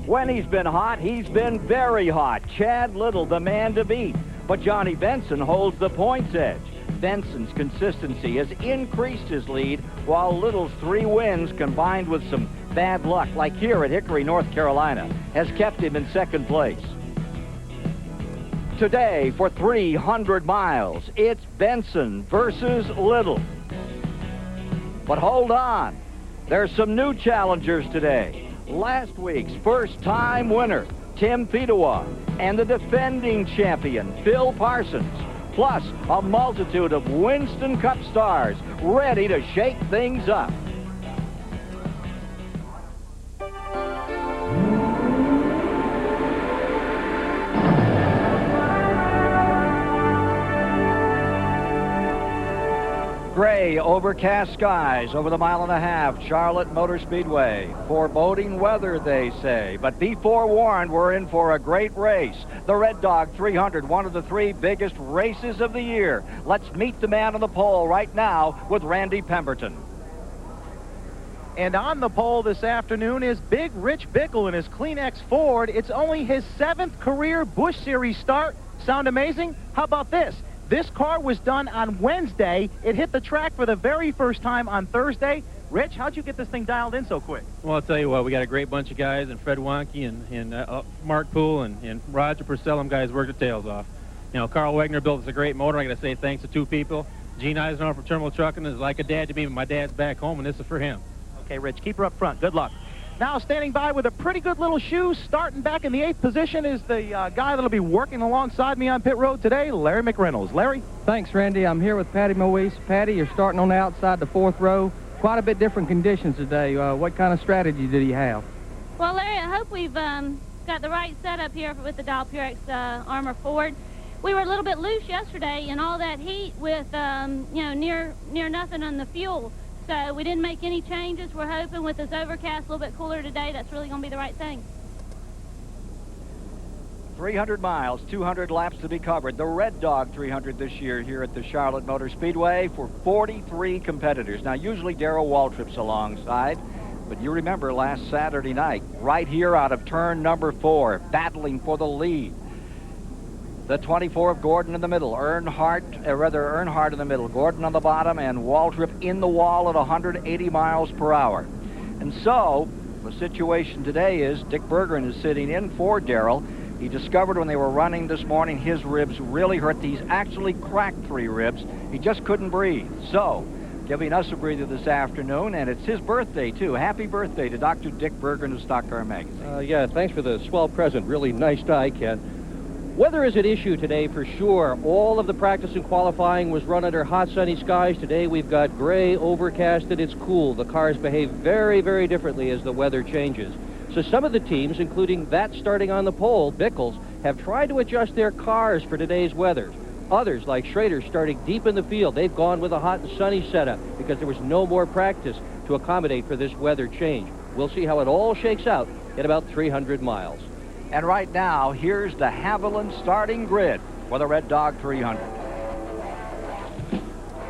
When he's been hot, he's been very hot. Chad Little, the man to beat. But Johnny Benson holds the points edge. Benson's consistency has increased his lead, while Little's 3 wins, combined with some bad luck, like here at Hickory, North Carolina, has kept him in second place. Today, for 300 miles, it's Benson versus Little. But hold on, there's some new challengers today. Last week's first-time winner, Tim Fedewa, and the defending champion, Phil Parsons, plus a multitude of Winston Cup stars ready to shake things up. Gray, overcast skies over the 1.5 mile Charlotte Motor Speedway. Foreboding weather, they say. But be forewarned, we're in for a great race. The Red Dog 300, one of the 3 biggest races of the year. Let's meet the man on the pole right now with Randy Pemberton. And on the pole this afternoon is Big Rich Bickle in his Kleenex Ford. It's only his 7th career Busch Series start. Sound amazing? How about this? This car was done on Wednesday. It hit the track for the very first time on Thursday. Rich, how'd you get this thing dialed in so quick? Well, I'll tell you what, we got a great bunch of guys, and Fred Wonke and Mark Poole and Roger Purcell, them guys worked their tails off. You know, Carl Wegner built us a great motor. I got to say thanks to 2 people. Gene Eisenhower from Terminal Trucking is like a dad to me, but my dad's back home, and this is for him. Okay, Rich, keep her up front. Good luck. Now standing by with a pretty good little shoe, starting back in the 8th position, is the guy that'll be working alongside me on pit road today, Larry McReynolds. Larry? Thanks, Randy. I'm here with Patty Moise. Patty, you're starting on the outside, the 4th row. Quite a bit different conditions today. What kind of strategy did he have? Well, Larry, I hope we've got the right setup here with the Dial Purex Armor Ford. We were a little bit loose yesterday in all that heat with, you know, near nothing on the fuel. So we didn't make any changes. We're hoping with this overcast a little bit cooler today, that's really going to be the right thing. 300 miles, 200 laps to be covered. The Red Dog 300 this year here at the Charlotte Motor Speedway for 43 competitors. Now, usually Darrell Waltrip's alongside, but you remember last Saturday night, right here out of turn number 4, battling for the lead. The 24 of Gordon in the middle, Earnhardt in the middle, Gordon on the bottom, and Waltrip in the wall at 180 miles per hour. And so, the situation today is Dick Berggren is sitting in for Darrell. He discovered when they were running this morning his ribs really hurt. He's actually cracked 3 ribs. He just couldn't breathe. So, giving us a breather this afternoon, and it's his birthday, too. Happy birthday to Dr. Dick Berggren of Stock Car Magazine. Yeah, thanks for the swell present. Really nice die, Ken. Weather is at issue today for sure. All of the practice and qualifying was run under hot, sunny skies. Today we've got gray, overcast, and it's cool. The cars behave very, very differently as the weather changes. So some of the teams, including that starting on the pole, Bickles, have tried to adjust their cars for today's weather. Others, like Schrader, starting deep in the field. They've gone with a hot and sunny setup because there was no more practice to accommodate for this weather change. We'll see how it all shakes out in about 300 miles. And right now, here's the Haviland starting grid for the Red Dog 300.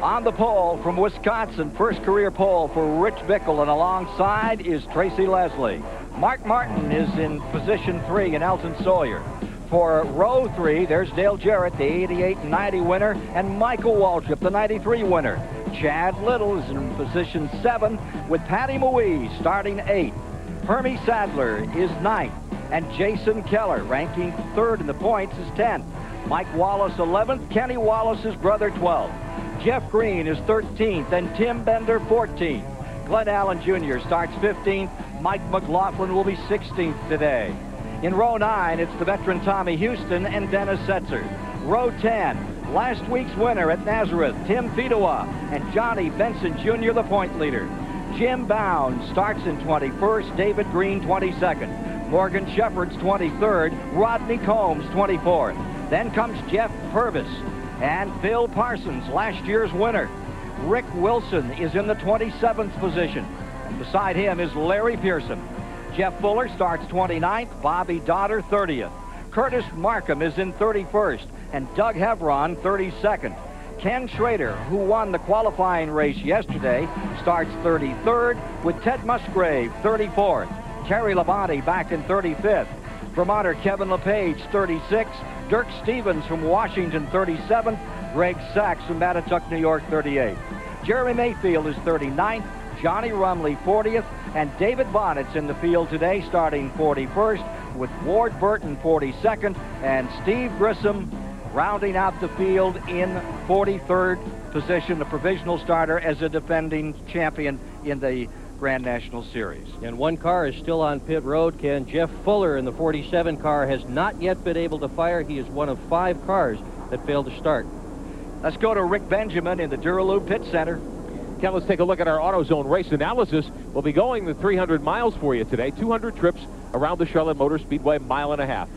On the pole from Wisconsin, first career pole for Rich Bickle, and alongside is Tracy Leslie. Mark Martin is in position 3, and Elton Sawyer. For row 3, there's Dale Jarrett, the 88 and 90 winner, and Michael Waltrip, the 93 winner. Chad Little is in position 7 with Patty Moise starting 8. Hermie Sadler is 9th. And Jason Keller, ranking 3rd in the points, is 10th. Mike Wallace, 11th. Kenny Wallace's brother, 12th. Jeff Green is 13th, and Tim Bender, 14th. Glenn Allen Jr. starts 15th. Mike McLaughlin will be 16th today. In row 9, it's the veteran Tommy Houston and Dennis Setzer. Row 10, last week's winner at Nazareth, Tim Fedewa, and Johnny Benson Jr., the point leader. Jim Bound starts in 21st, David Green 22nd. Morgan Shepherd's 23rd, Rodney Combs 24th. Then comes Jeff Purvis and Phil Parsons, last year's winner. Rick Wilson is in the 27th position. And beside him is Larry Pearson. Jeff Fuller starts 29th, Bobby Dotter 30th. Curtis Markham is in 31st, and Doug Hevron 32nd. Ken Schrader, who won the qualifying race yesterday, starts 33rd, with Ted Musgrave 34th. Terry Labonte back in 35th. Vermonter Kevin LePage, 36. Dirk Stevens from Washington, 37. Greg Sachs from Mattituck, New York, 38. Jeremy Mayfield is 39th. Johnny Rumley, 40th. And David Bonnet's in the field today, starting 41st, with Ward Burton, 42nd, and Steve Grissom rounding out the field in 43rd position, the provisional starter as a defending champion in the Grand National Series. And one car is still on pit road, Ken. Jeff Fuller in the 47 car has not yet been able to fire. He is one of 5 cars that failed to start. Let's go to Rick Benjamin in the Duralube Pit Center. Ken, let's take a look at our AutoZone race analysis. We'll be going the 300 miles for you today. 200 trips around the Charlotte Motor Speedway, 1.5 miles.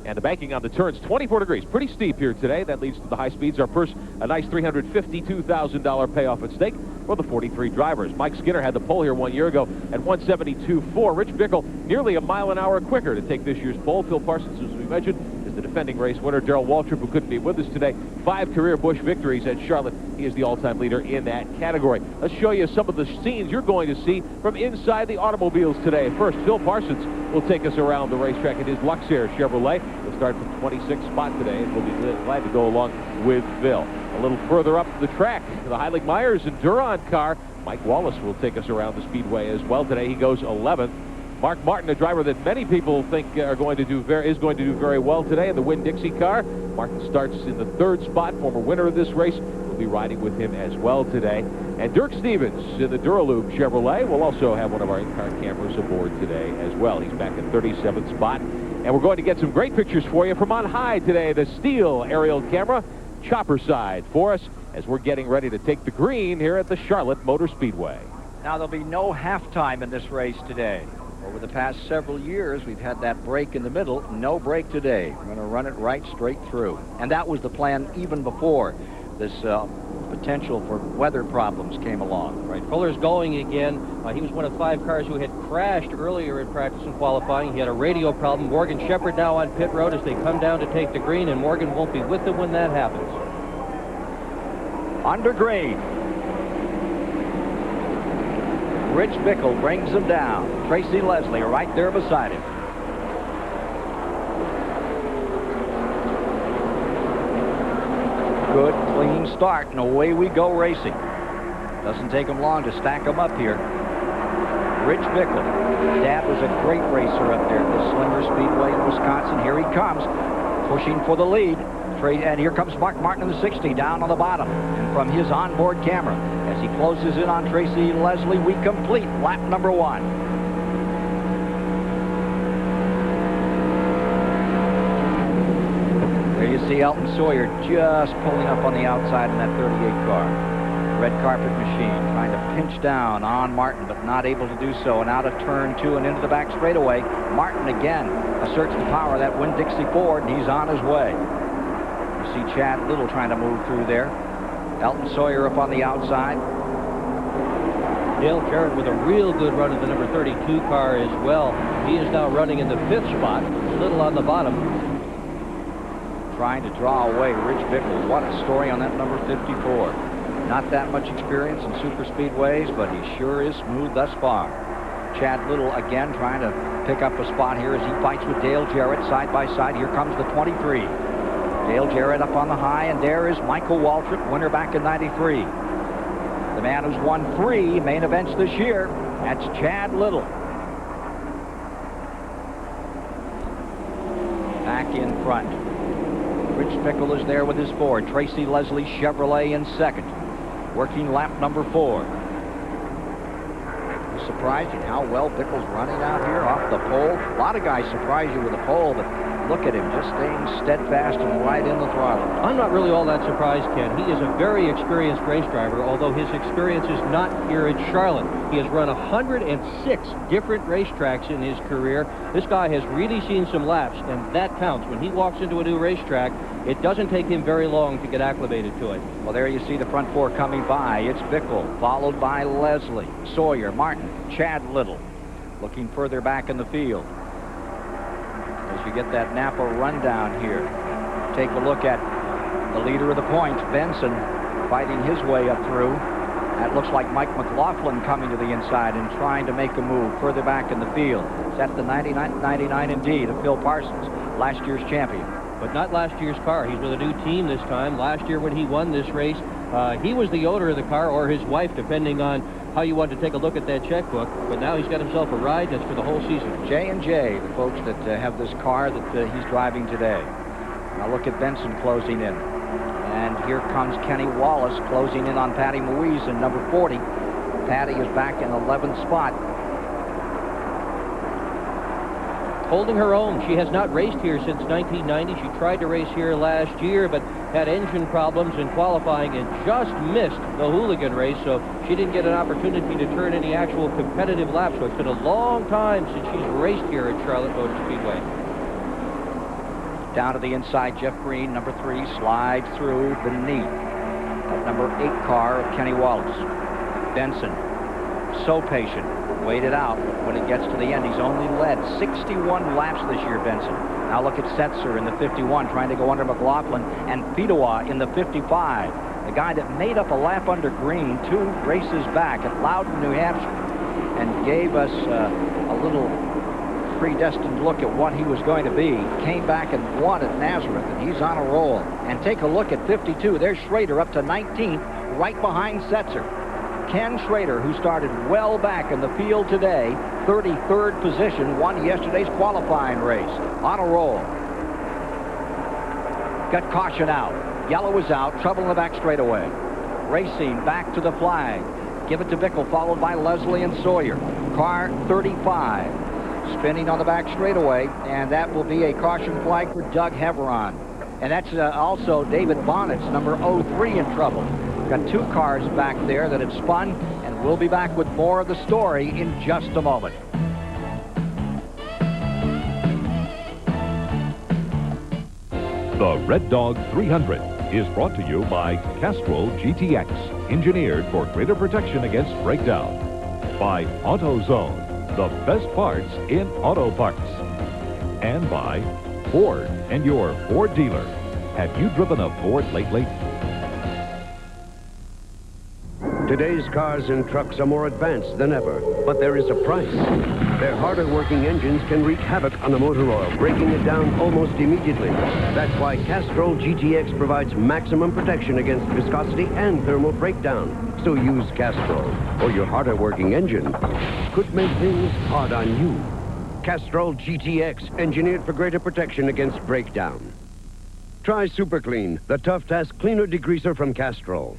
And the banking on the turns, 24 degrees. Pretty steep here today. That leads to the high speeds. Our first, a nice $352,000 payoff at stake for the 43 drivers. Mike Skinner had the pole here 1 year ago at 172.4. Rich Bickle nearly 1 mile an hour quicker to take this year's pole. Phil Parsons, as we mentioned, is the defending race winner. Darrell Waltrip, who couldn't be with us today, 5 career Busch victories at Charlotte. He is the all-time leader in that category. Let's show you some of the scenes you're going to see from inside the automobiles today. First, Phil Parsons will take us around the racetrack in his Luxair Chevrolet. He'll start from 26th spot today, and we'll be glad to go along with Phil. A little further up the track, the Heilig Myers and Duron car. Mike Wallace will take us around the speedway as well today. He goes 11th. Mark Martin, a driver that many people think is going to do very well today in the Winn-Dixie car. Martin starts in the 3rd spot, former winner of this race. We'll be riding with him as well today. And Dirk Stevens in the Duralube Chevrolet will also have one of our in-car cameras aboard today as well. He's back in 37th spot. And we're going to get some great pictures for you from on high today. The Steel aerial camera, chopper side for us as we're getting ready to take the green here at the Charlotte Motor Speedway. Now, there'll be no halftime in this race today. Over the past several years, we've had that break in the middle. No break today. We're going to run it right straight through. And that was the plan even before this potential for weather problems came along. Right, Fuller's going again. He was one of 5 cars who had crashed earlier in practice and qualifying. He had a radio problem. Morgan Shepherd now on pit road as they come down to take the green, and Morgan won't be with them when that happens. Under green. Rich Bickle brings him down. Tracy Leslie right there beside him. Good, clean start, and away we go racing. Doesn't take him long to stack them up here. Rich Bickle. Dad was a great racer up there at the Slinger Speedway in Wisconsin. Here he comes, pushing for the lead. And here comes Mark Martin in the 60 down on the bottom. And from his onboard camera, as he closes in on Tracy Leslie, we complete lap number 1. There you see Elton Sawyer just pulling up on the outside in that 38 car. Red carpet machine trying to pinch down on Martin, but not able to do so. And out of turn 2 and into the back straightaway. Martin again asserts the power of that Winn-Dixie Ford, and he's on his way. See Chad Little trying to move through there. Elton Sawyer up on the outside. Dale Jarrett with a real good run in the number 32 car as well. He is now running in the 5th spot. Little on the bottom. Trying to draw away Rich Bickle. What a story on that number 54. Not that much experience in super speedways, but he sure is smooth thus far. Chad Little again trying to pick up a spot here as he fights with Dale Jarrett side by side. Here comes the 23. Dale Jarrett up on the high, and there is Michael Waltrip, winner back in 93. The man who's won 3 main events this year, that's Chad Little. Back in front. Rich Bickle is there with his Ford. Tracy Leslie Chevrolet in 2nd, working lap number 4. Surprising how well Bickle's running out here off the pole. A lot of guys surprise you with a pole, but look at him just staying steadfast and right in the throttle. I'm not really all that surprised, Ken. He is a very experienced race driver, although his experience is not here at Charlotte. He has run 106 different racetracks in his career. This guy has really seen some laps, and that counts. When he walks into a new racetrack, it doesn't take him very long to get acclimated to it. Well, there you see the front 4 coming by. It's Bickle, followed by Leslie, Sawyer, Martin, Chad Little. Looking further back in the field. As you get that Napa rundown here, take a look at the leader of the points, Benson, fighting his way up through. That looks like Mike McLaughlin coming to the inside and trying to make a move further back in the field. That's the 99 indeed of Phil Parsons, last year's champion. But not last year's car. He's with a new team this time. Last year when he won this race, he was the owner of the car, or his wife, depending on how you want to take a look at that checkbook. But now he's got himself a ride, and it's for the whole season. J&J, the folks that have this car that he's driving today. Now look at Benson closing in. And here comes Kenny Wallace closing in on Patty Moise in number 40. Patty is back in 11th spot. Holding her own. She has not raced here since 1990. She tried to race here last year, but had engine problems in qualifying and just missed the Hooligan race, so she didn't get an opportunity to turn any actual competitive laps. So it's been a long time since she's raced here at Charlotte Motor Speedway. Down to the inside, Jeff Green, number 3, slides through beneath that number 8 car of Kenny Wallace. Benson, so patient, waited out. When it gets to the end, he's only led 61 laps this year, Benson. Now look at Setzer in the 51, trying to go under McLaughlin, and Fidois in the 55. The guy that made up a lap under Green 2 races back at Loudon, New Hampshire, and gave us a little predestined look at what he was going to be. Came back and won at Nazareth, and he's on a roll. And take a look at 52. There's Schrader up to 19th, right behind Setzer. Ken Schrader, who started well back in the field today, 33rd position, won yesterday's qualifying race. On a roll. Got caution out. Yellow is out. Trouble in the back straightaway. Racing back to the flag. Give it to Bickle, followed by Leslie and Sawyer. Car 35. Spinning on the back straightaway, and that will be a caution flag for Doug Heveron. And that's also David Bonnet's number 03 in trouble. Got 2 cars back there that have spun, and we'll be back with more of the story in just a moment. The Red Dog 300 is brought to you by Castrol GTX, engineered for greater protection against breakdown. By AutoZone, the best parts in auto parts. And by Ford and your Ford dealer. Have you driven a Ford lately? Today's cars and trucks are more advanced than ever, but there is a price. Their harder working engines can wreak havoc on the motor oil, breaking it down almost immediately. That's why Castrol GTX provides maximum protection against viscosity and thermal breakdown. So use Castrol, or your harder working engine could make things hard on you. Castrol GTX, engineered for greater protection against breakdown. Try Super Clean, the Tough Task Cleaner Degreaser from Castrol.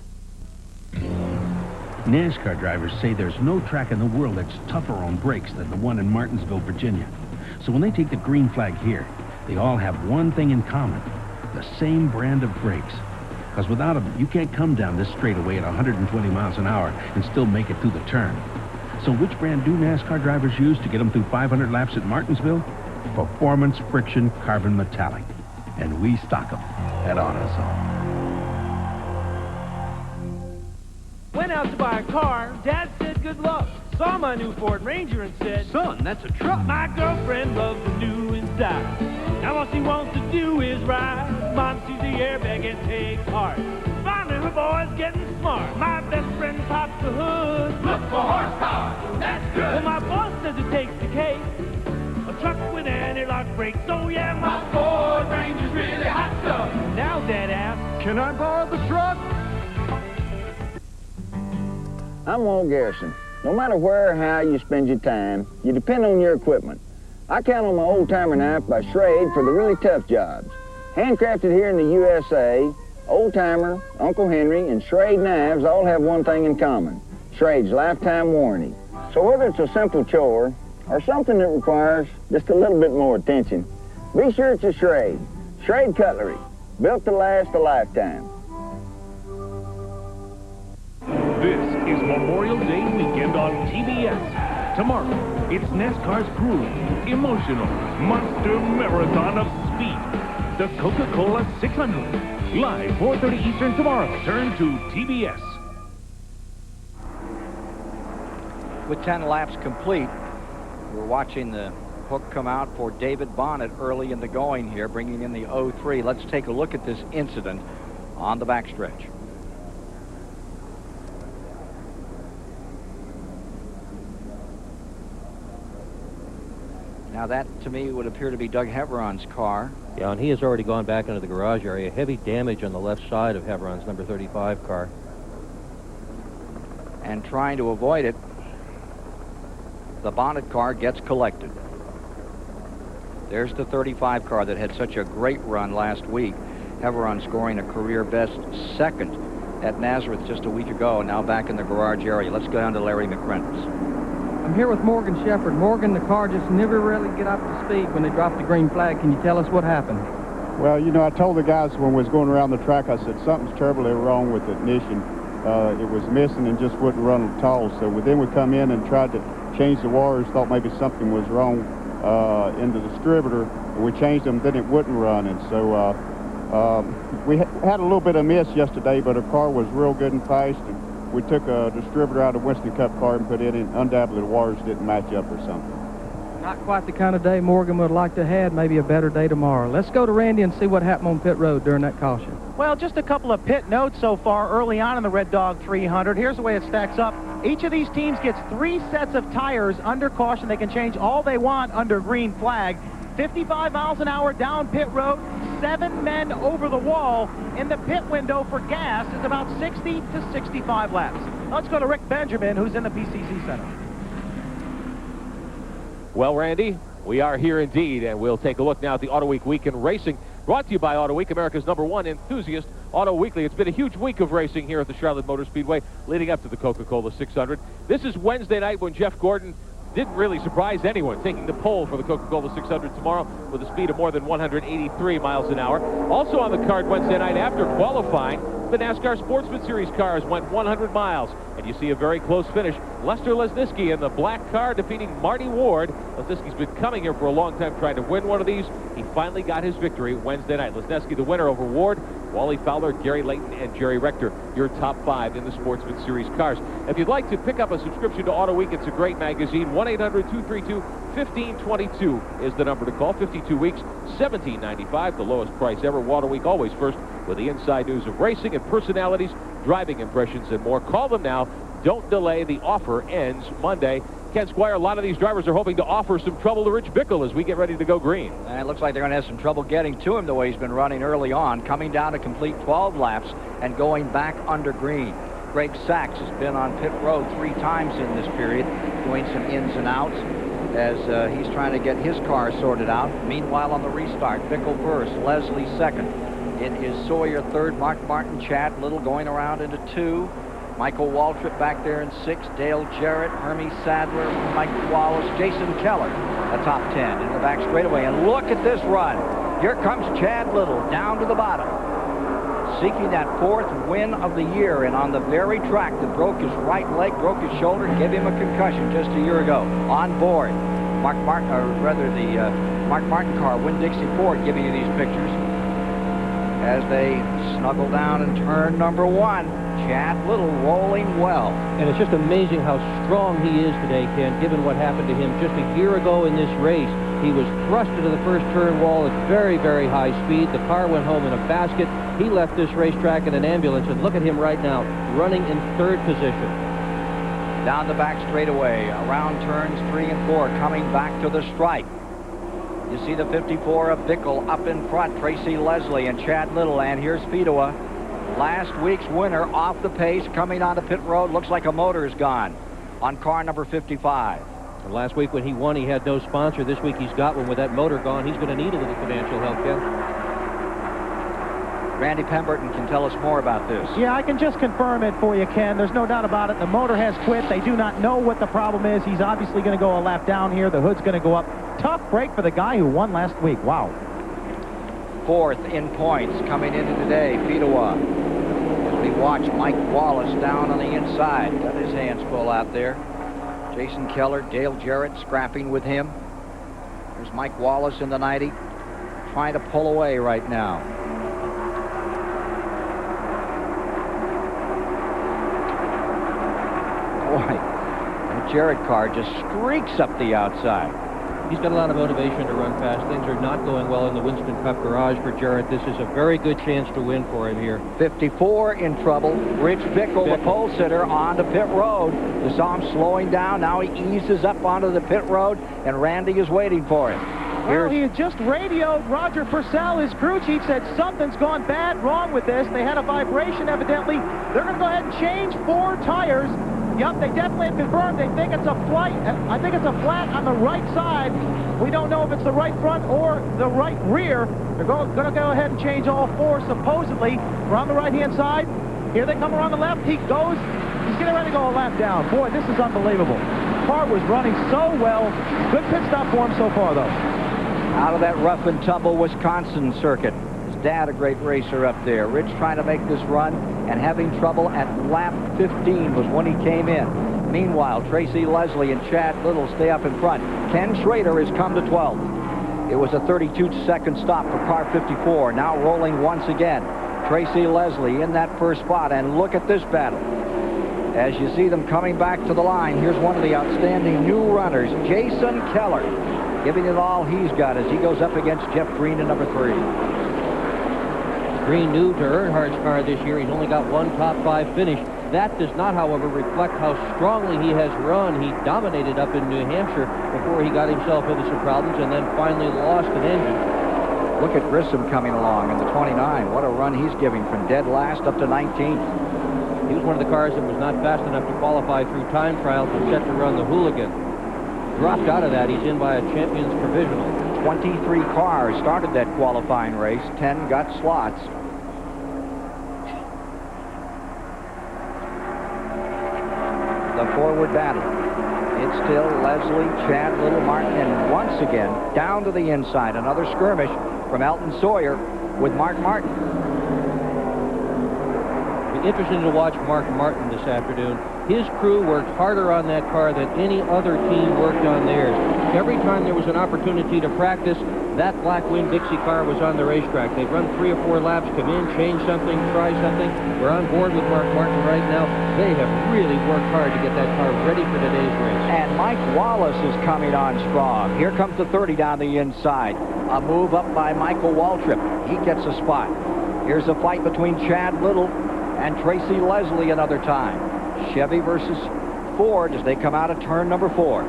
NASCAR drivers say there's no track in the world that's tougher on brakes than the one in Martinsville, Virginia. So when they take the green flag here, they all have one thing in common: the same brand of brakes. Because without them, you can't come down this straightaway at 120 miles an hour and still make it through the turn. So which brand do NASCAR drivers use to get them through 500 laps at Martinsville? Performance Friction Carbon Metallic. And we stock them at AutoZone. Went out to buy a car. Dad said good luck. Saw my new Ford Ranger and said, son, that's a truck. My girlfriend loves the new inside. Now all she wants to do is ride. Mom sees the airbag and takes heart. Finally her boy's getting smart. My best friend pops the hood. Look for horsepower. That's good. Well, my boss says it takes the cake. A truck with anti-lock brakes. Oh yeah, my Ford Ranger's really hot stuff. Now Dad asks, can I borrow the truck? I'm Walt Garrison. No matter where or how you spend your time, you depend on your equipment. I count on my old-timer knife by Schrade for the really tough jobs. Handcrafted here in the USA, Old-Timer, Uncle Henry, and Schrade knives all have one thing in common: Schrade's lifetime warranty. So whether it's a simple chore or something that requires just a little bit more attention, be sure it's a Schrade. Schrade cutlery, built to last a lifetime. This is Memorial Day weekend on TBS. Tomorrow, it's NASCAR's grueling, emotional, monster marathon of speed. The Coca-Cola 600. Live 4:30 Eastern tomorrow. Turn to TBS. With 10 laps complete, we're watching the hook come out for David Bonnet early in the going here, bringing in the 03. Let's take a look at this incident on the backstretch. Now that, to me, would appear to be Doug Heveron's car. Yeah, and he has already gone back into the garage area. Heavy damage on the left side of Heveron's number 35 car. And trying to avoid it, the Bonnet car gets collected. There's the 35 car that had such a great run last week. Heveron scoring a career best second at Nazareth just a week ago, now back in the garage area. Let's go down to Larry McReynolds. I'm here with Morgan Shepherd. Morgan, the car just never really get up to speed when they dropped the green flag. Can you tell us what happened? Well, you know, I told the guys when we was going around the track, I said something's terribly wrong with the ignition. It was missing and just wouldn't run at all. So then we come in and tried to change the wires, thought maybe something was wrong in the distributor. And we changed them, then it wouldn't run. And so we had a little bit of miss yesterday, but our car was real good and fast. And we took a distributor out of Winston Cup car and put it in. Undoubtedly, the wires didn't match up or something. Not quite the kind of day Morgan would like to have. Maybe a better day tomorrow. Let's go to Randy and see what happened on pit road during that caution. Well, just a couple of pit notes so far early on in the Red Dog 300. Here's the way it stacks up. Each of these teams gets 3 sets of tires under caution. They can change all they want under green flag. 55 miles an hour down pit road, 7 men over the wall, and the pit window for gas is about 60 to 65 laps. Let's go to Rick Benjamin, who's in the PCC Center. Well, Randy, we are here indeed, and we'll take a look now at the Auto Week Weekend Racing, brought to you by Auto Week, America's #1 enthusiast Auto Weekly. It's been a huge week of racing here at the Charlotte Motor Speedway, leading up to the Coca-Cola 600. This is Wednesday night when Jeff Gordon didn't really surprise anyone, taking the pole for the Coca-Cola 600 tomorrow with a speed of more than 183 miles an hour. Also on the card Wednesday night after qualifying, the NASCAR Sportsman Series cars went 100 miles, and you see a very close finish. Lester Lesniski in the black car defeating Marty Ward. Lesniski's been coming here for a long time trying to win one of these. He finally got his victory Wednesday night. Lesniski the winner over Ward, Wally Fowler, Gary Layton, and Jerry Rector, your top 5 in the Sportsman Series cars. If you'd like to pick up a subscription to Auto Week, it's a great magazine. 1-800-232-1522 is the number to call. 52 weeks, $17.95, the lowest price ever. Auto Week always first with the inside news of racing and personalities, driving impressions, and more. Call them now. Don't delay. The offer ends Monday. Ken Squire, a lot of these drivers are hoping to offer some trouble to Rich Bickle as we get ready to go green. And it looks like they're going to have some trouble getting to him the way he's been running early on, coming down to complete 12 laps and going back under green. Greg Sachs has been on pit road 3 times in this period, doing some ins and outs as he's trying to get his car sorted out. Meanwhile, on the restart, Bickle first, Leslie second. It is Sawyer third, Mark Martin, Chad Little going around into 2. Michael Waltrip back there in 6, Dale Jarrett, Hermie Sadler, Mike Wallace, Jason Keller, a top 10 in the back straightaway. And look at this run. Here comes Chad Little down to the bottom, seeking that 4th win of the year, and on the very track that broke his right leg, broke his shoulder, gave him a concussion just a year ago. On board, Mark Martin car, Winn-Dixie Ford, giving you these pictures as they snuggle down in turn number 1. Chad Little rolling well. And it's just amazing how strong he is today, Ken, given what happened to him just a year ago in this race. He was thrust into the first turn wall at very, very high speed. The car went home in a basket. He left this racetrack in an ambulance, and look at him right now, running in 3rd position. Down the back straightaway, around turns 3 and 4, coming back to the stripe. You see the 54 of Bickle up in front, Tracy Leslie and Chad Little, and here's Fedua, last week's winner, off the pace, coming onto pit road. Looks like a motor is gone on car number 55. And last week when he won, he had no sponsor. This week he's got one. With that motor gone, he's going to need a little financial help, Ken. Randy Pemberton can tell us more about this. Yeah, I can just confirm it for you, Ken. There's no doubt about it. The motor has quit. They do not know what the problem is. He's obviously going to go a lap down here. The hood's going to go up. Tough break for the guy who won last week. Wow. 4th in points coming into today, Fedua. As we watch Mike Wallace down on the inside. Got his hands full out there. Jason Keller, Dale Jarrett scrapping with him. There's Mike Wallace in the 90, trying to pull away right now. Boy, the Jarrett car just streaks up the outside. He's got a lot of motivation to run fast. Things are not going well in the Winston Cup garage for Jarrett. This is a very good chance to win for him here. 54 in trouble. Rich Bickle, the pole sitter, on to pit road. You saw him slowing down. Now he eases up onto the pit road, and Randy is waiting for him. Well, he had just radioed Roger Purcell. His crew chief said something's gone wrong with this. They had a vibration, evidently. They're going to go ahead and change 4 tires. Yep, they definitely have confirmed. They think it's a flat. I think it's a flat on the right side. We don't know if it's the right front or the right rear. They're going to go ahead and change all 4, supposedly. We're on the right-hand side. Here they come around the left. He's getting ready to go a lap down. Boy, this is unbelievable. The car was running so well. Good pit stop for him so far, though. Out of that rough and tumble Wisconsin circuit. His dad, a great racer up there. Rich trying to make this run and having trouble at lap 15 was when he came in. Meanwhile, Tracy Leslie and Chad Little stay up in front. Ken Schrader has come to 12th. It was a 32-second stop for car 54. Now rolling once again. Tracy Leslie in that first spot, and look at this battle. As you see them coming back to the line, here's one of the outstanding new runners, Jason Keller, giving it all he's got as he goes up against Jeff Green in number 3. Green new to Earnhardt's car this year. He's only got 1 top 5 finish. That does not, however, reflect how strongly he has run. He dominated up in New Hampshire before he got himself into some problems and then finally lost an engine. Look at Grissom coming along in the 29. What a run he's giving from dead last up to 19th. He was one of the cars that was not fast enough to qualify through time trials and set to run the Hooligan. Dropped out of that. He's in by a champion's provisional. 23 cars started that qualifying race. 10 got slots. The forward battle. It's still Leslie, Chad Little, Martin, and once again, down to the inside. Another skirmish from Elton Sawyer with Mark Martin. Be interesting to watch Mark Martin this afternoon. His crew worked harder on that car than any other team worked on theirs. Every time there was an opportunity to practice, that Black Wing Dixie car was on the racetrack. They'd run 3 or 4 laps, come in, change something, try something. We're on board with Mark Martin right now. They have really worked hard to get that car ready for today's race. And Mike Wallace is coming on strong. Here comes the 30 down the inside. A move up by Michael Waltrip. He gets a spot. Here's a fight between Chad Little and Tracy Leslie another time. Chevy versus Ford as they come out of turn number 4.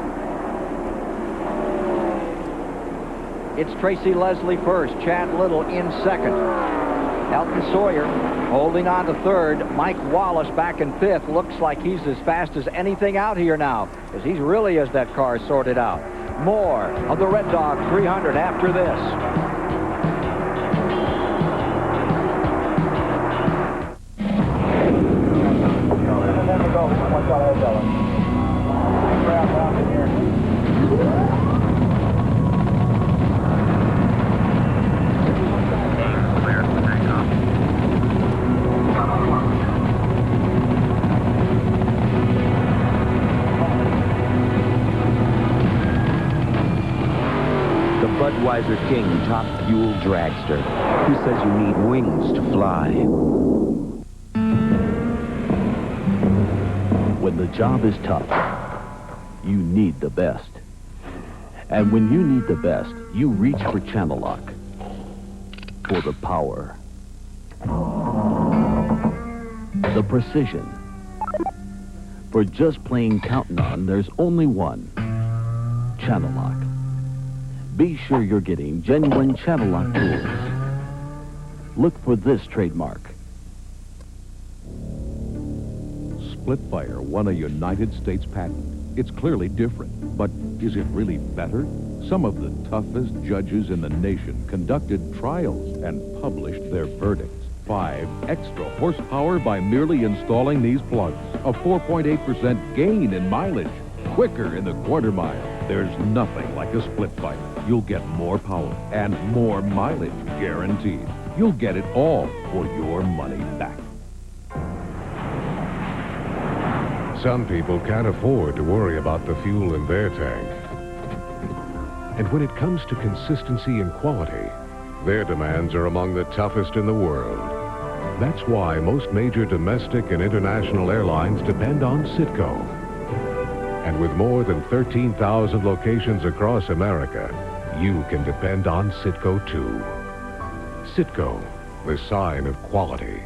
It's Tracy Leslie first, Chad Little in second. Elton Sawyer holding on to third. Mike Wallace back in 5th. Looks like he's as fast as anything out here now, as he really has that car sorted out. More of the Red Dog 300 after this. Budweiser King Top Fuel Dragster. Who says you need wings to fly? When the job is tough, you need the best. And when you need the best, you reach for Channel Lock. For the power. The precision. For just plain counting on, there's only one. Channel Lock. Be sure you're getting genuine Channel Lock tools. Look for this trademark. Splitfire won a United States patent. It's clearly different, but is it really better? Some of the toughest judges in the nation conducted trials and published their verdicts. 5 extra horsepower by merely installing these plugs. A 4.8% gain in mileage. Quicker in the quarter mile. There's nothing like a Splitfire. You'll get more power and more mileage, guaranteed. You'll get it all for your money back. Some people can't afford to worry about the fuel in their tank. And when it comes to consistency and quality, their demands are among the toughest in the world. That's why most major domestic and international airlines depend on Citgo. And with more than 13,000 locations across America, you can depend on Citgo too. Citgo, the sign of quality.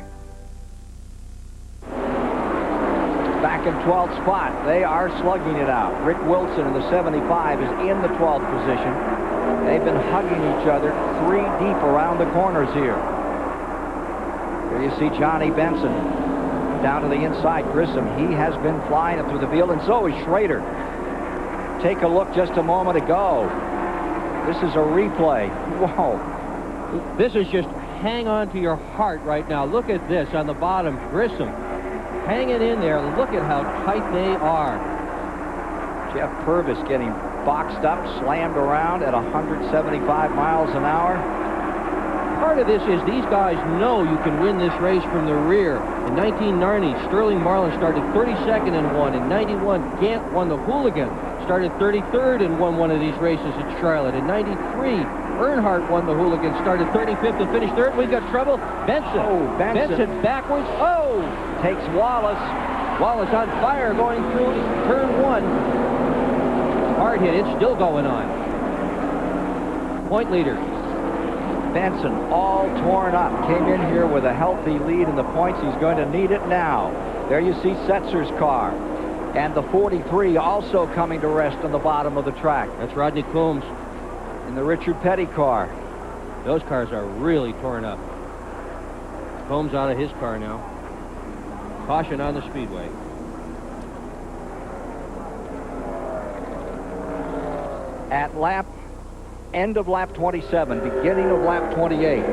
Back in 12th spot, they are slugging it out. Rick Wilson in the 75 is in the 12th position. They've been hugging each other 3 deep around the corners here. Here you see Johnny Benson down to the inside. Grissom, he has been flying up through the field, and so is Schrader. Take a look just a moment ago. This is a replay. Whoa. This is just hang on to your heart right now. Look at this on the bottom. Grissom hanging in there. Look at how tight they are. Jeff Purvis getting boxed up, slammed around at 175 miles an hour. Part of this is these guys know you can win this race from the rear. In 1990, Sterling Marlin started 32nd and won. In 91, Gant won the Hooligan, started 33rd and won one of these races at Charlotte. In 93, Earnhardt won the Hooligan, started 35th and finished 3rd. We've got trouble. Benson. Oh, Benson backwards. Oh! Takes Wallace. Wallace on fire going through turn 1. Hard hit. It's still going on. Point leader. Benson all torn up. Came in here with a healthy lead in the points. He's going to need it now. There you see Setzer's car. And the 43 also coming to rest on the bottom of the track. That's Rodney Combs. In the Richard Petty car. Those cars are really torn up. Combs out of his car now. Caution on the speedway. At end of lap 27, beginning of lap 28.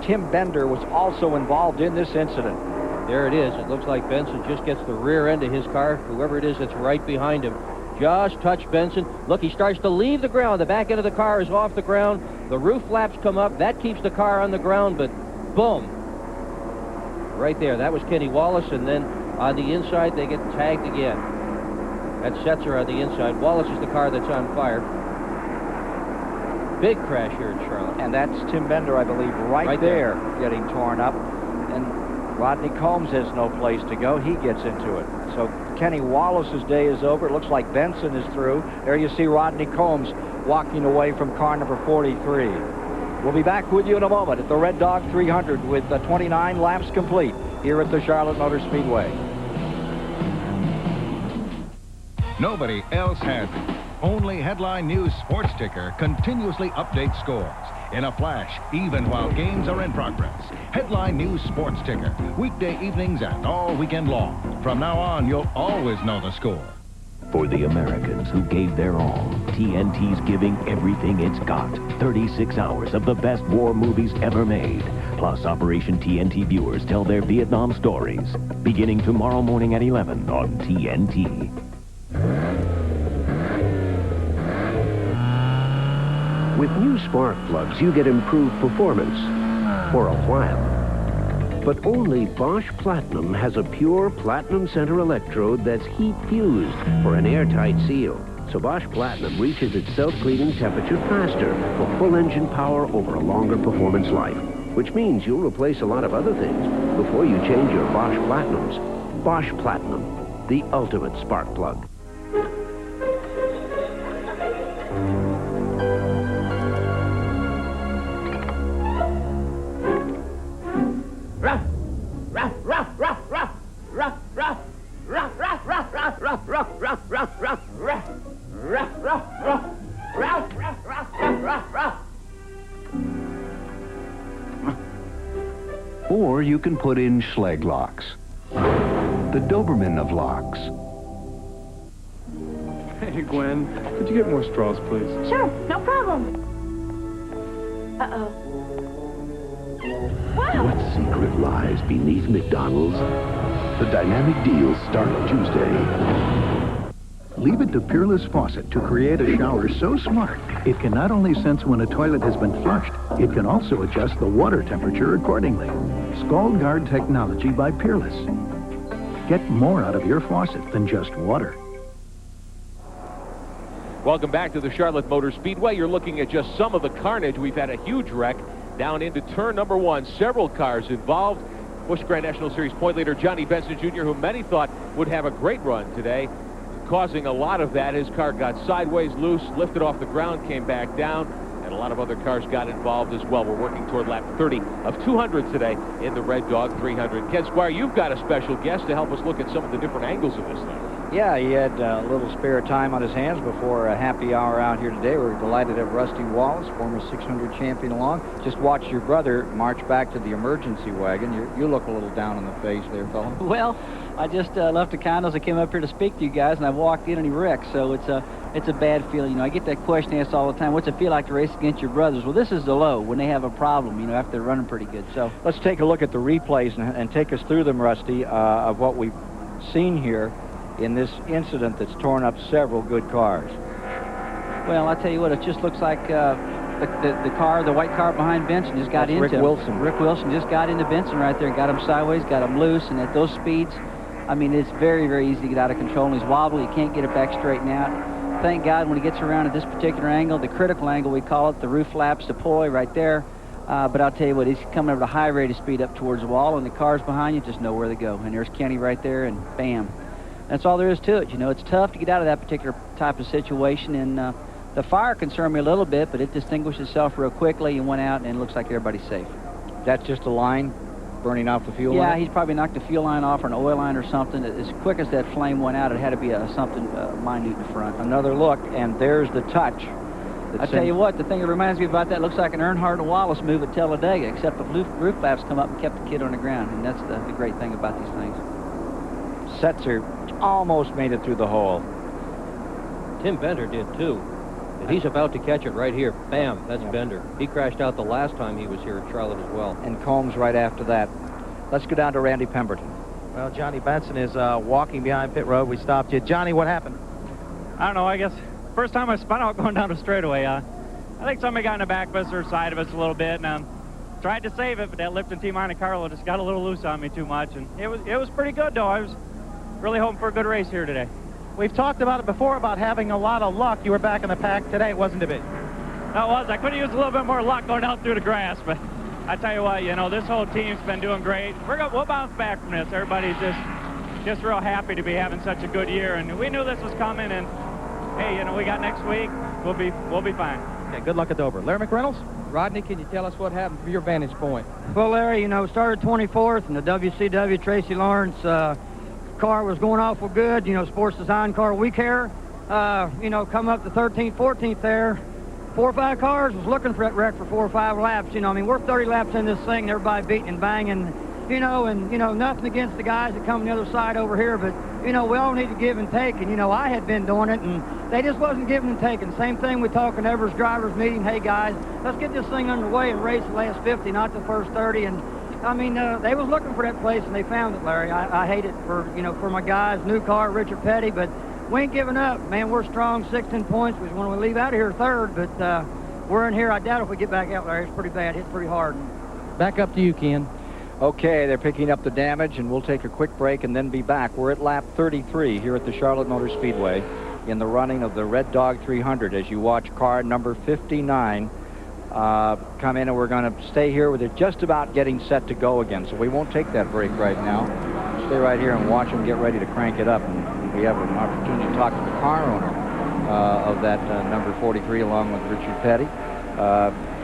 Tim Bender was also involved in this incident. There it is. It looks like Benson just gets the rear end of his car, whoever it is that's right behind him. Just touched Benson. Look, he starts to leave the ground. The back end of the car is off the ground. The roof flaps come up. That keeps the car on the ground, but boom. Right there. That was Kenny Wallace, and then on the inside, they get tagged again. That's Setzer on the inside. Wallace is the car that's on fire. Big crash here in Charlotte. And that's Tim Bender, I believe, right there getting torn up. And Rodney Combs has no place to go. He gets into it. So Kenny Wallace's day is over. It looks like Benson is through. There you see Rodney Combs walking away from car number 43. We'll be back with you in a moment at the Red Dog 300 with 29 laps complete here at the Charlotte Motor Speedway. Nobody else has it. Only Headline News Sports Ticker continuously updates scores in a flash, even while games are in progress. Headline News Sports Ticker, weekday evenings and all weekend long. From now on, you'll always know the score. For the Americans who gave their all, TNT's giving everything it's got. 36 hours of the best war movies ever made. Plus, Operation TNT viewers tell their Vietnam stories. Beginning tomorrow morning at 11 on TNT. With new spark plugs, you get improved performance for a while. But only Bosch Platinum has a pure platinum center electrode that's heat fused for an airtight seal. So Bosch Platinum reaches its self-cleaning temperature faster for full engine power over a longer performance life, which means you'll replace a lot of other things before you change your Bosch Platinums. Bosch Platinum, the ultimate spark plug. Or you can put in Schlage locks, the Doberman of locks. Hey, Gwen, could you get more straws, please? Sure, no problem. Uh-oh. Wow! What secret lies beneath McDonald's? The dynamic deals start Tuesday. Leave it to Peerless Faucet to create a shower so smart, it can not only sense when a toilet has been flushed, it can also adjust the water temperature accordingly. Scald Guard technology by Peerless. Get more out of your faucet than just water. Welcome back to the Charlotte Motor Speedway. You're looking at just some of the carnage. We've had a huge wreck down into turn number 1. Several cars involved. Busch Grand National Series point leader Johnny Benson Jr., who many thought would have a great run today, causing a lot of that. His car got sideways, loose, lifted off the ground, came back down, and a lot of other cars got involved as well. We're working toward lap 30 of 200 today in the Red Dog 300. Ken Squire, you've got a special guest to help us look at some of the different angles of this thing. Yeah, he had a little spare time on his hands before a happy hour out here today. We're delighted to have Rusty Wallace, former 600 champion, along. Just watched your brother march back to the emergency wagon. You look a little down in the face there, fella. Well, I just left the condos. I came up here to speak to you guys, and I walked in and he wrecked. So it's a bad feeling. You know, I get that question asked all the time. What's it feel like to race against your brothers? Well, this is the low when they have a problem, you know, after they're running pretty good. So let's take a look at the replays and take us through them, Rusty, of what we've seen here in this incident that's torn up several good cars. Well, I tell you what, it just looks like the car, the white car behind Benson just got into Rick Wilson. Rick Wilson just got into Benson right there and got him sideways, got him loose, and at those speeds, I mean, it's very, very easy to get out of control, and he's wobbly. You can't get it back straightened out. Thank God when he gets around at this particular angle, the critical angle we call it, the roof flaps deploy right there. But I'll tell you what, he's coming over at a high rate of speed up towards the wall, and the cars behind you just know where to go. And there's Kenny right there, and bam. That's all there is to it. You know, it's tough to get out of that particular type of situation, and the fire concerned me a little bit, but it distinguished itself real quickly and went out, and it looks like everybody's safe. That's just a line burning off the fuel line? Yeah, he's probably knocked the fuel line off or an oil line or something. As quick as that flame went out, it had to be something minute in front. Another look, and there's the touch. I tell you what, the thing that reminds me about that looks like an Earnhardt and Wallace move at Talladega, except the roof flaps come up and kept the kid on the ground, and that's the great thing about these things. Setzer almost made it through the hole. Tim Bender did too. And he's about to catch it right here. Bam, that's Bender. He crashed out the last time he was here at Charlotte as well. And Combs right after that. Let's go down to Randy Pemberton. Well, Johnny Benson is walking behind pit road. We stopped you. Johnny, what happened? I don't know. I guess first time I spun out going down the straightaway. I think somebody got in the back of us or side of us a little bit, and tried to save it, but that Lipton Team Monte Carlo just got a little loose on me too much, and it was pretty good though. I was really hoping for a good race here today. We've talked about it before about having a lot of luck. You were back in the pack today, wasn't it? No, it was. I could have used a little bit more luck going down through the grass, but I tell you what, you know, this whole team's been doing great. We'll bounce back from this. Everybody's just real happy to be having such a good year, and we knew this was coming. And hey, you know, we got next week. We'll be fine. Okay, good luck at Dover. Larry McReynolds. Rodney, can you tell us what happened from your vantage point? Well, Larry, you know, started 24th in the WCW. Tracy Lawrence car was going awful good. You know, sports design car we care. You know, come up to 13th, 14th there. 4 or 5 cars was looking for that wreck for 4 or 5 laps. You know, I mean, we're 30 laps in this thing, and everybody beating and banging. You know, and, you know, nothing against the guys that come on the other side over here, but, you know, we all need to give and take. And, you know, I had been doing it, and they just wasn't giving and taking. Same thing we talking Evers drivers meeting. Hey, guys, let's get this thing underway and race the last 50, not the first 30. And, I mean, they was looking for that place, and they found it, Larry. I hate it for, you know, for my guys, new car, Richard Petty, but we ain't giving up. Man, we're strong, 16 points. We want to leave out of here third, but we're in here. I doubt if we get back out, Larry. It's pretty bad. Hit pretty hard. Back up to you, Ken. Okay, they're picking up the damage, and we'll take a quick break and then be back. We're at lap 33 here at the Charlotte Motor Speedway in the running of the Red Dog 300 as you watch car number 59 come in, and we're going to stay here with it just about getting set to go again. So we won't take that break right now. Stay right here and watch them get ready to crank it up. And we have an opportunity to talk to the car owner of that number 43 along with Richard Petty.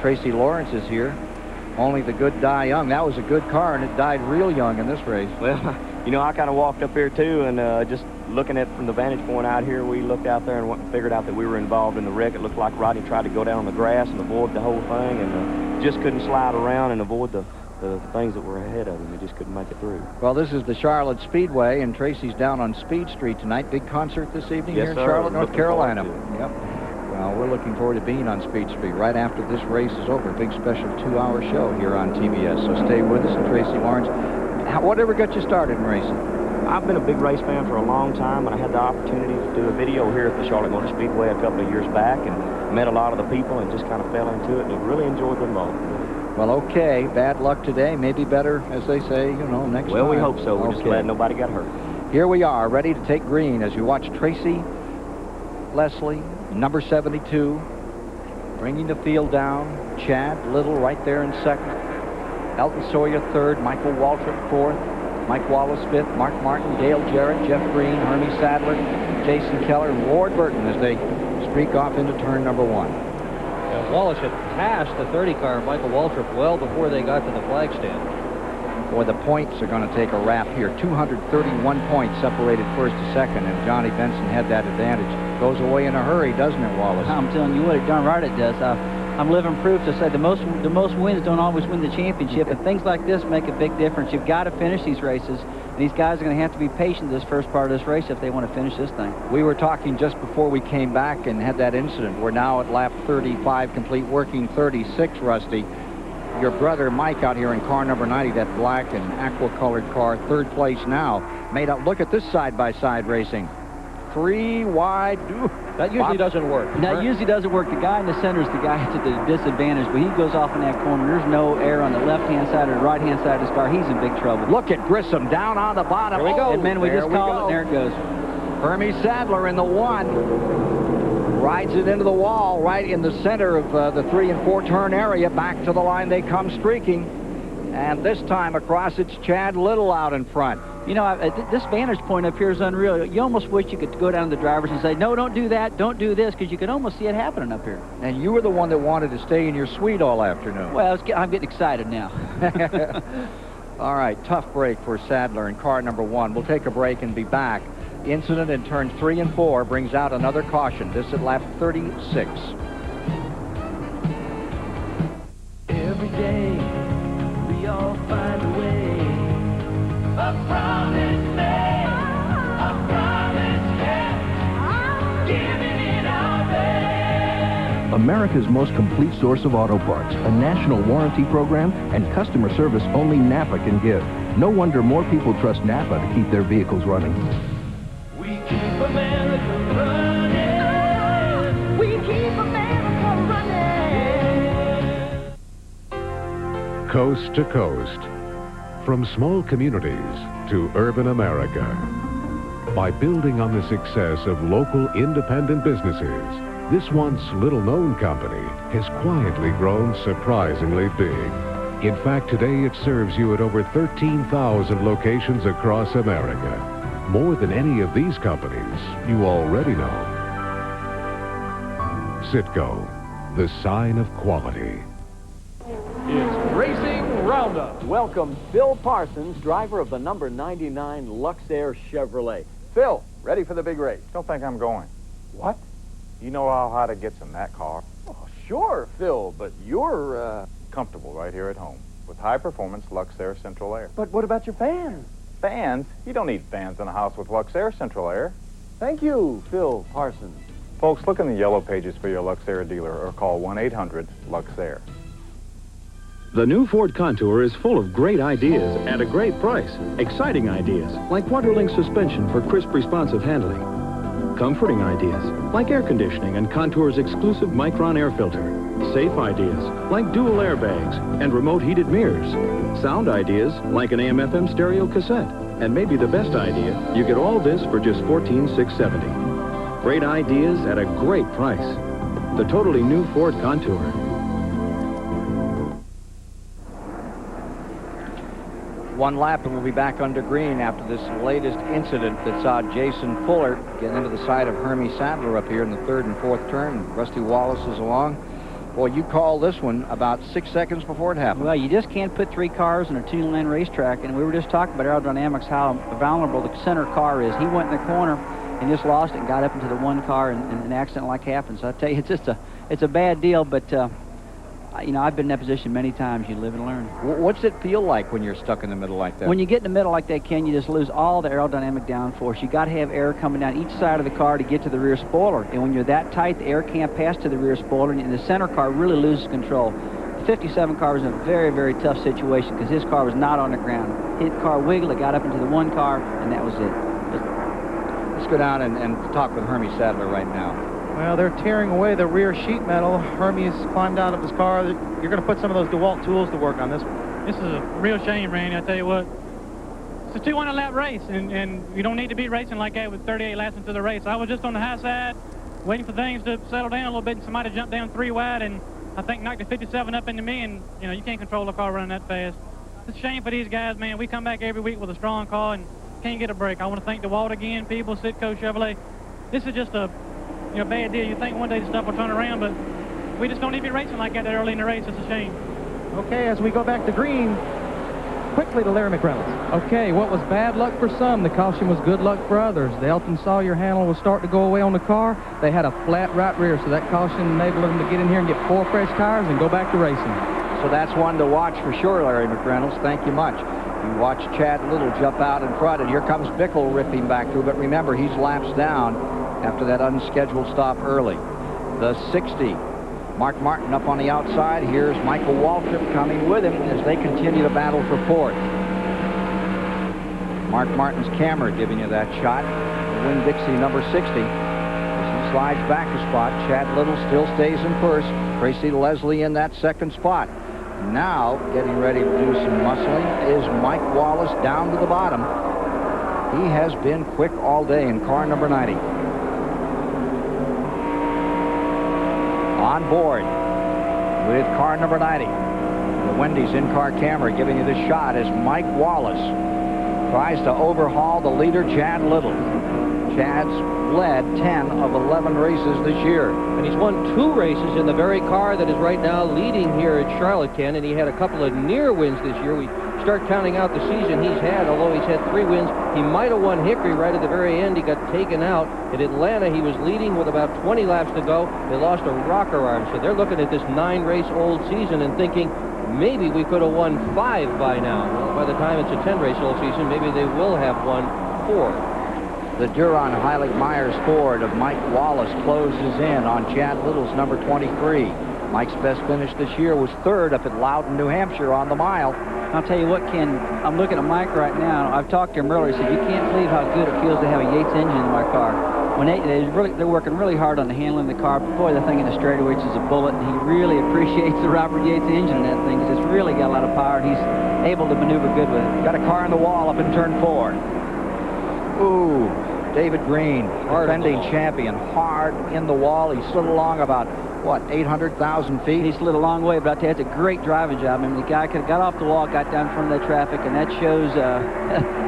Tracy Lawrence is here. Only the good die young. That was a good car, and it died real young in this race. Well, you know, I kind of walked up here, too, and just looking at from the vantage point out here, we looked out there and figured out that we were involved in the wreck. It looked like Rodney tried to go down on the grass and avoid the whole thing, and just couldn't slide around and avoid the things that were ahead of him. He just couldn't make it through. Well, this is the Charlotte Speedway, and Tracy's down on Speed Street tonight. Big concert this evening here in Charlotte, North Carolina. Yep. Well, we're looking forward to being on Speed Street right after this race is over. A big special 2-hour show here on TBS. So stay with us. And Tracy Lawrence, whatever got you started in racing? I've been a big race fan for a long time, and I had the opportunity to do a video here at the Charlotte Motor Speedway a couple of years back and met a lot of the people and just kind of fell into it and really enjoyed the involvement. Well, okay. Bad luck today. Maybe better, as they say, you know, next time. Well, we hope so. We're just glad nobody got hurt. Here we are, ready to take green as you watch Tracy Leslie, number 72, bringing the field down. Chad Little right there in second. Elton Sawyer third, Michael Waltrip fourth, Mike Wallace fifth, Mark Martin, Dale Jarrett, Jeff Green, Hermie Sadler, Jason Keller, and Ward Burton as they streak off into turn number 1. Wallace had passed the 30 car, Michael Waltrip, well before they got to the flag stand. Boy, the points are going to take a wrap here. 231 points separated first to second, and Johnny Benson had that advantage. Goes away in a hurry, doesn't it, Wallace? I'm telling you what, darn right it does. I'm living proof to say the most wins don't always win the championship, and things like this make a big difference. You've got to finish these races. These guys are going to have to be patient this first part of this race if they want to finish this thing. We were talking just before we came back and had that incident. We're now at lap 35, complete working 36, Rusty. Your brother Mike out here in car number 90, that black and aqua-colored car, third place now. Made up. Look at this side-by-side racing. 3 wide. That usually doesn't work. That usually doesn't work. The guy in the center is the guy at the disadvantage, but he goes off in that corner. There's no air on the left-hand side or the right-hand side of his car. He's in big trouble. Look at Grissom down on the bottom. There we go. Oh, and man, we just called it, and there it goes. Hermie Sadler in the 1. Rides it into the wall right in the center of the 3 and 4 turn area. Back to the line they come streaking. And this time across, it's Chad Little out in front. You know, this vantage point up here is unreal. You almost wish you could go down to the drivers and say, no, don't do that, don't do this, because you can almost see it happening up here. And you were the one that wanted to stay in your suite all afternoon. Well, I'm getting excited now. All right, tough break for Sadler in car number 1. We'll take a break and be back. Incident in turns 3 and 4 brings out another caution. This at lap 36. Every day, we all find a way. A promise made, a promise kept, giving it our best. America's most complete source of auto parts, a national warranty program, and customer service only Napa can give. No wonder more people trust Napa to keep their vehicles running. We keep America running. We keep America running. Coast to coast. From small communities to urban America. By building on the success of local independent businesses, this once little-known company has quietly grown surprisingly big. In fact, today it serves you at over 13,000 locations across America. More than any of these companies you already know. Citgo, the sign of quality. It's Racing Roundup. Welcome Phil Parsons, driver of the number 99 Luxair Chevrolet. Phil, ready for the big race? Don't think I'm going. What? You know how hot it gets in that car. Oh, sure, Phil, but you're, comfortable right here at home with high-performance Luxair Central Air. But what about your fans? Fans? You don't need fans in a house with Luxair Central Air. Thank you, Phil Parsons. Folks, look in the yellow pages for your Luxair dealer or call 1-800-LUXAIR. The new Ford Contour is full of great ideas at a great price. Exciting ideas, like Wonderlink suspension for crisp, responsive handling. Comforting ideas, like air conditioning and Contour's exclusive Micron air filter. Safe ideas, like dual airbags and remote heated mirrors. Sound ideas, like an AM/FM stereo cassette. And maybe the best idea, you get all this for just $14,670. Great ideas at a great price. The totally new Ford Contour. One lap and we'll be back under green after this latest incident that saw Jason Fuller get into the side of Hermie Sadler up here in the 3rd and 4th turn. Rusty Wallace is along. Boy, you called this one about 6 seconds before it happened. Well, you just can't put 3 cars in a 2-lane racetrack, and we were just talking about aerodynamics, how vulnerable the center car is. He went in the corner and just lost it and got up into the one car, and an accident like happened. So I tell you, it's a bad deal, but you know, I've been in that position many times. You live and learn. What's it feel like when you're stuck in the middle like that? When you get in the middle like that, Ken, you just lose all the aerodynamic downforce. You got to have air coming down each side of the car to get to the rear spoiler. And when you're that tight, the air can't pass to the rear spoiler, and the center car really loses control. The 57 car was in a very, very tough situation because his car was not on the ground. His car wiggled, it got up into the one car, and that was it. Let's go down and talk with Hermie Sadler right now. Well, they're tearing away the rear sheet metal. Hermie's climbed out of his car. You're going to put some of those DeWalt tools to work on this one. This is a real shame, Randy. I tell you what. It's a 200-lap race, and you don't need to be racing like that with 38 laps into the race. I was just on the high side, waiting for things to settle down a little bit, and somebody jumped down 3 wide, and I think, knocked the 57 up into me, and, you know, you can't control a car running that fast. It's a shame for these guys, man. We come back every week with a strong car and can't get a break. I want to thank DeWalt again, people, Sitco Chevrolet. This is just a, you know, bad deal. You think one day the stuff will turn around, but we just don't need to be racing like that early in the race. It's a shame. Okay, as we go back to green, quickly to Larry McReynolds. Okay, what was bad luck for some, the caution was good luck for others. The Elton Sawyer handle was starting to go away on the car. They had a flat right rear, so that caution enabled them to get in here and get 4 fresh tires and go back to racing. So that's one to watch for sure, Larry McReynolds. Thank you much. You watch Chad Little jump out in front, and here comes Bickle ripping back through. But remember, he's laps down after that unscheduled stop early. The 60. Mark Martin up on the outside. Here's Michael Waltrip coming with him as they continue to battle for fourth. Mark Martin's camera giving you that shot. Winn-Dixie number 60. As he slides back a spot, Chad Little still stays in first. Tracy Leslie in that second spot. Now, getting ready to do some muscling is Mike Wallace down to the bottom. He has been quick all day in car number 90. On board with car number 90. The Wendy's in-car camera giving you the shot as Mike Wallace tries to overhaul the leader, Chad Little. Chad's led 10 of 11 races this year. And he's won 2 races in the very car that is right now leading here at Charlotte, Ken, and he had a couple of near wins this year. We start counting out the season he's had, although he's had 3 wins. He might have won Hickory right at the very end. He got taken out. At Atlanta, he was leading with about 20 laps to go. They lost a rocker arm, so they're looking at this 9-race-old season and thinking, maybe we could have won 5 by now. Well, by the time it's a 10-race-old season, maybe they will have won 4. The Duron Heilig Myers Ford of Mike Wallace closes in on Chad Little's number 23. Mike's best finish this year was 3rd up at Loudon, New Hampshire on the mile. I'll tell you what, Ken, I'm looking at Mike right now. I've talked to him earlier. He said, you can't believe how good it feels to have a Yates engine in my car. When they're working really hard on the handling of the car. Boy, the thing in the straightaway is a bullet, and he really appreciates the Robert Yates engine in that thing because it's really got a lot of power, and he's able to maneuver good with it. Got a car in the wall up in turn 4. Ooh, David Green, defending champion, hard in the wall. He slid along about, what, 800,000 feet? He slid a long way, but I tell you, it's a great driving job. I mean, the guy could have got off the wall, got down in front of that traffic, and that shows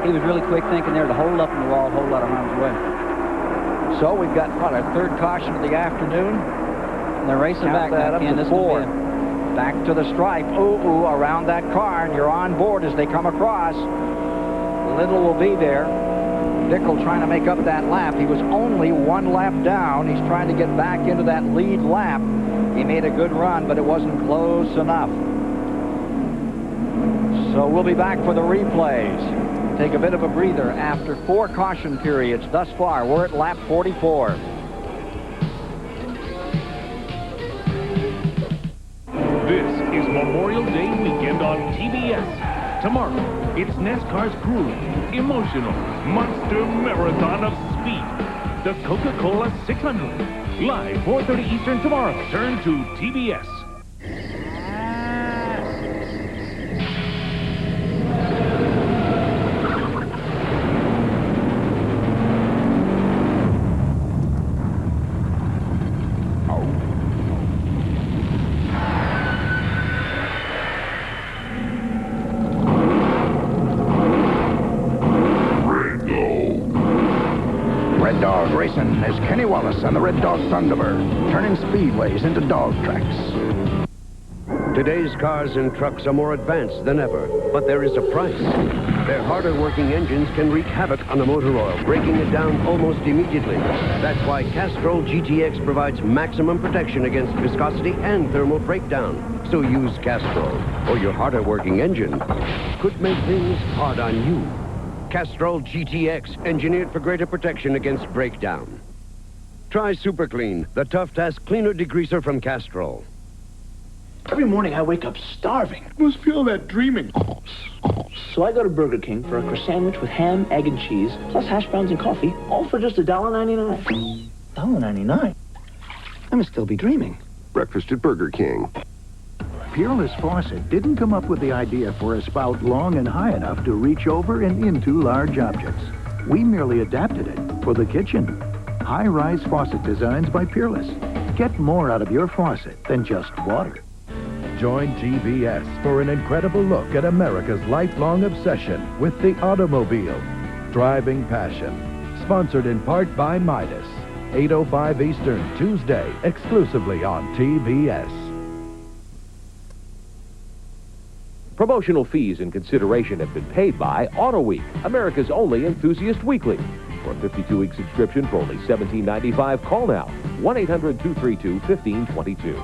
he was really quick thinking there to hold up in the wall, hold a lot of harm's way. So we've got, what, our 3rd caution of the afternoon? And they're racing back now, Ken. This 4. Back to the stripe. Ooh, around that car, and you're on board as they come across. Little will be there. Bickle trying to make up that lap. He was only 1 lap down. He's trying to get back into that lead lap. He made a good run, but it wasn't close enough. So we'll be back for the replays. Take a bit of a breather after 4 caution periods thus far. We're at lap 44. This is Memorial Day weekend on TBS. Tomorrow, it's NASCAR's grueling, emotional, monster marathon of speed. The Coca-Cola 600. Live 4:30 Eastern tomorrow. Turn to TBS. As Kenny Wallace and the Red Dog Thunderbird, turning speedways into dog tracks. Today's cars and trucks are more advanced than ever, but there is a price. Their harder working engines can wreak havoc on the motor oil, breaking it down almost immediately. That's why Castrol GTX provides maximum protection against viscosity and thermal breakdown. So use Castrol, or your harder working engine could make things hard on you. Castrol GTX, engineered for greater protection against breakdown. Try Super Clean, the tough task cleaner degreaser from Castrol. Every morning I wake up starving. I must feel that dreaming. So I go to Burger King for a croissant sandwich with ham, egg, and cheese, plus hash browns and coffee, all for just $1.99. $1.99? I must still be dreaming. Breakfast at Burger King. Peerless Faucet didn't come up with the idea for a spout long and high enough to reach over and into large objects. We merely adapted it for the kitchen. High-rise faucet designs by Peerless. Get more out of your faucet than just water. Join TBS for an incredible look at America's lifelong obsession with the automobile. Driving Passion. Sponsored in part by Midas. 8:05 Eastern, Tuesday, exclusively on TBS. Promotional fees and consideration have been paid by Auto Week, America's only enthusiast weekly. For a 52-week subscription for only $17.95, call now, 1-800-232-1522.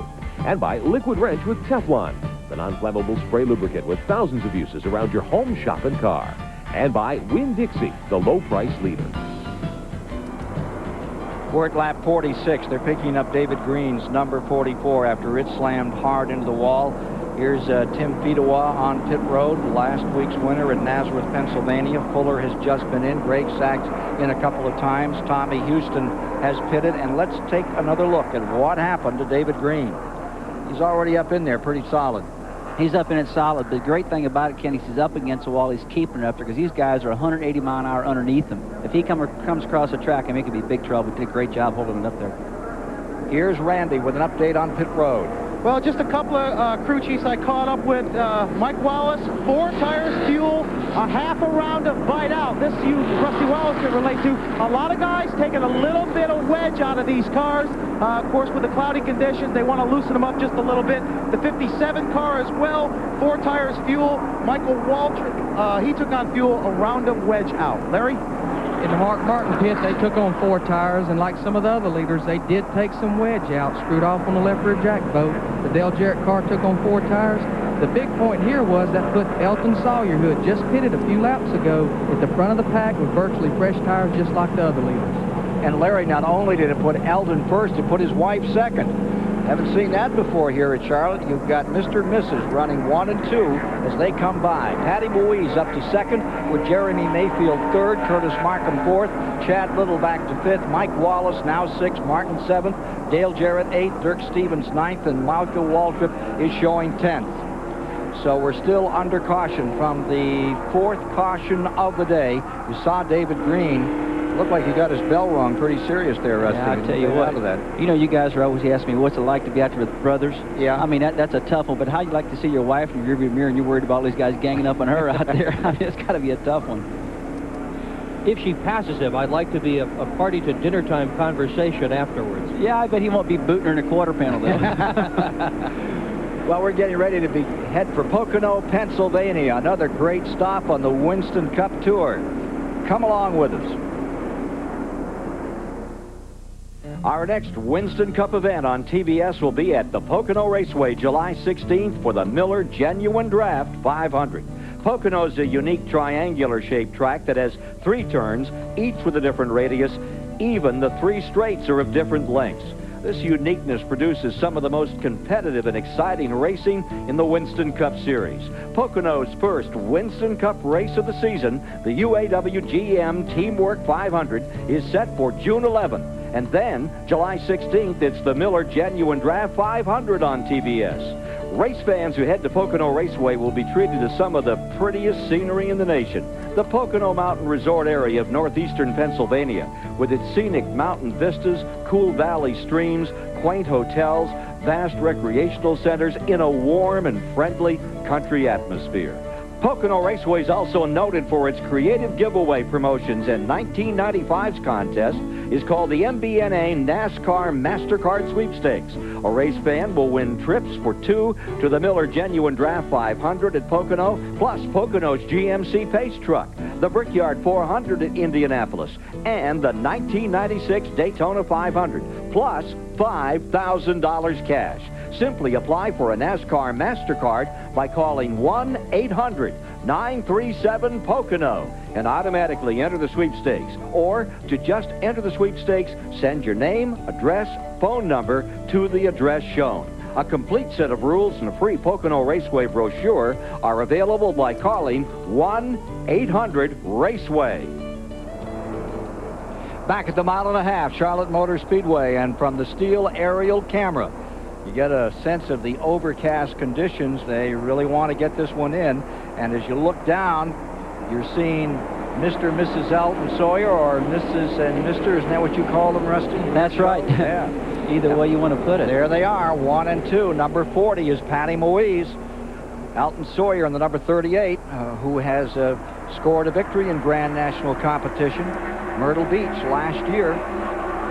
And by Liquid Wrench with Teflon, the non-flammable spray lubricant with thousands of uses around your home, shop, and car. And by Winn-Dixie, the low-price leader. We're at lap 46. They're picking up David Green's number 44 after it slammed hard into the wall. Here's Tim Fedewa on pit road, last week's winner at Nazareth, Pennsylvania. Fuller has just been in. Greg Sachs in a couple of times. Tommy Houston has pitted. And let's take another look at what happened to David Green. He's already up in there pretty solid. He's up in it solid. The great thing about it, Kenny, he's up against the wall. He's keeping it up there because these guys are 180 mile an hour underneath him. If he comes across the track, I mean, it could be big trouble. He did a great job holding it up there. Here's Randy with an update on pit road. Well, just a couple of crew chiefs I caught up with. Mike Wallace, 4 tires, fuel, a half a round of bite out. This Rusty Wallace can relate to. A lot of guys taking a little bit of wedge out of these cars. Of course, with the cloudy conditions, they want to loosen them up just a little bit. The 57 car as well, 4 tires, fuel. Michael Waltrip, he took on fuel, a round of wedge out. Larry? In the Mark Martin pit, they took on 4 tires, and like some of the other leaders, they did take some wedge out, screwed off on the left rear jack boat. The Dale Jarrett car took on 4 tires. The big point here was that put Elton Sawyer, who had just pitted a few laps ago, at the front of the pack with virtually fresh tires, just like the other leaders. And Larry, not only did it put Eldon first, it put his wife second. Haven't seen that before here at Charlotte. You've got Mr. and Mrs. running 1 and 2 as they come by. Patty Louise up to second with Jeremy Mayfield third, Curtis Markham fourth, Chad Little back to fifth, Mike Wallace now 6th, Martin 7th, Dale Jarrett 8th, Dirk Stevens 9th, and Michael Waltrip is showing 10th. So we're still under caution from the 4th caution of the day. You saw David Green. Looked like he got his bell rung pretty serious there, Rusty. Yeah, I'll tell you what. You know, you guys are always asking me what's it like to be out there with brothers. Yeah. I mean, that's a tough one, but how you like to see your wife in your rearview mirror and you're worried about all these guys ganging up on her out there? I mean, it's got to be a tough one. If she passes him, I'd like to be a party to dinner time conversation afterwards. Yeah, I bet he won't be booting her in a quarter panel, though. Well, we're getting ready to head for Pocono, Pennsylvania. Another great stop on the Winston Cup Tour. Come along with us. Our next Winston Cup event on TBS will be at the Pocono Raceway, July 16th for the Miller Genuine Draft 500. Pocono is a unique triangular-shaped track that has 3 turns, each with a different radius. Even the 3 straights are of different lengths. This uniqueness produces some of the most competitive and exciting racing in the Winston Cup Series. Pocono's first Winston Cup race of the season, the UAW GM Teamwork 500, is set for June 11th. And then, July 16th, it's the Miller Genuine Draft 500 on TBS. Race fans who head to Pocono Raceway will be treated to some of the prettiest scenery in the nation. The Pocono Mountain Resort area of northeastern Pennsylvania, with its scenic mountain vistas, cool valley streams, quaint hotels, vast recreational centers in a warm and friendly country atmosphere. Pocono Raceway is also noted for its creative giveaway promotions, and 1995's contest is called the MBNA NASCAR MasterCard Sweepstakes. A race fan will win trips for 2 to the Miller Genuine Draft 500 at Pocono, plus Pocono's GMC Pace Truck, the Brickyard 400 at Indianapolis, and the 1996 Daytona 500, plus $5,000 cash. Simply apply for a NASCAR MasterCard by calling 1-800-937-POCONO and automatically enter the sweepstakes. Or, to just enter the sweepstakes, send your name, address, phone number to the address shown. A complete set of rules and a free Pocono Raceway brochure are available by calling 1-800-RACEWAY. Back at the 1.5 mile, Charlotte Motor Speedway, and from the Steel aerial camera, you get a sense of the overcast conditions. They really want to get this one in. And as you look down, you're seeing Mr. and Mrs. Elton Sawyer, or Mrs. and Mr. Isn't that what you call them, Rusty? That's right. Yeah. either way you want to put it. There they are, 1 and 2. Number 40 is Patty Moise. Alton Sawyer in the number 38, who has scored a victory in Grand National competition, Myrtle Beach, last year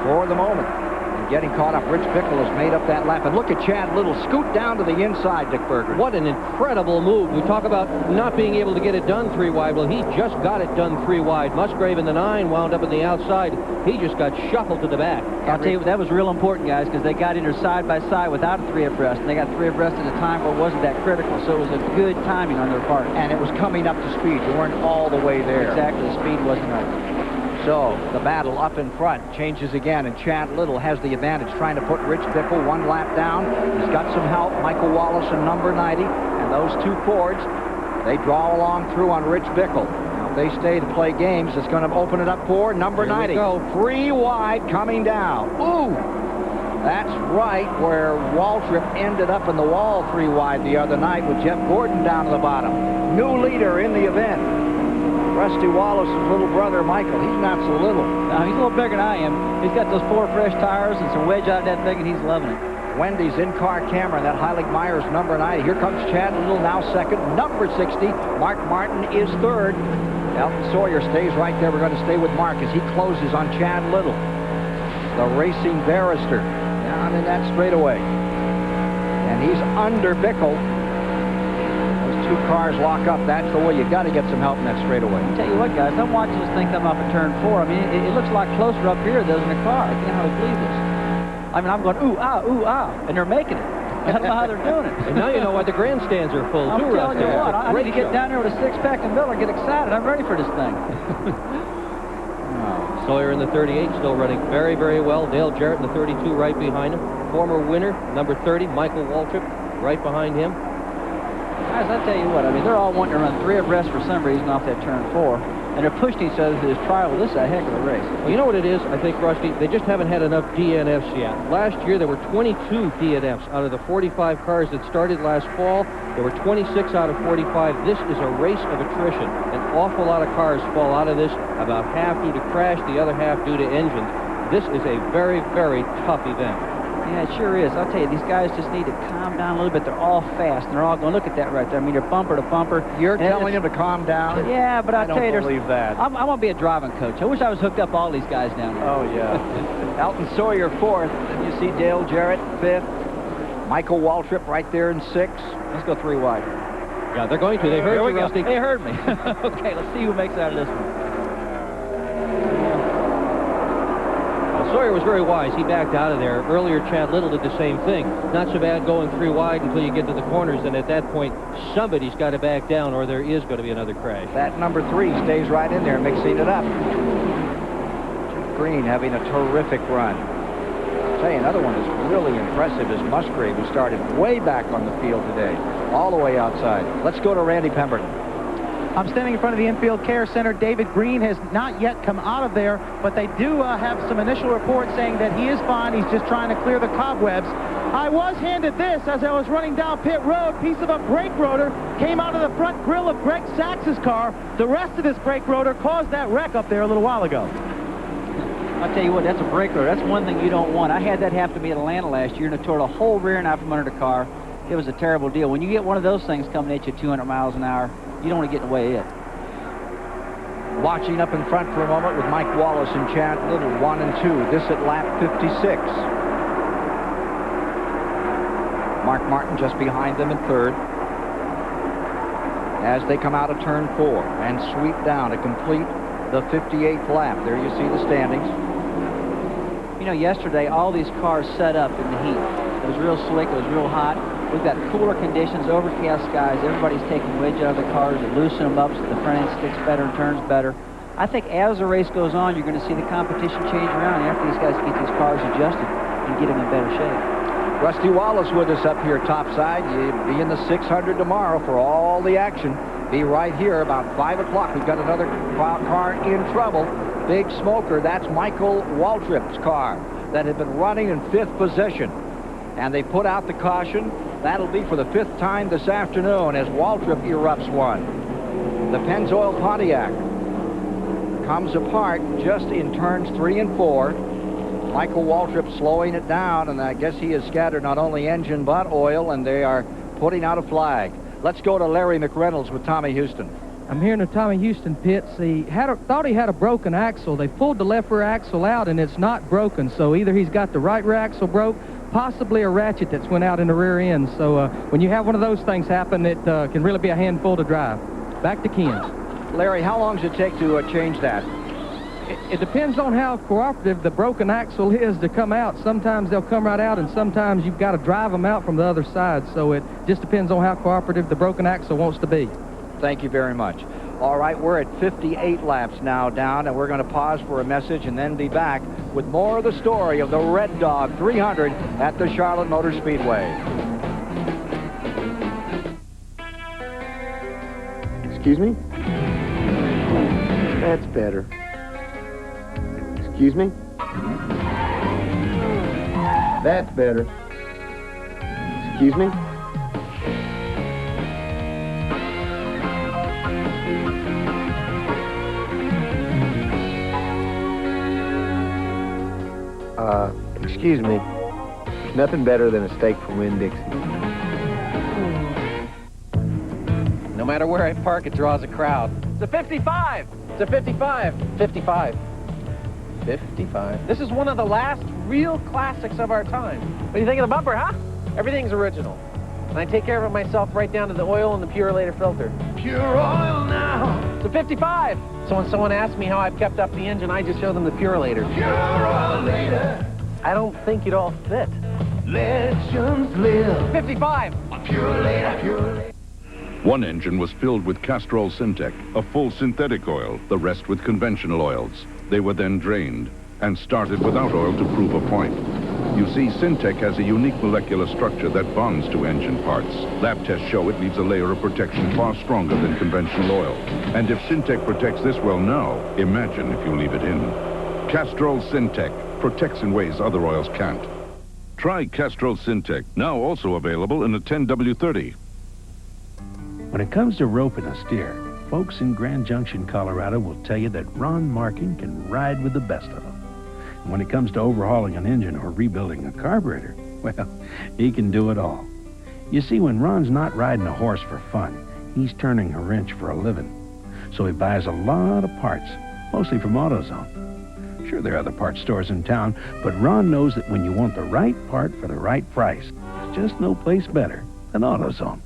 for the moment. And getting caught up, Rich Bickle has made up that lap. And look at Chad Little scoot down to the inside, Dick Berger. What an incredible move. We talk about not being able to get it done 3 wide. Well, he just got it done 3 wide. Musgrave in the 9 wound up in the outside. He just got shuffled to the back. I'll tell you, that was real important, guys, because they got in there side by side without a 3 abreast. And they got 3 abreast at a time where it wasn't that critical. So it was a good timing on their part. And it was coming up to speed. You weren't all the way there. Exactly. The speed wasn't right. So the battle up in front changes again, and Chad Little has the advantage, trying to put Rich Bickle 1 lap down. He's got some help, Michael Wallace in number 90, and those 2 Fords, they draw along through on Rich Bickle. Now, if they stay to play games, it's going to open it up for number 90. Go. 3 wide coming down. Ooh! That's right where Waltrip ended up in the wall 3 wide the other night with Jeff Gordon down to the bottom. New leader in the event. Rusty Wallace's little brother, Michael. He's not so little. No, he's a little bigger than I am. He's got those 4 fresh tires and some wedge out of that thing, and he's loving it. Wendy's in-car camera, that Heilig Myers number 90. Here comes Chad Little, now second. Number 60, Mark Martin is third. Alton Sawyer stays right there. We're going to stay with Mark as he closes on Chad Little. The Racing Barrister down in that straightaway. And he's under Bickle. 2 cars lock up. That's the way. You got to get some help in that straightaway. I'll tell you what, guys, I'm watching this thing come up at turn 4. I mean, it looks a lot closer up here than in the car. I can't hardly believe this. I mean, I'm going, ooh, ah, and they're making it. I don't know how they're doing it. And now you know why the grandstands are full, I'm too, telling you what, I need to get show. down there with a 6-pack and Miller and get excited. I'm ready for this thing. Sawyer in the 38, still running very, very well. Dale Jarrett in the 32 right behind him. Former winner, number 30, Michael Waltrip, right behind him. Guys, I tell you what, I mean, they're all wanting to run 3 abreast for some reason off that turn 4, and they're pushing each other to this trial. This is a heck of a race. Well, you know what it is, I think, Rusty? They just haven't had enough DNFs yet. Last year, there were 22 DNFs out of the 45 cars that started last fall. There were 26 out of 45. This is a race of attrition. An awful lot of cars fall out of this, about half due to crash, the other half due to engines. This is a very, very tough event. Yeah, it sure is. I'll tell you, these guys just need to calm down a little bit. They're all fast, and they're all going, look at that right there. I mean, they're bumper to bumper. You're telling them to calm down? Yeah, but I'll tell you, I don't believe that. I'm going to be a driving coach. I wish I was hooked up all these guys down there. Oh, yeah. Alton Sawyer 4th. Then you see Dale Jarrett 5th. Michael Waltrip right there in 6th. Let's go 3 wide. Yeah, they're going to. They heard you, Rusty. They heard me. Okay, let's see who makes out of this one. Sawyer was very wise. He backed out of there. Earlier, Chad Little did the same thing. Not so bad going 3 wide until you get to the corners, and at that point, somebody's got to back down or there is going to be another crash. That number 3 stays right in there, mixing it up. Green having a terrific run. I'll tell you, another one that's really impressive is Musgrave, who started way back on the field today, all the way outside. Let's go to Randy Pemberton. I'm standing in front of the infield care center. David Green has not yet come out of there, but they do have some initial reports saying that he is fine. He's just trying to clear the cobwebs. I was handed this as I was running down pit road. Piece of a brake rotor came out of the front grille of Greg Sachs's car. The rest of this brake rotor caused that wreck up there a little while ago. I'll tell you what, that's a brake rotor. That's one thing you don't want. I had that happen to me at Atlanta last year, and it tore the whole rear end out from under the car. It was a terrible deal. When you get one of those things coming at you 200 miles an hour, you don't want to get in the way of it. Watching up in front for a moment with Mike Wallace and Chad Little, 1 and 2. This at lap 56. Mark Martin just behind them in 3rd. As they come out of turn 4 and sweep down to complete the 58th lap. There you see the standings. You know, yesterday, all these cars set up in the heat. It was real slick. It was real hot. We've got cooler conditions, overcast skies. Everybody's taking wedge out of the cars and loosen them up so the front end sticks better and turns better. I think as the race goes on, you're going to see the competition change around after these guys get these cars adjusted and get them in better shape. Rusty Wallace with us up here topside. You'll be in the 600 tomorrow for all the action. Be right here about 5 o'clock. We've got another car in trouble. Big smoker. That's Michael Waltrip's car that had been running in 5th position. And they put out the caution. That'll be for the 5th time this afternoon as Waltrip erupts one. The Pennzoil Pontiac comes apart just in turns 3 and 4. Michael Waltrip slowing it down, and I guess he has scattered not only engine but oil, and they are putting out a flag. Let's go to Larry McReynolds with Tommy Houston. I'm hearing the Tommy Houston pits. He thought he had a broken axle. They pulled the left rear axle out, and it's not broken. So either he's got the right rear axle broke, possibly a ratchet that's went out in the rear end. So when you have one of those things happen, it can really be a handful to drive. Back to Ken. Larry, how long does it take to change that? It depends on how cooperative the broken axle is to come out. Sometimes they'll come right out, and sometimes you've got to drive them out from the other side. So it just depends on how cooperative the broken axle wants to be. Thank you very much. All right, we're at 58 laps now down, and we're going to pause for a message and then be back with more of the story of the Red Dog 300 at the Charlotte Motor Speedway. Excuse me? That's better. Excuse me? That's better. Excuse me? Excuse me. There's nothing better than a steak from Winn-Dixie. No matter where I park, it draws a crowd. It's a 55! It's a 55! 55. 55. This is one of the last real classics of our time. What do you think of the bumper, huh? Everything's original. And I take care of it myself right down to the oil and the Purolator filter. Pure oil now! It's a 55! So when someone asks me how I've kept up the engine, I just show them the Purolator. Purolator! I don't think it all fit. Legends live. 55! Purolator! One engine was filled with Castrol Syntec, a full synthetic oil, the rest with conventional oils. They were then drained and started without oil to prove a point. You see, Syntec has a unique molecular structure that bonds to engine parts. Lab tests show it leaves a layer of protection far stronger than conventional oil. And if Syntec protects this well now, imagine if you leave it in. Castrol Syntec protects in ways other oils can't. Try Castrol Syntec, now also available in a 10W30. When it comes to roping a steer, folks in Grand Junction, Colorado will tell you that Ron Markin can ride with the best of them. And when it comes to overhauling an engine or rebuilding a carburetor, well, he can do it all. You see, when Ron's not riding a horse for fun, he's turning a wrench for a living. So he buys a lot of parts, mostly from AutoZone. Sure, there are other parts stores in town, but Ron knows that when you want the right part for the right price, there's just no place better than AutoZone.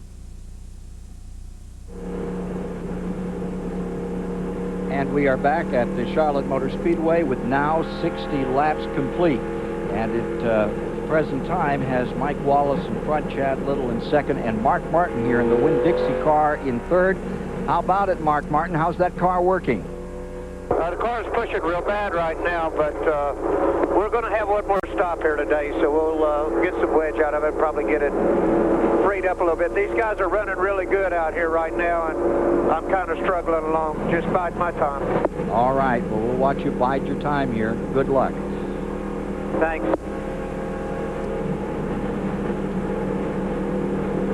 And we are back at the Charlotte Motor Speedway with now 60 laps complete. And at present time has Mike Wallace in front, Chad Little in second, and Mark Martin here in the Winn-Dixie car in third. How about it, Mark Martin? How's that car working? The car's pushing real bad right now, but we're going to have one more stop here today, so we'll get some wedge out of it, probably get it freed up a little bit. These guys are running really good out here right now, and I'm kind of struggling along, just biding my time. All right, well, we'll watch you bide your time here. Good luck. Thanks.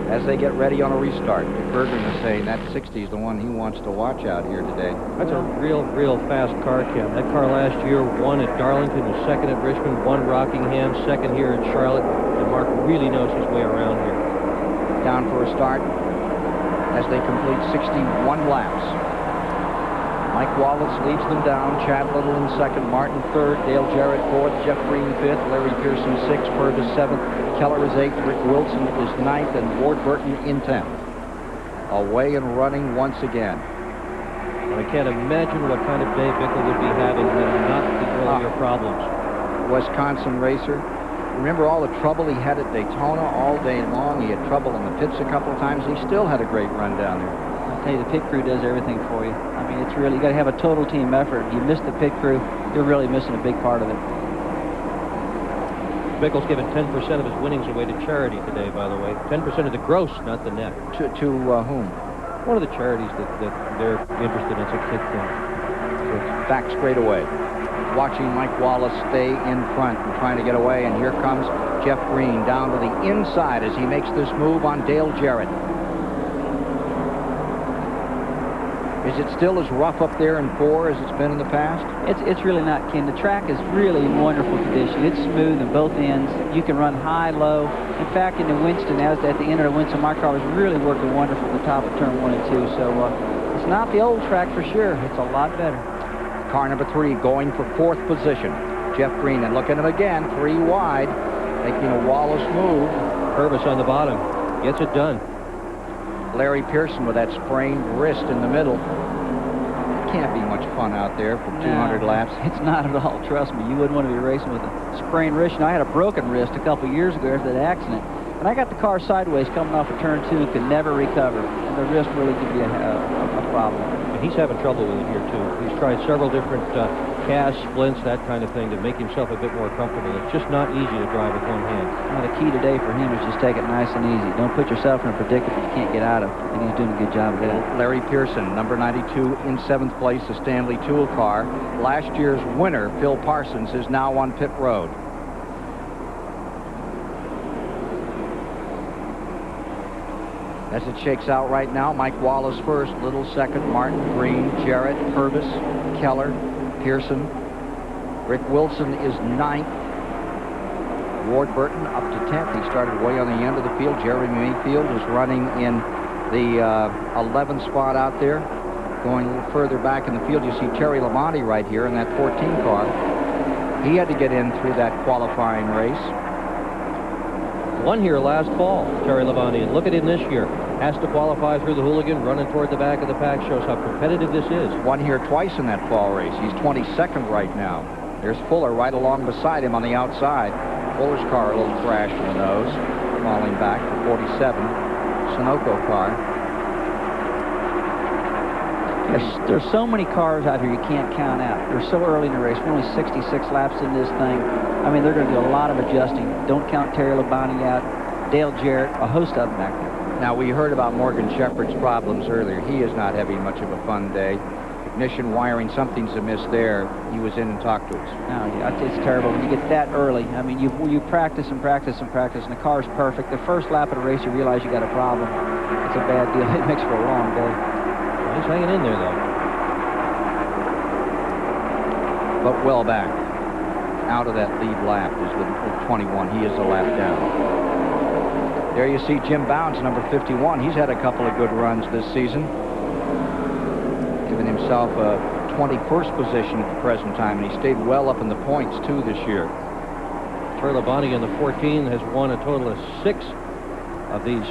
As they get ready on a restart, Bergen is saying that 60 is the one he wants to watch out here today. That's a real fast car, Ken. That car last year won at Darlington, was second at Richmond, won Rockingham, second here at Charlotte, and Mark really knows his way around here. Down for a start as they complete 61 laps. Mike Wallace leads them down. Chad Little in second, Martin third, Dale Jarrett fourth, Jeff Green fifth, Larry Pearson sixth, Purvis seventh, Keller is eighth, Rick Wilson is ninth, and Ward Burton in 10th. Away and running once again. Well, I can't imagine what kind of day Bickle would be having had not the earlier problems. Wisconsin racer. Remember all the trouble he had at Daytona all day long? He had trouble in the pits a couple of times. He still had a great run down there. I'll tell you, the pit crew does everything for you. I mean, it's really, you got to have a total team effort. You miss the pit crew, you're really missing a big part of it. Bickle's given 10% of his winnings away to charity today, by the way. 10% of the gross, not the net. To whom? One of the charities that they're interested in. It's a kid thing. So it's back straight away. Watching Mike Wallace stay in front and trying to get away, and here comes Jeff Green down to the inside as he makes this move on Dale Jarrett. Is it still as rough up there in 4 as it's been in the past? It's really not, Ken. The track is really in wonderful condition. It's smooth in both ends. You can run high, low. In fact, in the Winston, at the end of the Winston, my car was really working wonderful at the top of turn 1 and 2. So it's not the old track for sure. It's a lot better. Car number 3 going for 4th position. Jeff Green, and look at him again, 3 wide, making a Wallace move. Purvis on the bottom, gets it done. Larry Pearson with that sprained wrist in the middle. Can't be much fun out there for 200 laps. It's not at all. Trust me, you wouldn't want to be racing with a sprained wrist. You know, I had a broken wrist a couple years ago after that accident, and I got the car sideways coming off of turn 2 and could never recover. And the wrist really could be a problem. And he's having trouble with it here too. He's tried several different casts, splints, that kind of thing to make himself a bit more comfortable. It's just not easy to drive with one hand. Well, the key today for him is just take it nice and easy. Don't put yourself in a predicament you can't get out of. And he's doing a good job of that. Larry Pearson, number 92, in 7th place, the Stanley Tool car. Last year's winner, Phil Parsons, is now on pit road. As it shakes out right now, Mike Wallace first, Little second, Martin, Green, Jarrett, Purvis, Keller, Pearson. Rick Wilson is 9th. Ward Burton up to 10th. He started way on the end of the field. Jeremy Mayfield is running in the 11th spot out there. Going a little further back in the field, you see Terry Labonte right here in that 14 car. He had to get in through that qualifying race. Won here last fall, Terry Labonte, and look at him this year. Has to qualify through the Hooligan, running toward the back of the pack. Shows how competitive this is. Won here twice in that fall race. He's 22nd right now. There's Fuller right along beside him on the outside. Fuller's car a little thrashed in the nose, falling back for 47. Sunoco car. There's so many cars out here you can't count out. They're so early in the race. We're only 66 laps in this thing. I mean, they're going to do a lot of adjusting. Don't count Terry Labonte out, Dale Jarrett, a host of them back there. Now, we heard about Morgan Shepherd's problems earlier. He is not having much of a fun day. Ignition wiring, something's amiss there. He was in and talked to us. No, yeah, it's terrible when you get that early. I mean, you practice and practice and practice, and the car's perfect. The first lap of the race, you realize you got a problem. It's a bad deal. It makes for a long day. He's hanging in there, though. But well back. Out of that lead lap is the 21. He is a lap down. There you see Jim Bounds, number 51. He's had a couple of good runs this season. Giving himself a 21st position at the present time, and he stayed well up in the points, too, this year. Terry Labonte in the 14 has won a total of 6 of these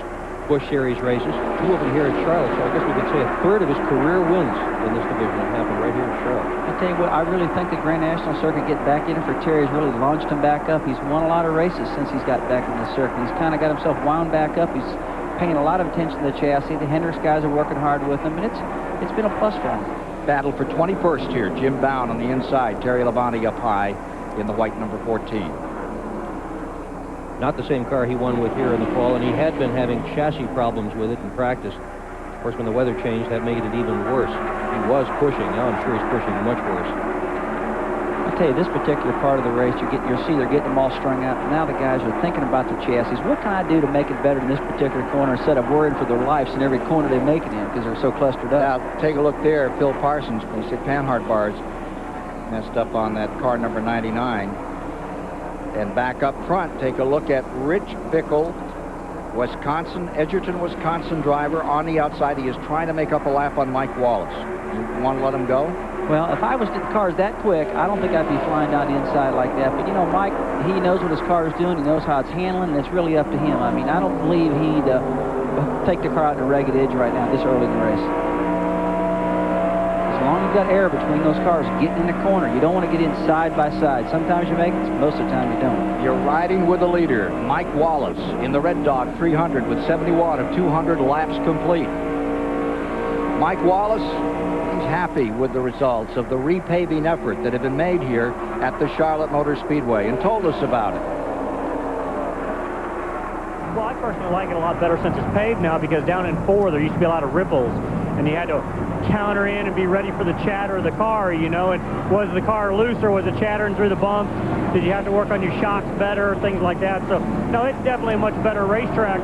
Busch Series races, 2 of them here at Charlotte, so I guess we could say a third of his career wins in this division have happened right here in Charlotte. I tell you what, I really think the Grand National Circuit getting back in it for Terry has really launched him back up. He's won a lot of races since he's got back in the circuit. He's kind of got himself wound back up. He's paying a lot of attention to the chassis. The Hendricks guys are working hard with him, and it's been a plus for him. Battle for 21st here. Jim Bound on the inside. Terry Labonte up high in the white number 14. Not the same car he won with here in the fall, and he had been having chassis problems with it in practice. Of course, when the weather changed, that made it even worse. He was pushing. Now I'm sure he's pushing much worse. I'll tell you, this particular part of the race, you'll see they're getting them all strung out. Now the guys are thinking about the chassis. What can I do to make it better in this particular corner instead of worrying for their lives in every corner they make it in because they're so clustered up? Now, take a look there. Phil Parsons, he said Panhard bars messed up on that car number 99. And back up front, take a look at Rich Bickle, Wisconsin, Edgerton, Wisconsin driver on the outside. He is trying to make up a lap on Mike Wallace. You want to let him go? Well, if I was to the cars that quick, I don't think I'd be flying down the inside like that. But, you know, Mike, he knows what his car is doing. He knows how it's handling, and it's really up to him. I mean, I don't believe he'd take the car out to ragged edge right now this early in the race. As long as you've got air between those cars getting in the corner, you don't want to get in side by side. Sometimes you make it, most of the time you don't. You're riding with the leader, Mike Wallace, in the Red Dog 300 with 71 of 200 laps complete. Mike Wallace, he's happy with the results of the repaving effort that have been made here at the Charlotte Motor Speedway and told us about it. Well, I personally like it a lot better since it's paved now because down in 4 there used to be a lot of ripples and you had to counter in and be ready for the chatter of the car, you know, and was the car loose or was it chattering through the bumps? Did you have to work on your shocks better, things like that? So, no, it's definitely a much better racetrack.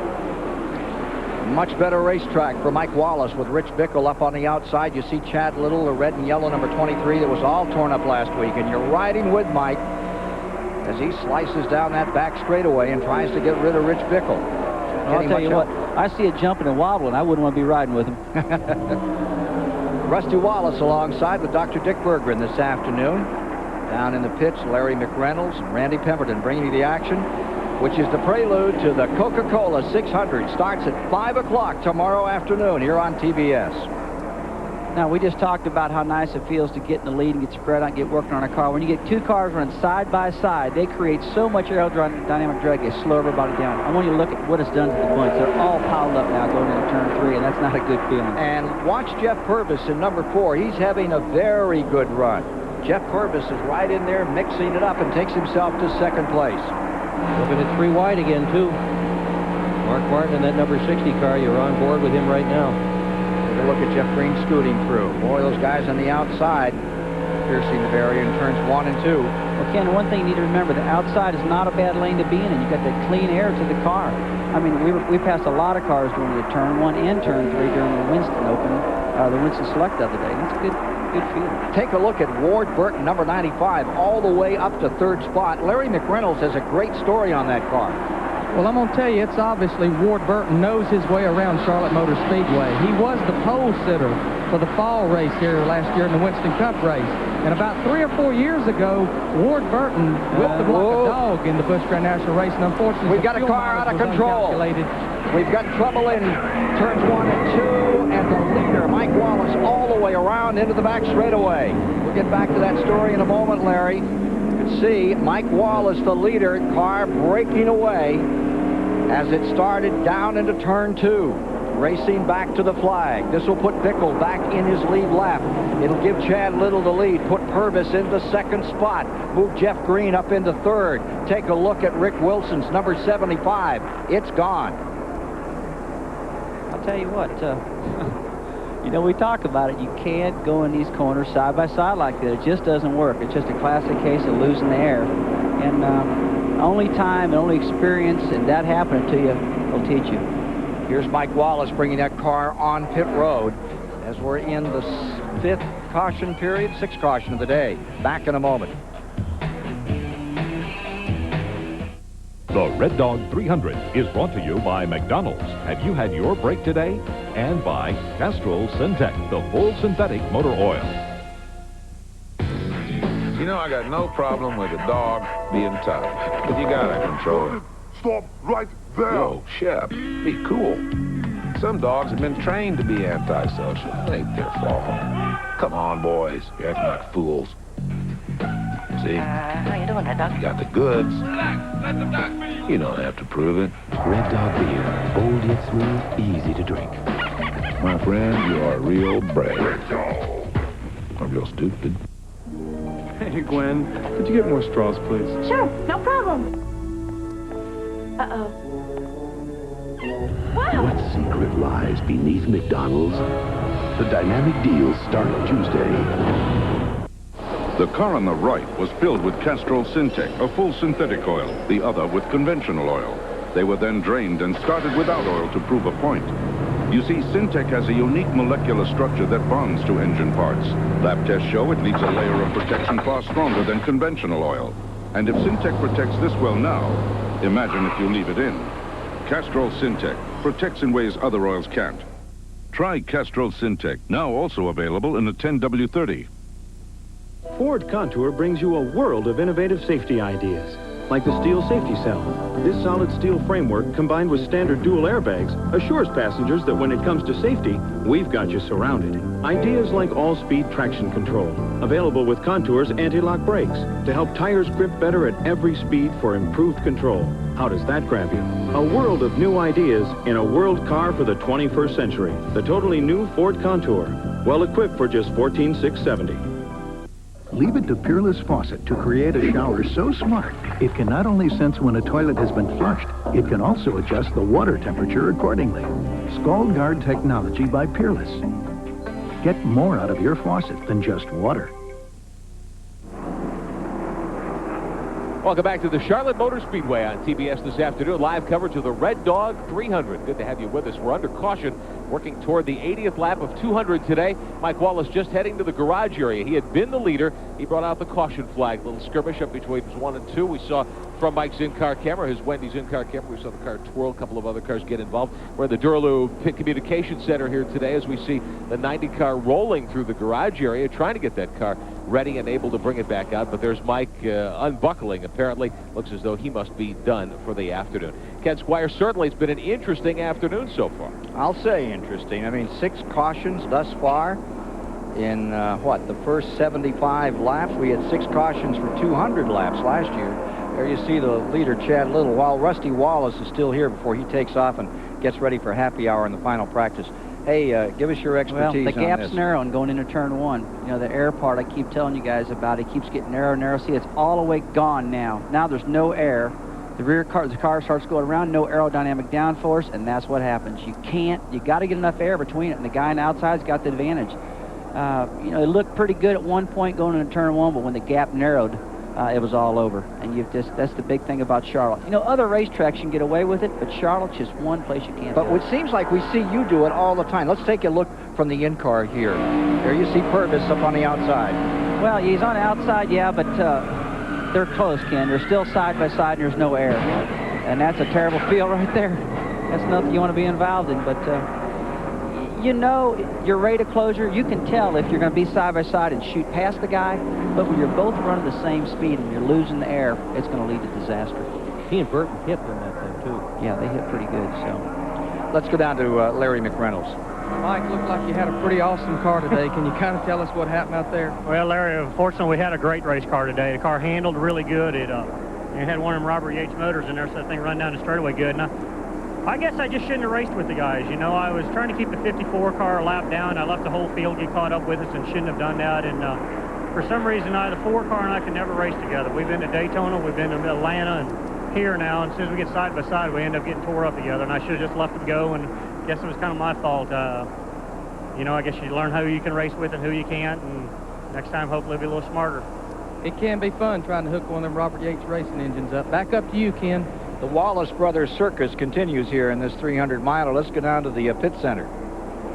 much better racetrack for Mike Wallace with Rich Bickle up on the outside. You see Chad Little, the red and yellow number 23 that was all torn up last week. And you're riding with Mike as he slices down that back straightaway and tries to get rid of Rich Bickle. I'll tell you what, I see it jumping and wobbling. I wouldn't want to be riding with him. Rusty Wallace alongside with Dr. Dick Berggren this afternoon. Down in the pits, Larry McReynolds and Randy Pemberton bringing you the action, which is the prelude to the Coca-Cola 600. Starts at 5 o'clock tomorrow afternoon here on TBS. Now, we just talked about how nice it feels to get in the lead and get spread out and get working on a car. When you get two cars running side by side, they create so much aerodynamic drag, they slow everybody down. I want you to look at what it's done to the points. They're all piled up now going into turn 3, and that's not a good feeling. And watch Jeff Purvis in number 4. He's having a very good run. Jeff Purvis is right in there mixing it up and takes himself to second place. Looking at 3 wide again, too. Mark Martin in that number 60 car. You're on board with him right now. Take a look at Jeff Green scooting through. Boy, those guys on the outside piercing the barrier in turns 1 and 2. Well, Ken, one thing you need to remember, the outside is not a bad lane to be in, and you've got that clean air to the car. I mean, we passed a lot of cars during the turn 1 and turn 3 during the Winston Open, the Winston Select the other day. That's a good feeling. Take a look at Ward Burton, number 95, all the way up to 3rd spot. Larry McReynolds has a great story on that car. Well, I'm going to tell you, it's obviously Ward Burton knows his way around Charlotte Motor Speedway. He was the pole sitter for the fall race here last year in the Winston Cup race. And about 3 or 4 years ago, Ward Burton whipped the block of dog in the Busch Grand National race, and unfortunately, we've got a car out of control. We've got trouble in turns 1 and 2, and the leader, Mike Wallace, all the way around into the back straightaway. We'll get back to that story in a moment, Larry. You can see Mike Wallace, the leader, car breaking away as it started down into turn 2. Racing back to the flag. This will put Bickle back in his lead lap. It'll give Chad Little the lead. Put Purvis into 2nd spot. Move Jeff Green up into 3rd. Take a look at Rick Wilson's number 75. It's gone. I'll tell you what, you know, we talk about it. You can't go in these corners side by side like that. It just doesn't work. It's just a classic case of losing the air. And only time and only experience and that happening to you will teach you. Here's Mike Wallace bringing that car on pit road as we're in the 5th caution period, 6th caution of the day. Back in a moment. The Red Dog 300 is brought to you by McDonald's. Have you had your break today? And by Castrol Syntec, the full synthetic motor oil. You know, I got no problem with a dog being tough, but you gotta control it. Stop right there. Yo, Shep, be cool. Some dogs have been trained to be antisocial. It ain't their fault. Come on, boys. You're acting like fools. See? How you doing, Red Dog? You got the goods. You don't have to prove it. Red Dog beer. Bold yet smooth, easy to drink. My friend, you are real brave. Or real stupid. Hey, Gwen. Could you get more straws, please? Sure, no problem. Uh-oh. Wow! What secret lies beneath McDonald's? The dynamic deals start Tuesday. The car on the right was filled with Castrol Syntec, a full synthetic oil, the other with conventional oil. They were then drained and started without oil to prove a point. You see, Syntec has a unique molecular structure that bonds to engine parts. Lab tests show it leaves a layer of protection far stronger than conventional oil. And if Syntec protects this well now, imagine if you leave it in. Castrol Syntec protects in ways other oils can't. Try Castrol Syntec, now also available in a 10W30. Ford Contour brings you a world of innovative safety ideas, like the steel safety cell. This solid steel framework, combined with standard dual airbags, assures passengers that when it comes to safety, we've got you surrounded. Ideas like all-speed traction control, available with Contour's anti-lock brakes to help tires grip better at every speed for improved control. How does that grab you? A world of new ideas in a world car for the 21st century. The totally new Ford Contour, well equipped for just $14,670. Leave it to Peerless Faucet to create a shower so smart, it can not only sense when a toilet has been flushed, it can also adjust the water temperature accordingly. Scald Guard technology by Peerless. Get more out of your faucet than just water. Welcome back to the Charlotte Motor Speedway on TBS this afternoon. Live coverage of the Red Dog 300. Good to have you with us. We're under caution, working toward the 80th lap of 200 today. Mike Wallace just heading to the garage area. He had been the leader. He brought out the caution flag. Little skirmish up between 1 and 2. We saw from Mike's in-car camera, his Wendy's in-car camera, we saw the car twirl. A couple of other cars get involved. We're at the Duraloo Pit Communication Center here today as we see the 90 car rolling through the garage area, trying to get that car ready and able to bring it back out. But there's Mike unbuckling. Apparently, looks as though he must be done for the afternoon. Ken Squire, certainly it's been an interesting afternoon so far. I'll say interesting. I mean, 6 cautions thus far in, the first 75 laps. We had 6 cautions for 200 laps last year. There you see the leader, Chad Little, while Rusty Wallace is still here before he takes off and gets ready for happy hour in the final practice. Hey, give us your expertise on this. Well, the gap's narrow and going into turn 1. You know, the air part I keep telling you guys about, it keeps getting narrow and narrow. See, it's all the way gone now. Now there's no air. The car starts going around, no aerodynamic downforce, and that's what happens. You got to get enough air between it, and the guy on the outside's got the advantage. It looked pretty good at one point going into turn 1, but when the gap narrowed, it was all over. And that's the big thing about Charlotte. You know, other racetracks you can get away with it, but Charlotte's just one place you can't. But it seems like we see you do it all the time. Let's take a look from the in-car here. There you see Purvis up on the outside. Well, he's on the outside, yeah, but they're close, Ken. They're still side by side, and there's no air. And that's a terrible feel right there. That's nothing you want to be involved in, but you know, your rate of closure, you can tell if you're going to be side by side and shoot past the guy, but when you're both running the same speed and you're losing the air, it's going to lead to disaster. He and Burton hit in that thing, too. Yeah, they hit pretty good, so. Let's go down to Larry McReynolds. Mike, looked like you had a pretty awesome car today. Can you kind of tell us what happened out there? Well, Larry, unfortunately, we had a great race car today. The car handled really good. It had one of them Robert Yates motors in there, so that thing run down the straightaway good. And I guess I just shouldn't have raced with the guys. You know, I was trying to keep the 54 car lap down. I let the whole field get caught up with us and shouldn't have done that. And for some reason, the 4 car and I can never race together. We've been to Daytona, we've been to Atlanta, and here now. And as soon as we get side by side, we end up getting tore up together. And I should have just left them go. And I guess it was kind of my fault. You know, I guess you learn who you can race with and who you can't. And next time, hopefully, be a little smarter. It can be fun trying to hook one of them Robert Yates racing engines up. Back up to you, Ken. The Wallace Brothers Circus continues here in this 300-miler. Let's go down to the pit center.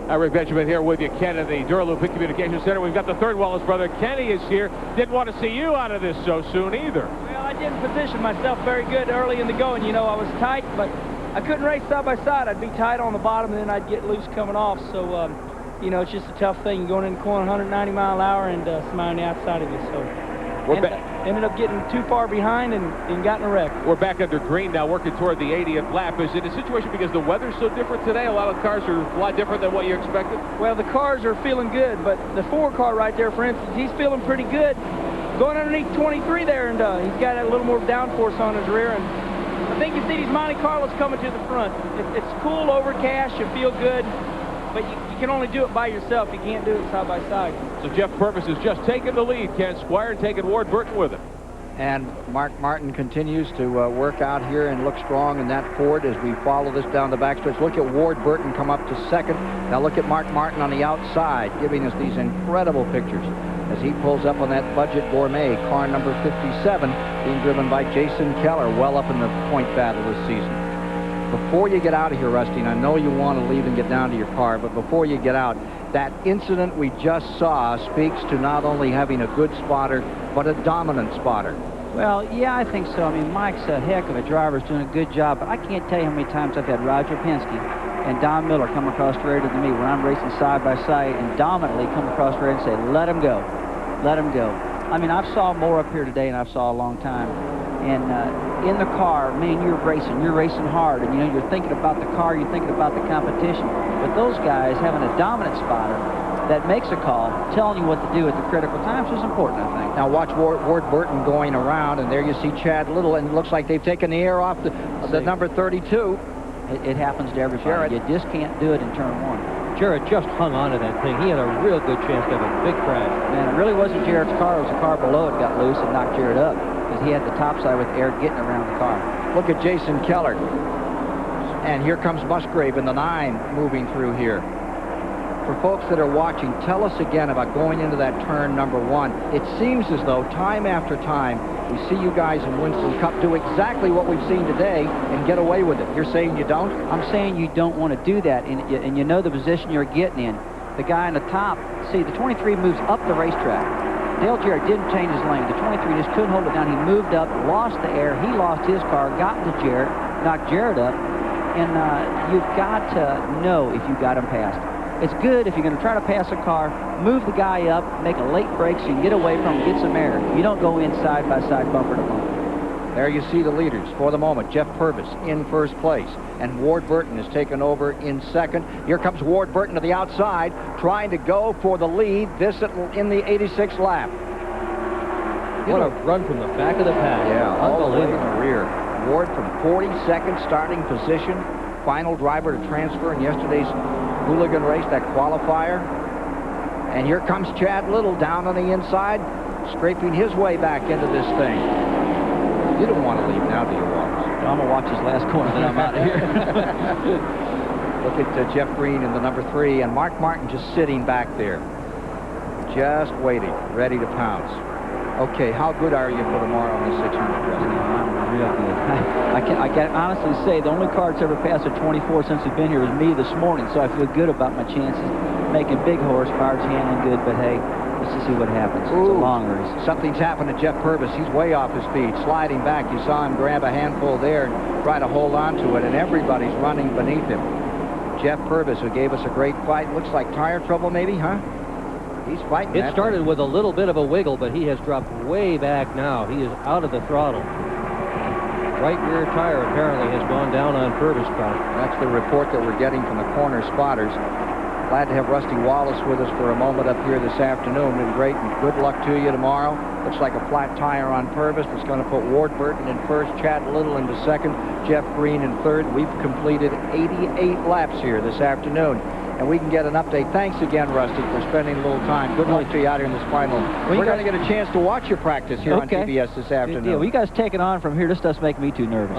Rick Benjamin here with you, Ken, at the Duraloo Pit Communication Center. We've got the third Wallace brother. Kenny is here. Didn't want to see you out of this so soon either. Well, I didn't position myself very good early in the going. You know, I was tight, but I couldn't race side by side. I'd be tight on the bottom, and then I'd get loose coming off. So, you know, it's just a tough thing going in the corner 190 mile an hour and somebody on the outside of you. So. Ended up getting too far behind and got in a wreck. We're back under green now, working toward the 80th lap. Is it a situation because the weather's so different today? A lot of cars are a lot different than what you expected? Well, the cars are feeling good, but the 4 car right there, for instance, he's feeling pretty good. Going underneath 23 there, and he's got a little more downforce on his rear. And I think you see these Monte Carlos coming to the front. It's cool, overcast, you feel good. But you can only do it by yourself. You can't do it side by side. So Jeff Purvis has just taken the lead. Ken Squire taking Ward Burton with him. And Mark Martin continues to work out here and look strong in that Ford as we follow this down the backstretch. Look at Ward Burton come up to second. Now look at Mark Martin on the outside, giving us these incredible pictures as he pulls up on that Budget Gourmet, car number 57, being driven by Jason Keller, well up in the point battle this season. Before you get out of here, Rusty, and I know you want to leave and get down to your car, but before you get out, that incident we just saw speaks to not only having a good spotter, but a dominant spotter. Well, yeah, I think so. I mean, Mike's a heck of a driver, is doing a good job, but I can't tell you how many times I've had Roger Penske and Don Miller come across the radio to me when I'm racing side by side and dominantly come across the radio and say, let him go, let him go. I mean, I've saw more up here today than I've saw a long time. And in the car, man, you're racing hard, and you know, you're thinking about the car, you're thinking about the competition. But those guys having a dominant spotter that makes a call, telling you what to do at the critical times is important, I think. Now watch Ward Burton going around, and there you see Chad Little, and it looks like they've taken the air off the number 32. It happens to everybody. You just can't do it in turn 1. Jarrett just hung on to that thing. He had a real good chance to have a big crash. Man, it really wasn't Jarrett's car. It was the car below it got loose and knocked Jarrett up because he had the top side with air getting around the car. Look at Jason Keller. And here comes Musgrave in the 9 moving through here. For folks that are watching, tell us again about going into that turn number 1. It seems as though time after time we see you guys in Winston Cup do exactly what we've seen today and get away with it. You're saying you don't? I'm saying you don't want to do that, and you know the position you're getting in. The guy on the top, see, the 23 moves up the racetrack. Dale Jarrett didn't change his lane. The 23 just couldn't hold it down. He moved up, lost the air. He lost his car, got into Jarrett, knocked Jarrett up, and you've got to know if you got him past. It's good if you're going to try to pass a car, move the guy up, make a late break so you can get away from him, get some air. You don't go in side-by-side, bumper to bumper. There you see the leaders for the moment. Jeff Purvis in first place, and Ward Burton has taken over in second. Here comes Ward Burton to the outside, trying to go for the lead, this in the 86th lap. What a run from the back of the pack. Yeah, all the way in Unbelievable. the rear. Ward from 42nd starting position, final driver to transfer in yesterday's hooligan race, that qualifier. And here comes Chad Little down on the inside, scraping his way back into this thing. You don't want to leave now, do you, Wallace? I'm going to watch his last corner, then I'm out of here. Look at Jeff Green in the number 3, and Mark Martin just sitting back there. Just waiting, ready to pounce. Okay, how good are you for tomorrow on the 600, Rusty? I'm real good. I can honestly say the only car that's ever passed a 24 since we've been here was me this morning, so I feel good about my chances. Making big horsepower, it's handling good, but hey, let's just see what happens. It's a long race. Something's happened to Jeff Purvis. He's way off his feet, sliding back. You saw him grab a handful there and try to hold on to it, and everybody's running beneath him. Jeff Purvis, who gave us a great fight. Looks like tire trouble maybe, huh? He's fighting. It started with a little bit of a wiggle, but he has dropped way back now. He is out of the throttle. Right rear tire apparently has gone down on Purvis' car. That's the report that we're getting from the corner spotters. Glad to have Rusty Wallace with us for a moment up here this afternoon. Been great, and good luck to you tomorrow. Looks like a flat tire on Purvis. That's going to put Ward Burton in first, Chad Little into second, Jeff Green in third. We've completed 88 laps here this afternoon, and we can get an update. Thanks again, Rusty, for spending a little time. Good luck to you out here in this final. We're going to get a chance to watch your practice here on TBS this afternoon. Well, you guys take it on from here. This stuff's making me too nervous.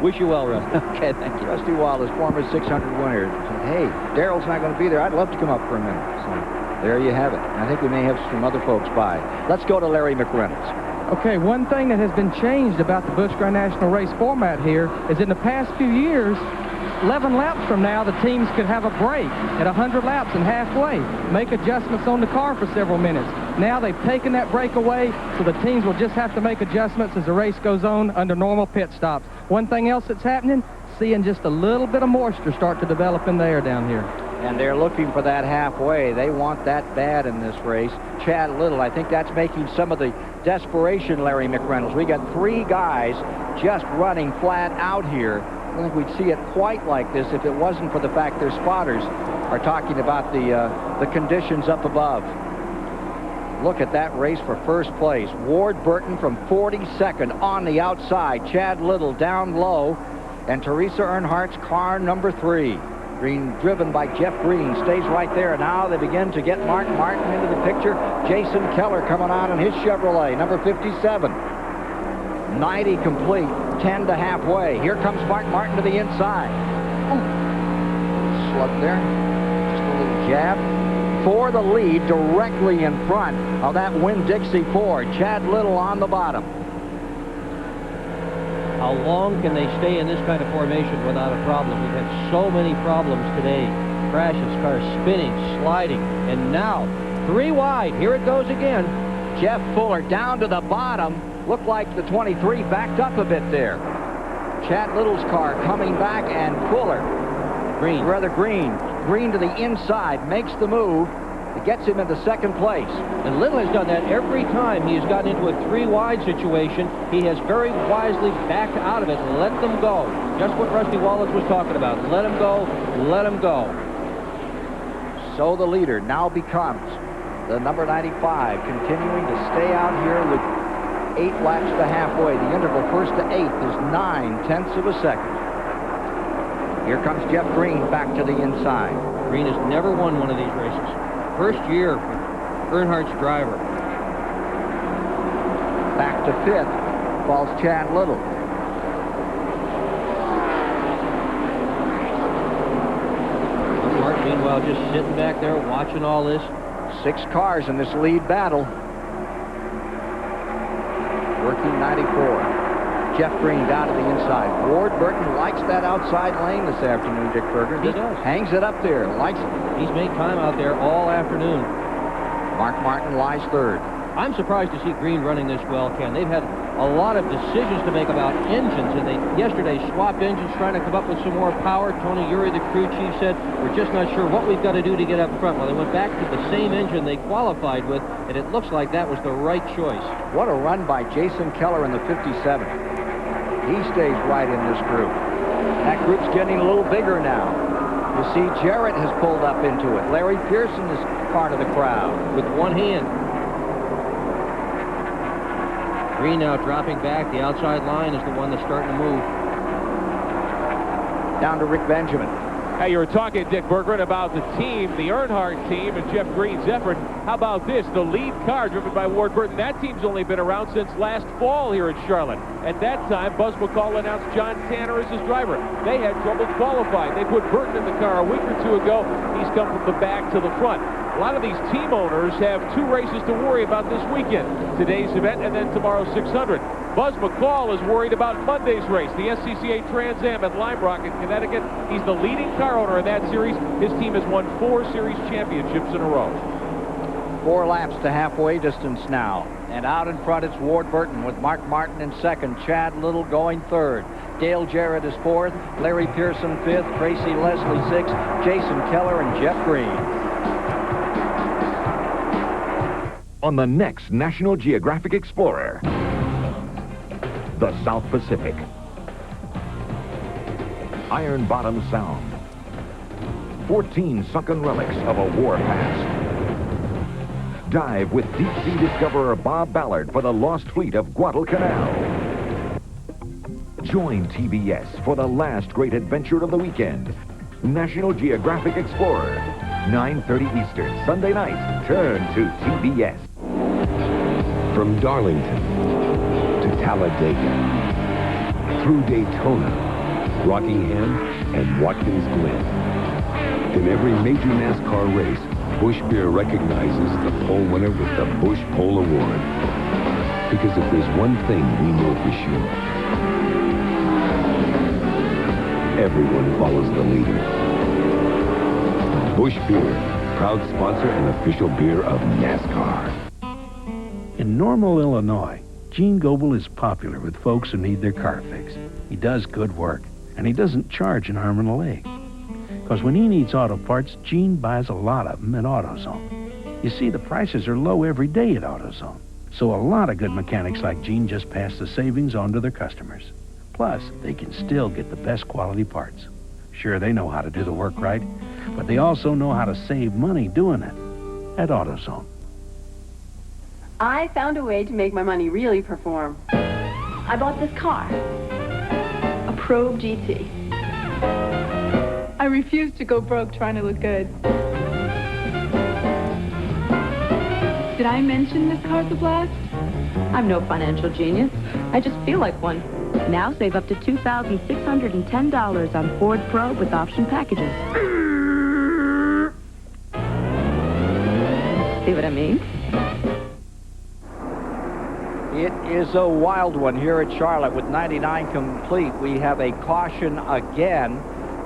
Wish you well, Rusty. Okay, thank you. Rusty Wallace, former 600 winner. Hey, Daryl's not going to be there. I'd love to come up for a minute. So there you have it. I think we may have some other folks by. Let's go to Larry McReynolds. Okay, one thing that has been changed about the Busch Grand National race format here is in the past few years, 11 laps from now, the teams could have a break at 100 laps and halfway, make adjustments on the car for several minutes. Now they've taken that break away, so the teams will just have to make adjustments as the race goes on under normal pit stops. One thing else that's happening, seeing just a little bit of moisture start to develop in the air down here. And they're looking for that halfway. They want that bad in this race. Chad Little, I think that's making some of the desperation, Larry McReynolds. We got 3 guys just running flat out here. I don't think we'd see it quite like this if it wasn't for the fact their spotters are talking about the conditions up above. Look at that race for first place. Ward Burton from 42nd on the outside. Chad Little down low. And Teresa Earnhardt's car number 3. Green, driven by Jeff Green, stays right there. Now they begin to get Mark Martin into the picture. Jason Keller coming on in his Chevrolet, number 57. 90 complete, 10 to halfway. Here comes Mark Martin to the inside. Slug there, just a little jab. For the lead, directly in front of that Winn-Dixie Ford. Chad Little on the bottom. How long can they stay in this kind of formation without a problem? We've had so many problems today. Crashes, cars spinning, sliding, and now 3 wide. Here it goes again. Jeff Fuller down to the bottom. Looked like the 23 backed up a bit there. Chad Little's car coming back, and Fuller. Green to the inside, makes the move. It gets him into second place. And Little has done that every time he has gotten into a 3 wide situation. He has very wisely backed out of it and let them go. Just what Rusty Wallace was talking about. Let him go, let him go. So the leader now becomes the number 95, continuing to stay out here with 8 laps to halfway. The interval first to 8th is 9/10 of a second. Here comes Jeff Green back to the inside. Green has never won one of these races. First year for Earnhardt's driver. Back to 5th falls Chad Little. Mark, meanwhile, just sitting back there watching all this. 6 cars in this lead battle. working 94. Jeff Green down to the inside. Ward Burton likes that outside lane this afternoon, Dick Berger. He does. Hangs it up there, likes it. He's made time out there all afternoon. Mark Martin lies third. I'm surprised to see Green running this well, Ken. They've had a lot of decisions to make about engines, and they yesterday swapped engines trying to come up with some more power. Tony Uri, the crew chief, said, we're just not sure what we've got to do to get up front. Well, they went back to the same engine they qualified with, and it looks like that was the right choice. What a run by Jason Keller in the 57. He stays right in this group. That group's getting a little bigger now. You see Jarrett has pulled up into it. Larry Pearson is part of the crowd. With one hand. Green now dropping back. The outside line is the one that's starting to move. Down to Rick Benjamin. Hey, you were talking, Dick Berggren, about the team, the Earnhardt team, and Jeff Green's effort. How about this? The lead car driven by Ward Burton. That team's only been around since last fall here at Charlotte. At that time, Buzz McCall announced John Tanner as his driver. They had trouble qualifying. They put Burton in the car a week or two ago. He's come from the back to the front. A lot of these team owners have two races to worry about this weekend. Today's event and then tomorrow's 600. Buzz McCall is worried about Monday's race, the SCCA Trans Am at Lime Rock in Connecticut. He's the leading car owner in that series. His team has won 4 series championships in a row. 4 laps to halfway distance now. And out in front, it's Ward Burton with Mark Martin in second. Chad Little going third. Dale Jarrett is fourth. Larry Pearson fifth. Tracy Leslie sixth. Jason Keller and Jeff Green. On the next National Geographic Explorer, the South Pacific, Iron Bottom Sound, 14 sunken relics of a war past. Dive with deep-sea discoverer Bob Ballard for the lost fleet of Guadalcanal. Join TBS for the last great adventure of the weekend. National Geographic Explorer, 9:30 Eastern, Sunday night. Turn to TBS. From Darlington to Talladega, through Daytona, Rockingham, and Watkins Glen. In every major NASCAR race, Busch Beer recognizes the pole winner with the Busch Pole Award. Because if there's one thing we know for sure, everyone follows the leader. Busch Beer, proud sponsor and official beer of NASCAR. In Normal, Illinois, Gene Goebel is popular with folks who need their car fixed. He does good work, and he doesn't charge an arm and a leg. Because when he needs auto parts, Gene buys a lot of them at AutoZone. You see, the prices are low every day at AutoZone. So a lot of good mechanics like Gene just pass the savings on to their customers. Plus, they can still get the best quality parts. Sure, they know how to do the work right, but they also know how to save money doing it at AutoZone. I found a way to make my money really perform. I bought this car, a Probe GT. I refuse to go broke trying to look good. Did I mention this car's a blast? I'm no financial genius. I just feel like one. Now save up to $2,610 on Ford Probe with option packages. See what I mean? It is a wild one here at Charlotte with 99 complete. We have a caution again.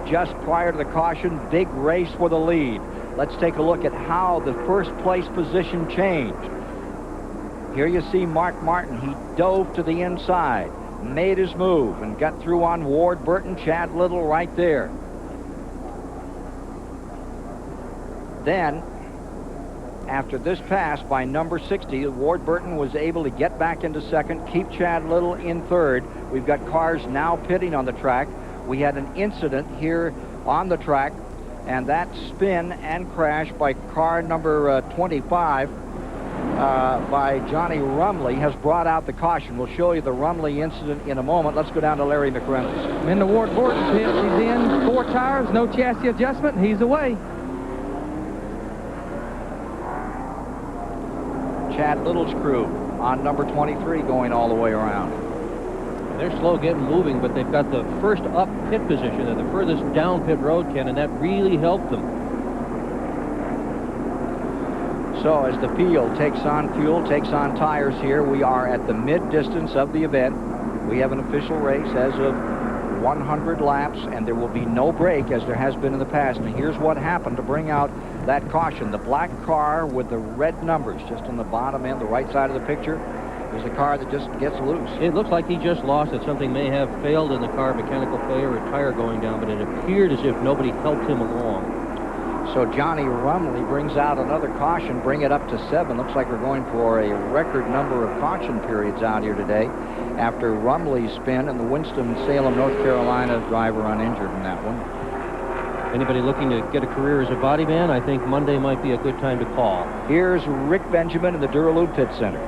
Just prior to the caution, big race for the lead. Let's take a look at how the first place position changed. Here you see Mark Martin. He dove to the inside, made his move, and got through on Ward Burton. Chad Little right there. Then, after this pass by number 60, Ward Burton was able to get back into second, keep Chad Little in third. We've got cars now pitting on the track. We had an incident here on the track, and that spin and crash by car number 25 by Johnny Rumley has brought out the caution. We'll show you the Rumley incident in a moment. Let's go down to Larry McReynolds. In the Ward Burton pit, he's in 4 tires, no chassis adjustment, and he's away. Chad Little's crew on number 23 going all the way around. They're slow getting moving, but they've got the first up pit position and the furthest down pit road, Ken, and that really helped them. So as the field takes on fuel, takes on tires here, we are at the mid-distance of the event. We have an official race as of 100 laps, and there will be no break as there has been in the past. And here's what happened to bring out that caution. The black car with the red numbers just on the bottom end, the right side of the picture, is a car that just gets loose. It looks like he just lost it. Something may have failed in the car, mechanical failure, a tire going down, but it appeared as if nobody helped him along. So Johnny Rumley brings out another caution, bring it up to 7. Looks like we're going for a record number of caution periods out here today after Rumley's spin and the Winston-Salem, North Carolina driver uninjured in that one. Anybody looking to get a career as a body man, I think Monday might be a good time to call. Here's Rick Benjamin in the Duralube Pit Center.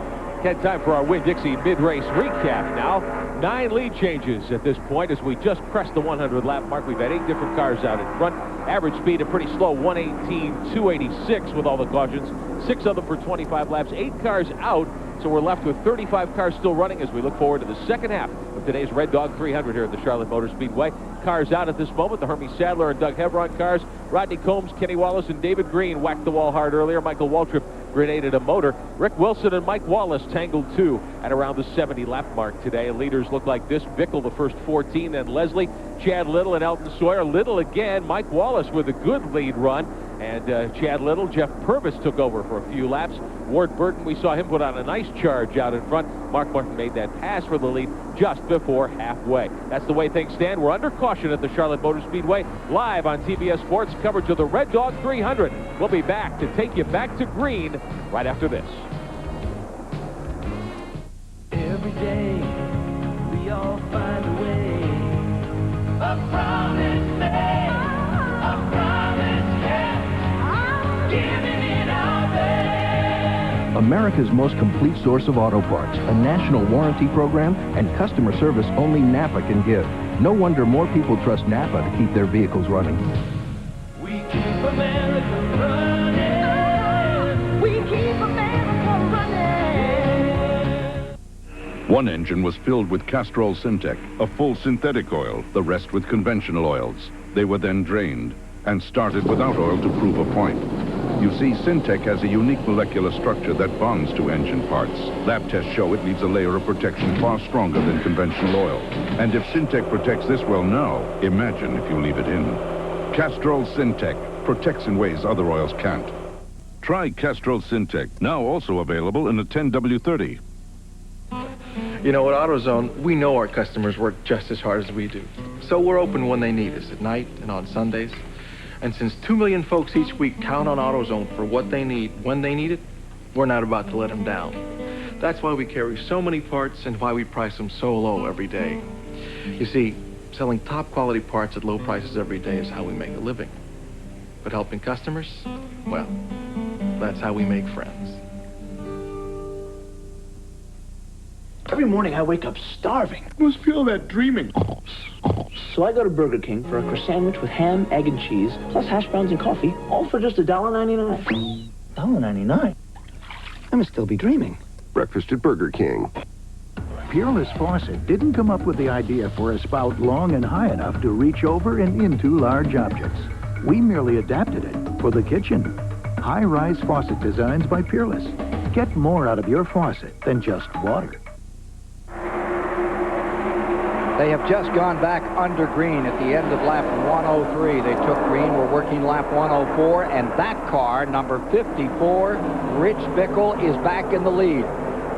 Ken, time for our Winn-Dixie mid-race recap now. 9 lead changes at this point as we just pressed the 100-lap mark. We've had 8 different cars out in front. Average speed, a pretty slow 118.286 with all the cautions. 6 of them for 25 laps. 8 cars out, so we're left with 35 cars still running as we look forward to the second half of today's Red Dog 300 here at the Charlotte Motor Speedway. Cars out at this moment. The Hermie Sadler and Doug Hebron cars. Rodney Combs, Kenny Wallace, and David Green whacked the wall hard earlier. Michael Waltrip grenaded a motor. Rick Wilson and Mike Wallace tangled 2 at around the 70-lap mark today. Leaders look like this. Bickle the first 14, then Leslie, Chad Little, and Elton Sawyer. Little again. Mike Wallace with a good lead run. And Chad Little, Jeff Purvis took over for a few laps. Ward Burton, we saw him put on a nice charge out in front. Mark Martin made that pass for the lead just before halfway. That's the way things stand. We're under caution at the Charlotte Motor Speedway. Live on TBS Sports, coverage of the Red Dog 300. We'll be back to take you back to green right after this. Every day, we all find a way. A promise made, a promise kept, giving it our best. America's most complete source of auto parts, a national warranty program, and customer service only Napa can give. No wonder more people trust Napa to keep their vehicles running. We keep America running. We keep America running. One engine was filled with Castrol Syntec, a full synthetic oil, the rest with conventional oils. They were then drained and started without oil to prove a point. You see, Syntec has a unique molecular structure that bonds to engine parts. Lab tests show it leaves a layer of protection far stronger than conventional oil. And if Syntec protects this well now, imagine if you leave it in. Castrol Syntec protects in ways other oils can't. Try Castrol Syntec, now also available in a 10W30. You know, at AutoZone, we know our customers work just as hard as we do. So we're open when they need us, at night and on Sundays. And since 2 million folks each week count on AutoZone for what they need when they need it, we're not about to let them down. That's why we carry so many parts and why we price them so low every day. You see, selling top quality parts at low prices every day is how we make a living. But helping customers, well, that's how we make friends. Every morning I wake up starving. Must feel that dreaming. So I go to Burger King for a croissant sandwich with ham, egg, and cheese, plus hash browns and coffee, all for just $1.99. $1.99? I must still be dreaming. Breakfast at Burger King. Peerless Faucet didn't come up with the idea for a spout long and high enough to reach over and into large objects. We merely adapted it for the kitchen. High-rise faucet designs by Peerless. Get more out of your faucet than just water. They have just gone back under green at the end of lap 103. They took green. We're working lap 104, and that car, number 54, Rich Bickle, is back in the lead.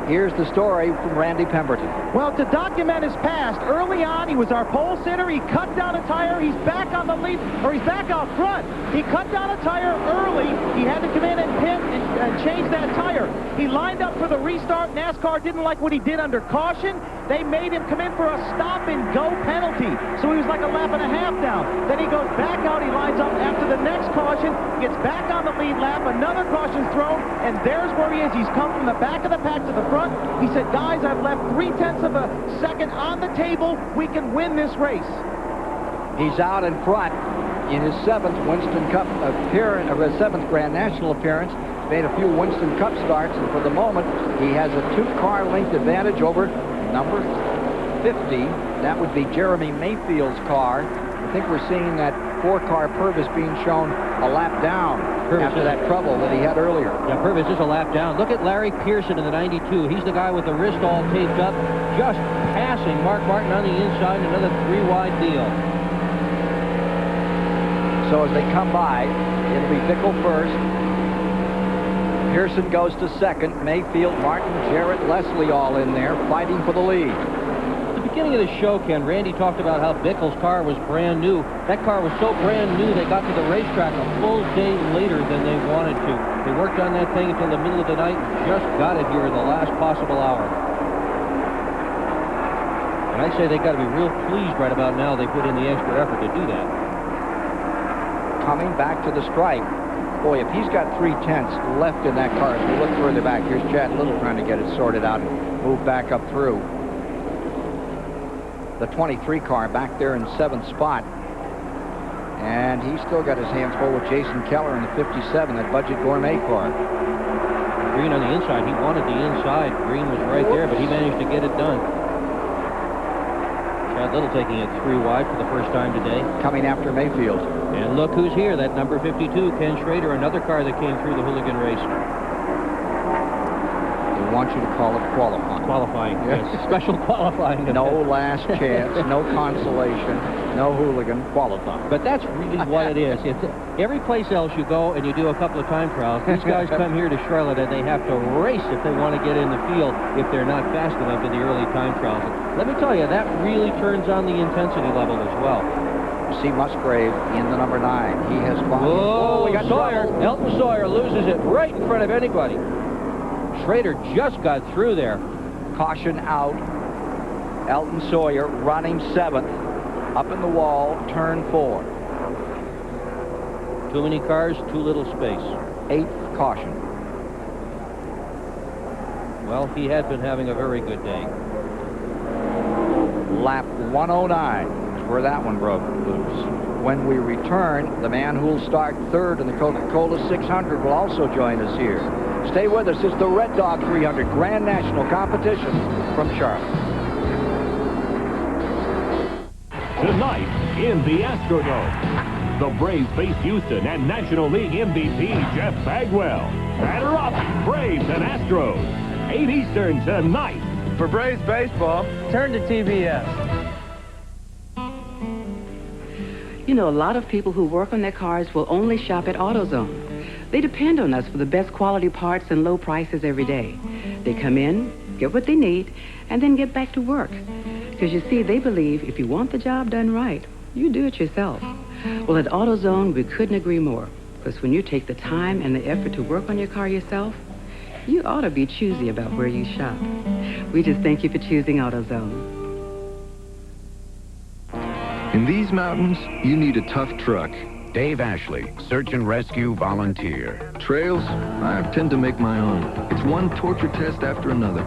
Here's the story from Randy Pemberton. Well, to document his past, early on he was our pole sitter. He cut down a tire. He's back on the lead, or he's back out front. He cut down a tire early. He had to come in and pit and change that tire. He lined up for the restart. NASCAR didn't like what he did under caution. They made him come in for a stop-and-go penalty. So he was like a lap and a half down. Then he goes back out. He lines up after the next caution, gets back on the lead lap. Another caution's thrown, and there's where he is. He's come from the back of the pack to the front. He said, guys, I've left 0.3 of a second on the table. We can win this race. He's out in front in his 7th Winston Cup appearance, or his 7th Grand National appearance. Made a few Winston Cup starts, and for the moment, he has a 2-car length advantage over number 50. That would be Jeremy Mayfield's car. think we're seeing that 4-car Purvis being shown a lap down after that trouble that he had earlier. Yeah, Purvis is a lap down. Look at Larry Pearson in the 92. He's the guy with the wrist all taped up, just passing Mark Martin on the inside, another 3-wide deal. So as they come by, it'll be Bickle first. Pearson goes to second. Mayfield, Martin, Jarrett, Leslie all in there fighting for the lead. At the beginning of the show, Ken, Randy talked about how Bickle's car was brand new. That car was so brand new they got to the racetrack a full day later than they wanted to. They worked on that thing until the middle of the night and just got it here in the last possible hour. And I'd say they got to be real pleased right about now they put in the extra effort to do that. Coming back to the stripe. Boy, if he's got 3/10 left in that car, as we look further back, here's Chad Little trying to get it sorted out and move back up through. The 23 car back there in 7th spot. And he's still got his hands full with Jason Keller in the 57, that budget gourmet car. Green on the inside. He wanted the inside. Green was right there, but he managed to get it done. Chad Little taking it 3-wide for the first time today. Coming after Mayfield. And look who's here, that number 52, Ken Schrader, another car that came through the hooligan race. They want you to call it qualifying. Qualifying, yes. Special qualifying. No last chance, no consolation, no hooligan, qualifying. But that's really what it is. It's, every place else you go and you do a couple of time trials, these guys come here to Charlotte and they have to race if they want to get in the field if they're not fast enough in the early time trials. Let me tell you, that really turns on the intensity level as well. See Musgrave in the number 9. He has gone. Whoa, we got Sawyer. trouble. Elton Sawyer loses it right in front of anybody. Schrader just got through there. Caution out. Elton Sawyer running 7th. Up in the wall, turn 4. Too many cars, too little space. 8th caution. Well, he had been having a very good day. Lap 109 is where that one broke loose. When we return, the man who will start 3rd in the Coca-Cola 600 will also join us here. Stay with us. It's the Red Dog 300 Grand National Competition from Charlotte. Tonight in the Astrodome, the Braves face Houston and National League MVP Jeff Bagwell. Batter up, Braves and Astros. 8 Eastern tonight. For Braves baseball, turn to TBS. You know, a lot of people who work on their cars will only shop at AutoZone. They depend on us for the best quality parts and low prices every day. They come in, get what they need, and then get back to work. Because you see, they believe if you want the job done right, you do it yourself. Well, at AutoZone, we couldn't agree more. Because when you take the time and the effort to work on your car yourself, you ought to be choosy about where you shop. We just thank you for choosing AutoZone. In these mountains, you need a tough truck. Dave Ashley, search and rescue volunteer. Trails, I tend to make my own. It's one torture test after another.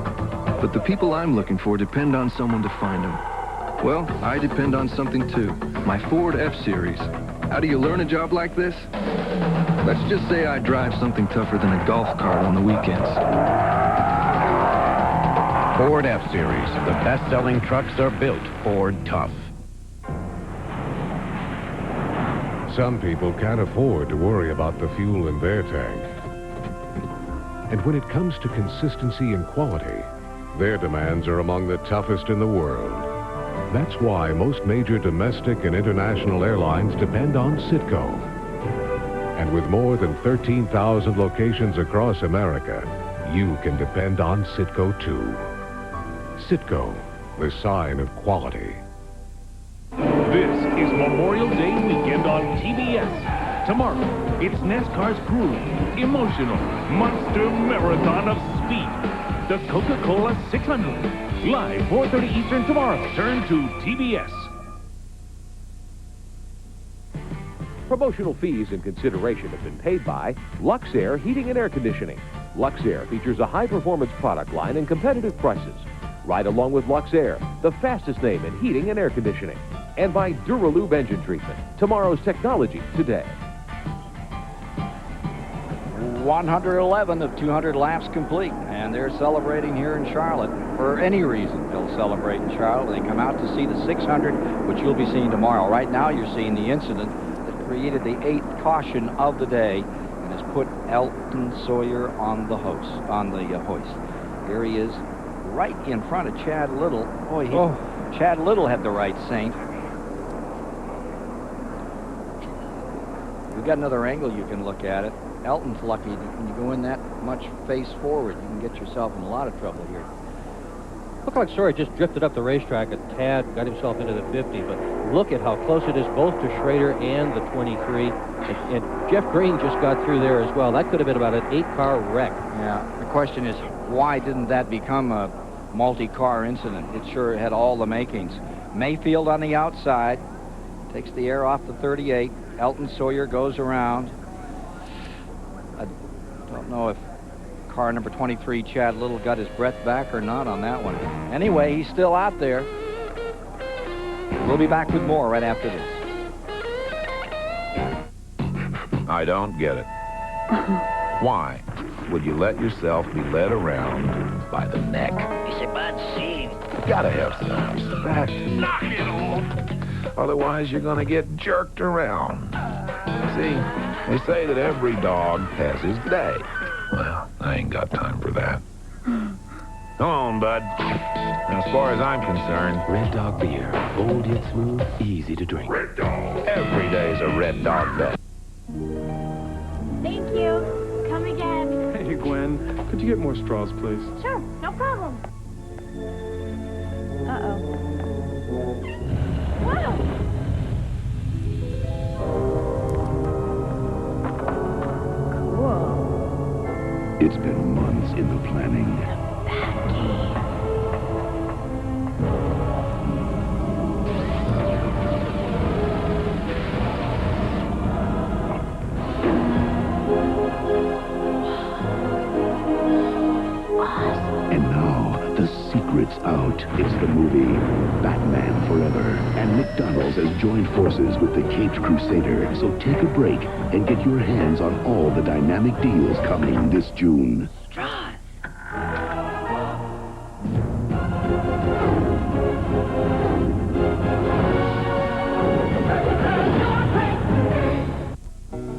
But the people I'm looking for depend on someone to find them. Well, I depend on something too. My Ford F-Series. How do you learn a job like this? Let's just say I drive something tougher than a golf cart on the weekends. Ford F-Series. The best-selling trucks are built Ford Tough. Some people can't afford to worry about the fuel in their tank. And when it comes to consistency and quality, their demands are among the toughest in the world. That's why most major domestic and international airlines depend on Citgo. And with more than 13,000 locations across America, you can depend on Citgo too. Citgo, the sign of quality. This is Memorial Day weekend on TBS. Tomorrow, it's NASCAR's grueling, emotional, monster marathon of speed. The Coca-Cola 600. Live 4:30 Eastern tomorrow. Turn to TBS. Promotional fees and consideration have been paid by Luxair Heating and Air Conditioning. Luxair features a high-performance product line and competitive prices. Right along with Luxair, the fastest name in heating and air conditioning. And by Duralube Engine Treatment, tomorrow's technology today. 111 of 200 laps complete, and they're celebrating here in Charlotte. For any reason, they'll celebrate in Charlotte. They come out to see the 600, which you'll be seeing tomorrow. Right now, you're seeing the incident that created the 8th caution of the day and has put Elton Sawyer on the hoist. Here he is, right in front of Chad Little. Boy, Chad Little had the right Saint. We've got another angle you can look at it. Elton's lucky when you go in that much face forward. You can get yourself in a lot of trouble here. Looked like Sawyer just drifted up the racetrack a tad, got himself into the 50, but look at how close it is both to Schrader and the 23. And Jeff Green just got through there as well. That could have been about an 8-car wreck. Yeah, the question is, why didn't that become a multi-car incident? It sure had all the makings. Mayfield on the outside, takes the air off the 38. Elton Sawyer goes around. I don't know if car number 23, Chad Little, got his breath back or not on that one. Anyway, he's still out there. We'll be back with more right after this. I don't get it. Why would you let yourself be led around by the neck? It's a bad scene. You gotta have some respect. Knock it off. Otherwise, you're gonna get jerked around. See, they say that every dog has his day. Well, I ain't got time for that. Come on, bud. As far as I'm concerned, Red Dog beer. Bold yet smooth, easy to drink. Red Dog. Every day's a Red Dog day. Thank you. Come again. Hey, Gwen. Could you get more straws, please? Sure, no problem. Uh-oh. Wow. Cool. It's been months in the planning. And now, the secret's out. It's the movie Batman Forever. And McDonald's has joined forces with the Caped Crusader. So take a break and get your hands on all the dynamic deals coming this June.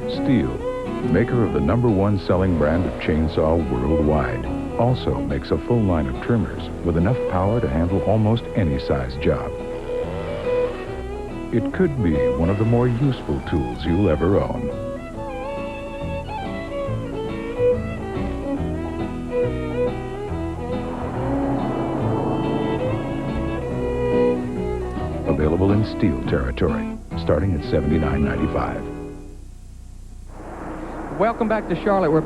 Stihl, maker of the #1 selling brand of chainsaw worldwide, also makes a full line of trimmers with enough power to handle almost any size job. It could be one of the more useful tools you'll ever own. Available in Stihl territory, starting at $79.95. Welcome back to Charlotte. We're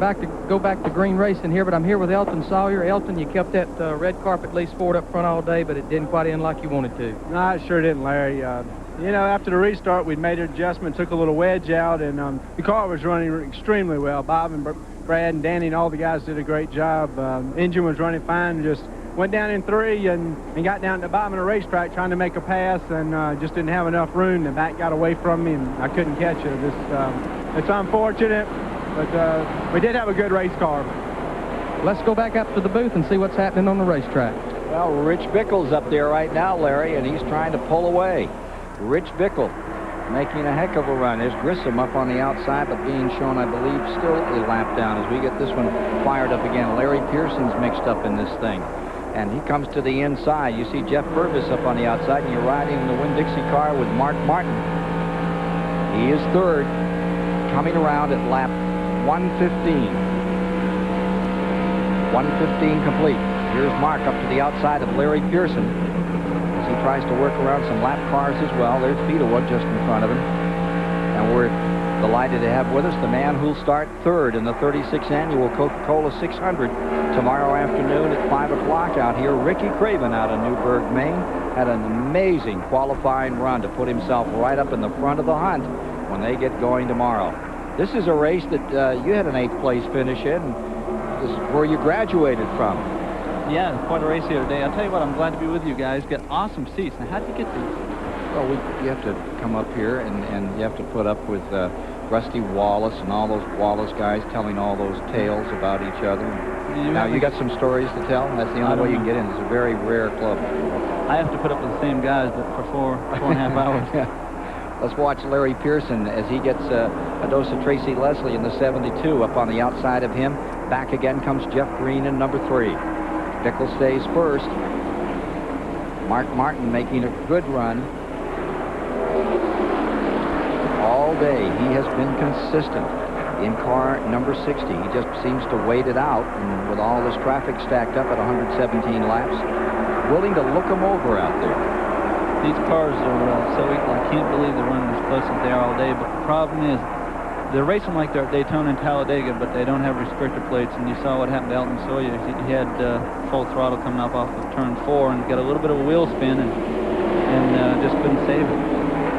go back to green racing here, but I'm here with Elton Sawyer. Elton, you kept that red carpet lease Ford up front all day, but it didn't quite end like you wanted to. No, it sure didn't, Larry. You know, after the restart, we'd made an adjustment, took a little wedge out, and the car was running extremely well. Bob and Brad and Danny and all the guys did a great job. Engine was running fine. Just went down in 3 and got down to the bottom of the racetrack trying to make a pass, and just didn't have enough room. The back got away from me, and I couldn't catch it. It's unfortunate. But we did have a good race car. Let's go back up to the booth and see what's happening on the racetrack. Well, Rich Bickle's up there right now, Larry, and he's trying to pull away. Rich Bickle making a heck of a run. There's Grissom up on the outside, but being shown, I believe, still a lap down as we get this one fired up again. Larry Pearson's mixed up in this thing, and he comes to the inside. You see Jeff Purvis up on the outside, and you're riding in the Winn-Dixie car with Mark Martin. He is third, coming around at lap 115. 115 complete. Here's Mark up to the outside of Larry Pearson as he tries to work around some lap cars as well. There's Peterwood just in front of him. And we're delighted to have with us the man who'll start third in the 36th annual Coca-Cola 600 tomorrow afternoon at 5 o'clock out here. Ricky Craven out of Newburgh, Maine, had an amazing qualifying run to put himself right up in the front of the hunt when they get going tomorrow. This is a race that you had an 8th place finish in. This is where you graduated from. Yeah, quite a race here today. I'll tell you what, I'm glad to be with you guys. Got awesome seats. Now, how'd you get these? Well, you have to come up here and you have to put up with Rusty Wallace and all those Wallace guys telling all those tales about each other. Now, you got some stories to tell? That's the only way you can get in. It's a very rare club. I have to put up with the same guys, but for 4.5 hours. Let's watch Larry Pearson as he gets a dose of Tracy Leslie in the 72 up on the outside of him. Back again comes Jeff Green in number 3. Bickle stays first. Mark Martin making a good run. All day he has been consistent in car number 60. He just seems to wait it out, and with all this traffic stacked up at 117 laps, willing to look him over out there. These cars are so equal. I can't believe they're running as close as they are all day, but the problem is they're racing like they're at Daytona and Talladega, but they don't have restrictor plates, and you saw what happened to Elton Sawyer. He had full throttle coming up off of turn 4 and got a little bit of a wheel spin and just couldn't save it.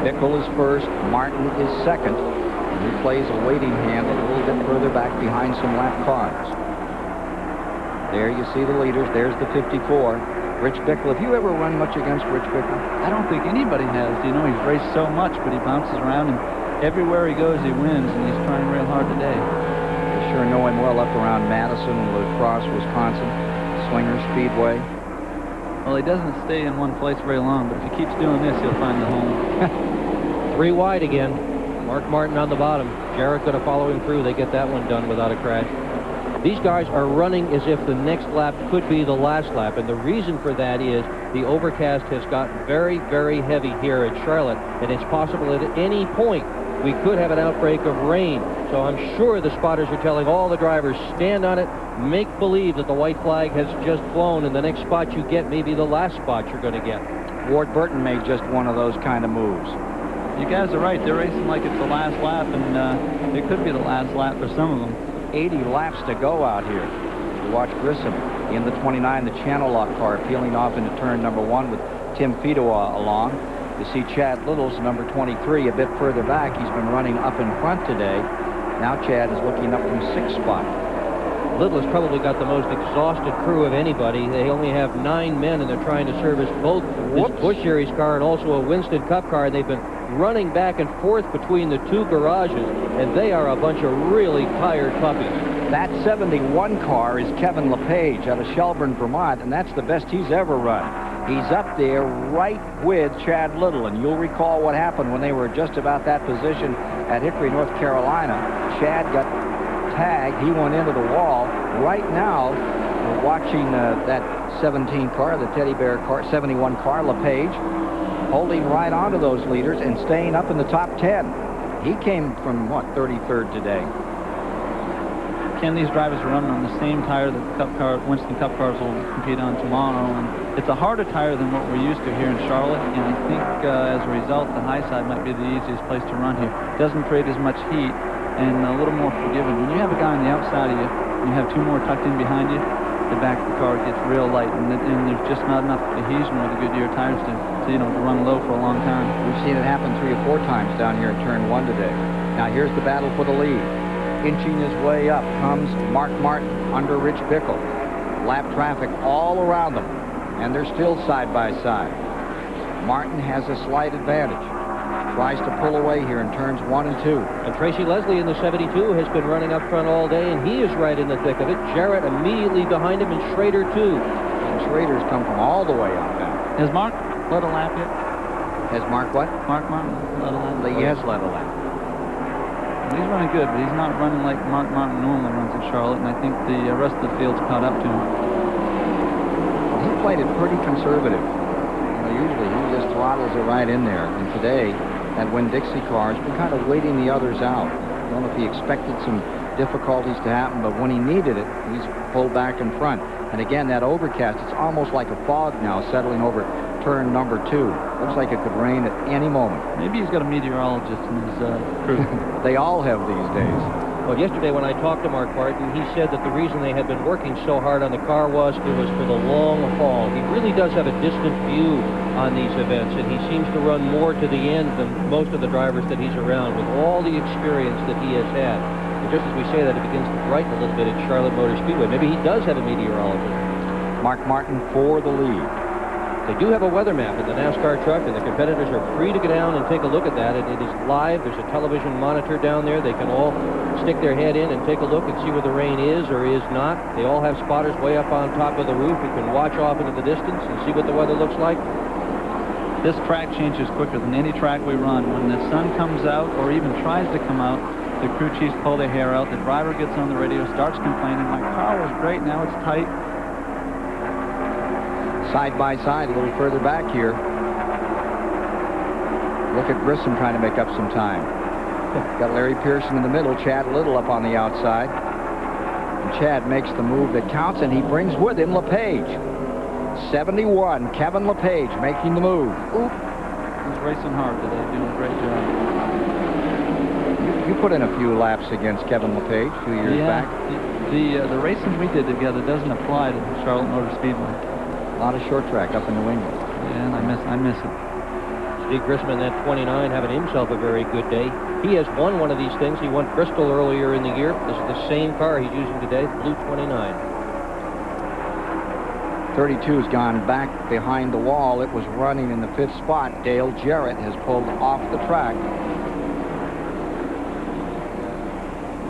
Bickle is first, Martin is second, and he plays a waiting hand a little bit further back behind some lap cars. There you see the leaders. There's the 54. Rich Bickle. Have you ever run much against Rich Bickle? I don't think anybody has. You know, he's raced so much, but he bounces around, and everywhere he goes, he wins, and he's trying real hard today. You sure know him well up around Madison and La Crosse, Wisconsin, Slinger Speedway. Well, he doesn't stay in one place very long, but if he keeps doing this, he'll find the home. 3 wide again. Mark Martin on the bottom. Jarrett going to follow him through. They get that one done without a crash. These guys are running as if the next lap could be the last lap, and the reason for that is the overcast has gotten very, very heavy here at Charlotte, and it's possible at any point we could have an outbreak of rain. So I'm sure the spotters are telling all the drivers, stand on it, make believe that the white flag has just flown, and the next spot you get may be the last spot you're going to get. Ward Burton made just one of those kind of moves. You guys are right. They're racing like it's the last lap, and it could be the last lap for some of them. 80 laps to go out here. You watch Grissom in the 29, the channel lock car, peeling off into turn number 1 with Tim Fedowa along. You see Chad Little's number 23 a bit further back. He's been running up in front today. Now Chad is looking up from 6th spot. Little has probably got the most exhausted crew of anybody. They only have 9 men, and they're trying to service both this Busch Series car and also a Winston Cup car. They've been running back and forth between the 2 garages, and they are a bunch of really tired puppies. That 71 car is Kevin LePage out of Shelburne, Vermont, and that's the best he's ever run. He's up there right with Chad Little, and you'll recall what happened when they were just about that position at Hickory, North Carolina. Chad got tagged. He went into the wall. Right now, we're watching that 17 car, the Teddy Bear car, 71 car, LePage, holding right onto those leaders and staying up in the top 10. He came from, what, 33rd today. Ken, these drivers are running on the same tire that the Cup car, Winston Cup cars will compete on tomorrow, and it's a harder tire than what we're used to here in Charlotte, and I think as a result, the high side might be the easiest place to run here. It doesn't create as much heat and a little more forgiving. When you have a guy on the outside of you, and you have 2 more tucked in behind you, the back of the car gets real light, and there's just not enough adhesion with the Goodyear tires to run low for a long time. We've seen it happen 3 or 4 times down here in turn 1 today. Now here's the battle for the lead. Inching his way up comes Mark Martin under Rich Bickle. Lap traffic all around them, and they're still side by side. Martin has a slight advantage. Tries to pull away here in turns 1 and 2. And Tracy Leslie in the 72 has been running up front all day, and he is right in the thick of it. Jarrett immediately behind him, and Schrader too. And Schrader's come from all the way up now. Has Mark led a lap yet? Has Mark what? Mark Martin led a lap. He has led a lap. He's running good, but he's not running like Mark Martin normally runs in Charlotte, and I think the rest of the field's caught up to him. He played it pretty conservative. Usually he just throttles it right in there. And today, that Winn-Dixie car has been kind of waiting the others out. I don't know if he expected some difficulties to happen, but when he needed it, he's pulled back in front. And again, that overcast, it's almost like a fog now settling over turn number 2. Looks like it could rain at any moment. Maybe he's got a meteorologist in his crew. They all have these days. Well, yesterday when I talked to Mark Martin, he said that the reason they had been working so hard on the car was it was for the long haul. He really does have a distant view on these events, and he seems to run more to the end than most of the drivers that he's around with all the experience that he has had. And just as we say that, it begins to brighten a little bit at Charlotte Motor Speedway. Maybe he does have a meteorologist. Mark Martin for the lead. They do have a weather map in the NASCAR truck, and the competitors are free to go down and take a look at that. It is live. There's a television monitor down there. They can all stick their head in and take a look and see where the rain is or is not. They all have spotters way up on top of the roof. You can watch off into the distance and see what the weather looks like. This track changes quicker than any track we run. When the sun comes out or even tries to come out, the crew chiefs pull their hair out. The driver gets on the radio, starts complaining, my car was great, now it's tight. Side by side, a little further back here. Look at Grissom trying to make up some time. Got Larry Pearson in the middle, Chad Little up on the outside. And Chad makes the move that counts, and he brings with him LePage. 71, Kevin LePage making the move. Oop. He's racing hard today, doing a great job. You put in a few laps against Kevin LePage a few years back. The racing we did together doesn't apply to Charlotte Motor Speedway. A lot of short track up in New England. Yeah, and I miss it. Steve Grissom in that 29 having himself a very good day. He has won one of these things. He won Bristol earlier in the year. This is the same car he's using today, blue 29. 32's gone back behind the wall. It was running in the 5th spot. Dale Jarrett has pulled off the track.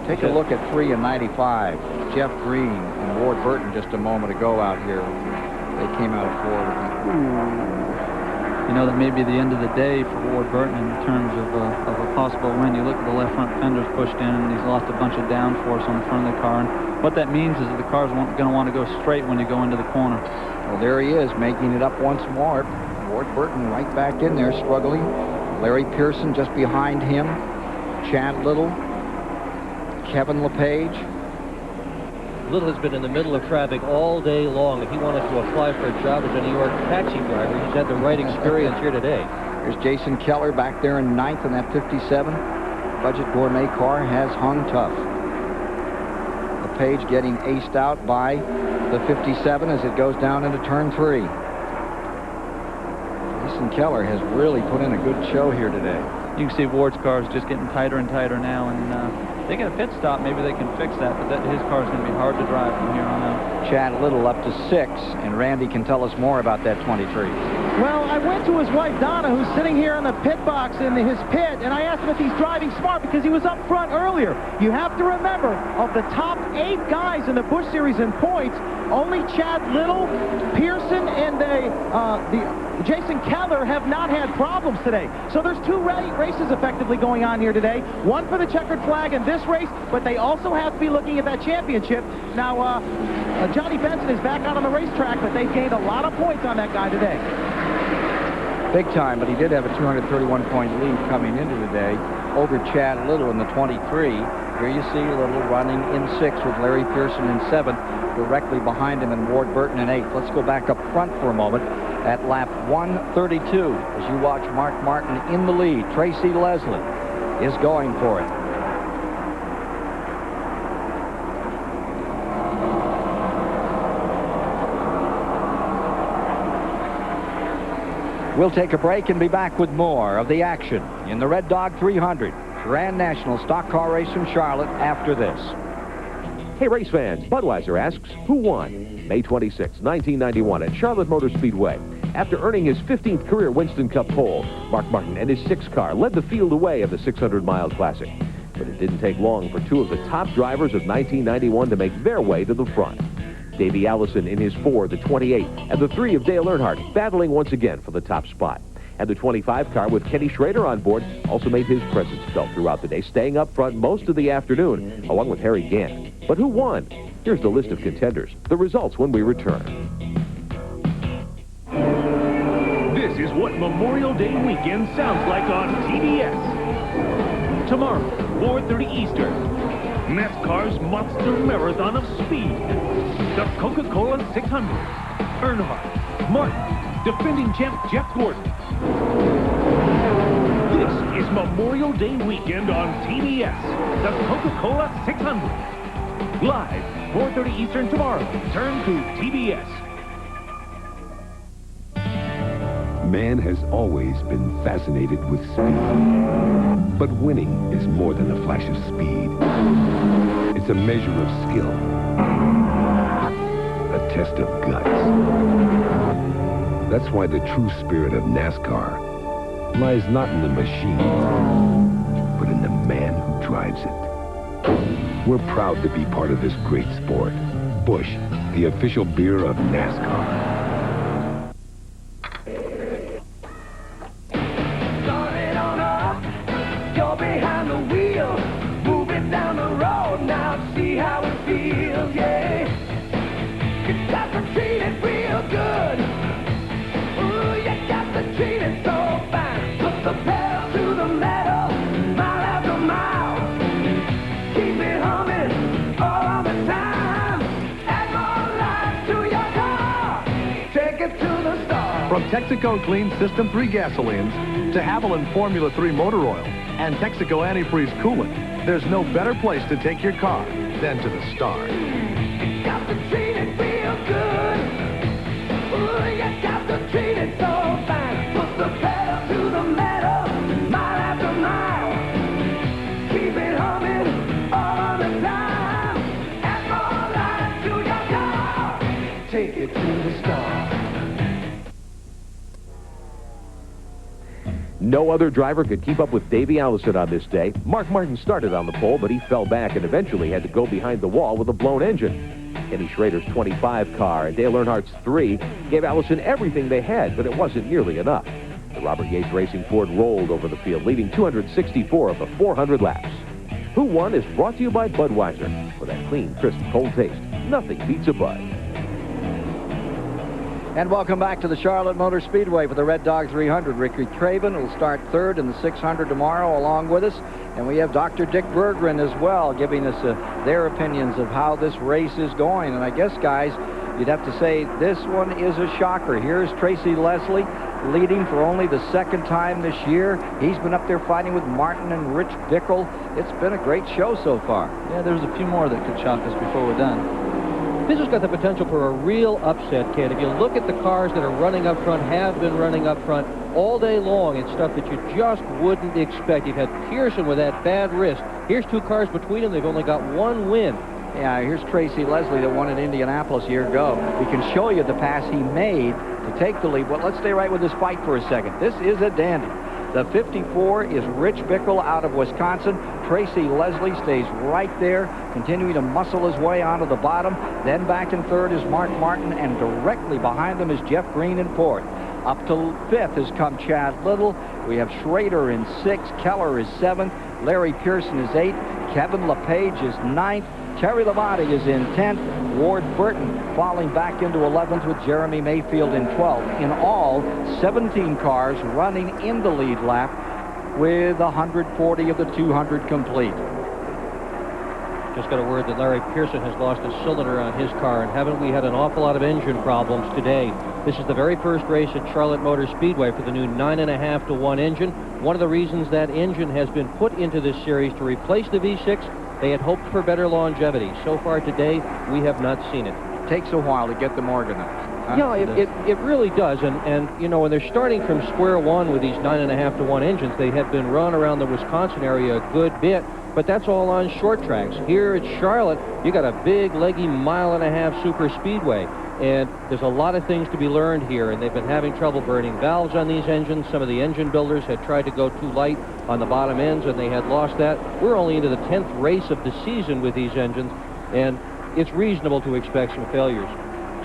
Take a look at 3 and 95. Jeff Green and Ward Burton just a moment ago out here. They came out of 4. You know, that may be the end of the day for Ward Burton in terms of a possible win. You look at the left front fenders pushed in, and he's lost a bunch of downforce on the front of the car. And what that means is that the car's going to want to go straight when you go into the corner. Well, there he is, making it up once more. Ward Burton right back in there, struggling. Larry Pearson just behind him. Chad Little. Kevin LePage. Little has been in the middle of traffic all day long. If he wanted to apply for a job as a New York taxi driver, he's had the right experience here today. There's Jason Keller back there in 9th in that 57. Budget Gourmet car has hung tough. LePage getting aced out by the 57 as it goes down into turn 3. Jason Keller has really put in a good show here today. You can see Ward's car is just getting tighter and tighter now, and they get a pit stop, maybe they can fix that, but his car is going to be hard to drive from here on out. Chad Little up to 6, and Randy can tell us more about that 23. Well, I went to his wife, Donna, who's sitting here in the pit box in his pit, and I asked him if he's driving smart because he was up front earlier. You have to remember, of the top 8 guys in the Busch Series in points, only Chad Little, Pearson, and the Jason Keller have not had problems today. So there's 2 races effectively going on here today. One for the checkered flag in this race, but they also have to be looking at that championship. Now, Johnny Benson is back out on the racetrack, but they've gained a lot of points on that guy today. Big time, but he did have a 231-point lead coming into today over Chad Little in the 23. Here you see Little running in 6th with Larry Pearson in 7th, directly behind him and Ward Burton in 8th. Let's go back up front for a moment at lap 132 as you watch Mark Martin in the lead. Tracy Leslie is going for it. We'll take a break and be back with more of the action in the Red Dog 300 Grand National Stock Car Race from Charlotte after this. Hey, race fans, Budweiser asks, who won May 26, 1991 at Charlotte Motor Speedway? After earning his 15th career Winston Cup pole, Mark Martin and his 6 car led the field away of the 600-mile classic. But it didn't take long for 2 of the top drivers of 1991 to make their way to the front. Davey Allison in his 4, the 28, and the 3 of Dale Earnhardt battling once again for the top spot. And the 25 car with Kenny Schrader on board also made his presence felt throughout the day, staying up front most of the afternoon, along with Harry Gant. But who won? Here's the list of contenders. The results when we return. This is what Memorial Day weekend sounds like on TBS. Tomorrow, 4:30 Eastern. NASCAR's Monster Marathon of Speed. The Coca-Cola 600. Earnhardt, Martin, defending champ Jeff Gordon. This is Memorial Day weekend on TBS. The Coca-Cola 600. Live, 4:30 Eastern tomorrow. Turn to TBS. Man has always been fascinated with speed. But winning is more than a flash of speed. It's a measure of skill. A test of guts. That's why the true spirit of NASCAR lies not in the machine, but in the man who drives it. We're proud to be part of this great sport. Busch, the official beer of NASCAR. Start it on up, you're behind the wheel. Move it down the road, now see how it feels, yeah. You got to treat it real good. Ooh, you got to treat it so fine. Put the pedal to the metal, mile after mile. Keep it humming all the time. Add more life to your car. Take it to the star. From Texaco Clean System 3 gasolines to Haviland Formula 3 motor oil and Texaco antifreeze coolant, there's no better place to take your car than to the star. You got to treat it real good. Ooh, you got to treat it so fine. Put the pedal to the metal, mile after mile. Keep it humming all the time. Add more life to your car. Take it to the star. No other driver could keep up with Davey Allison on this day. Mark Martin started on the pole, but he fell back and eventually had to go behind the wall with a blown engine. Kenny Schrader's 25 car and Dale Earnhardt's 3 gave Allison everything they had, but it wasn't nearly enough. The Robert Yates Racing Ford rolled over the field, leading 264 of the 400 laps. Who Won is brought to you by Budweiser. For that clean, crisp, cold taste, nothing beats a Bud. And welcome back to the Charlotte Motor Speedway for the Red Dog 300. Ricky Craven will start third in the 600 tomorrow along with us. And we have Dr. Dick Berggren as well giving us their opinions of how this race is going. And I guess, guys, you'd have to say this one is a shocker. Here's Tracy Leslie leading for only the second time this year. He's been up there fighting with Martin and Rich Bickle. It's been a great show so far. Yeah, there's a few more that could shock us before we're done. This has got the potential for a real upset, Ken. If you look at the cars that are running up front, have been running up front all day long, it's stuff that you just wouldn't expect. You've had Pearson with that bad wrist. Here's 2 cars between them. They've only got 1 win. Yeah, here's Tracy Leslie that won at Indianapolis a year ago. We can show you the pass he made to take the lead. But let's stay right with this fight for a second. This is a dandy. The 54 is Rich Bickle out of Wisconsin. Tracy Leslie stays right there, continuing to muscle his way onto the bottom. Then back in third is Mark Martin, and directly behind them is Jeff Green in fourth. Up to 5th has come Chad Little. We have Schrader in 6th. Keller is 7th. Larry Pearson is 8th. Kevin LePage is 9th. Terry Labonte is in 10th. Ward Burton falling back into 11th with Jeremy Mayfield in 12th. In all, 17 cars running in the lead lap with 140 of the 200 complete. Just got a word that Larry Pearson has lost a cylinder on his car, and haven't we had an awful lot of engine problems today? This is the very first race at Charlotte Motor Speedway for the new 9.5 to 1 engine. One of the reasons that engine has been put into this series to replace the V6, they had hoped for better longevity. So far today, we have not seen it. Takes a while to get them organized. Yeah, it really does. And you know, when they're starting from square one with these 9.5 to 1 engines, they have been run around the Wisconsin area a good bit, but that's all on short tracks. Here at Charlotte, you got a big, leggy 1.5 mile super speedway. And there's a lot of things to be learned here, and they've been having trouble burning valves on these engines. Some of the engine builders had tried to go too light on the bottom ends, and they had lost that. We're only into the 10th race of the season with these engines, and it's reasonable to expect some failures.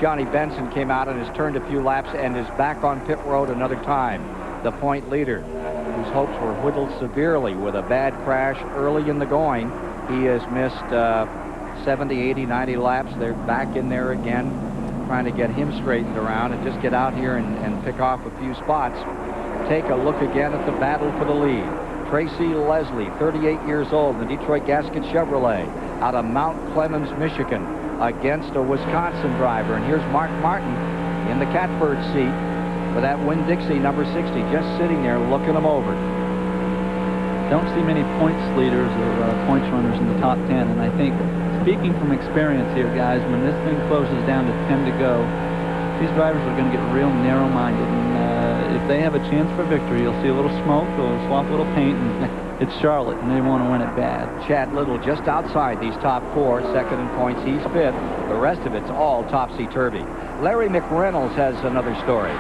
Johnny Benson came out and has turned a few laps and is back on pit road another time. The point leader, whose hopes were whittled severely with a bad crash early in the going. He has missed 70, 80, 90 laps. They're back in there again, trying to get him straightened around and just get out here and pick off a few spots. Take a look again at the battle for the lead. Tracy Leslie, 38 years old, the Detroit Gasket Chevrolet, out of Mount Clemens, Michigan, against a Wisconsin driver. And here's Mark Martin in the catbird seat with that Winn-Dixie number 60 just sitting there looking him over. Don't see many points leaders or points runners in the top 10, and I think, speaking from experience here, guys, when this thing closes down to 10 to go, these drivers are going to get real narrow-minded, and if they have a chance for victory, you'll see a little smoke, they'll swap a little paint, and it's Charlotte, and they want to win it bad. Chad Little just outside these top 4, second in points, he's 5th. The rest of it's all topsy-turvy. Larry McReynolds has another story.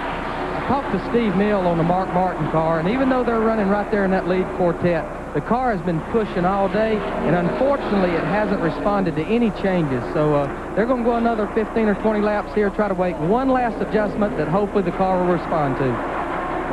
talked to Steve Mill on the Mark Martin car, and even though they're running right there in that lead quartet, the car has been pushing all day, and unfortunately it hasn't responded to any changes. So they're going to go another 15 or 20 laps here, try to make one last adjustment that hopefully the car will respond to.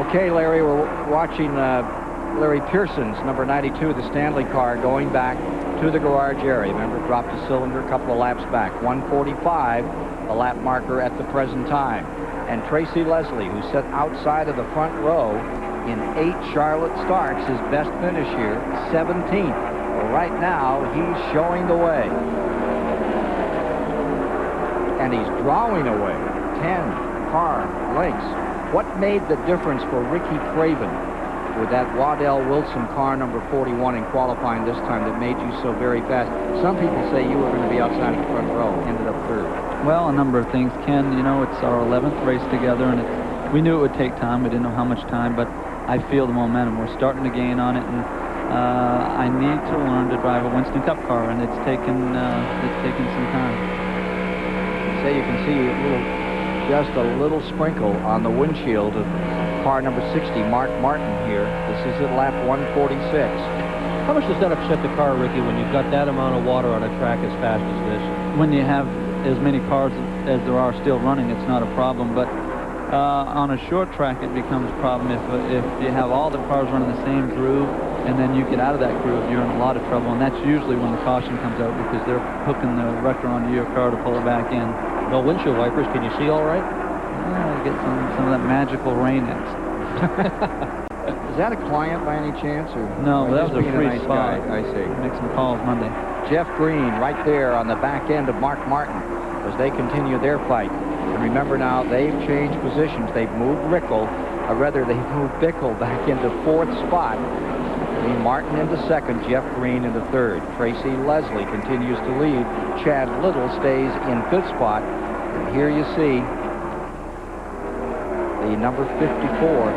Okay, Larry, we're watching Larry Pearson's number 92, the Stanley car, going back to the garage area. Remember, it dropped a cylinder a couple of laps back. 1:45, the lap marker at the present time. And Tracy Leslie, who sat outside of the front row in 8 Charlotte starts, his best finish here, 17th. Well, right now, he's showing the way. And he's drawing away 10 car lengths. What made the difference for Ricky Craven with that Waddell Wilson car number 41 in qualifying this time that made you so very fast? Some people say you were going to be outside the front row, ended up third. Well, a number of things, Ken. You know, it's our 11th race together, and we knew it would take time. We didn't know how much time, but I feel the momentum. We're starting to gain on it, and I need to learn to drive a Winston Cup car, and it's taken some time. So you can see just a little sprinkle on the windshield of car number 60, Mark Martin here. This is at lap 146. How much does that upset the car, Ricky, when you've got that amount of water on a track as fast as this? When you have as many cars as there are still running, it's not a problem, but on a short track it becomes a problem if you have all the cars running the same groove, and then you get out of that groove, you're in a lot of trouble, and that's usually when the caution comes out, because they're hooking the wrecker onto your car to pull it back in. No windshield wipers. Can you see all right? Get some of that magical Rain-X. Is that a client by any chance? Or no, that was a free nice spot. Guy? I see. Make some calls Monday. Jeff Green right there on the back end of Mark Martin as they continue their fight. And remember now, they've changed positions. They've moved they've moved Bickle back into 4th spot. Martin into 2nd, Jeff Green into 3rd. Tracy Leslie continues to lead. Chad Little stays in 5th spot. And here you see the number 54,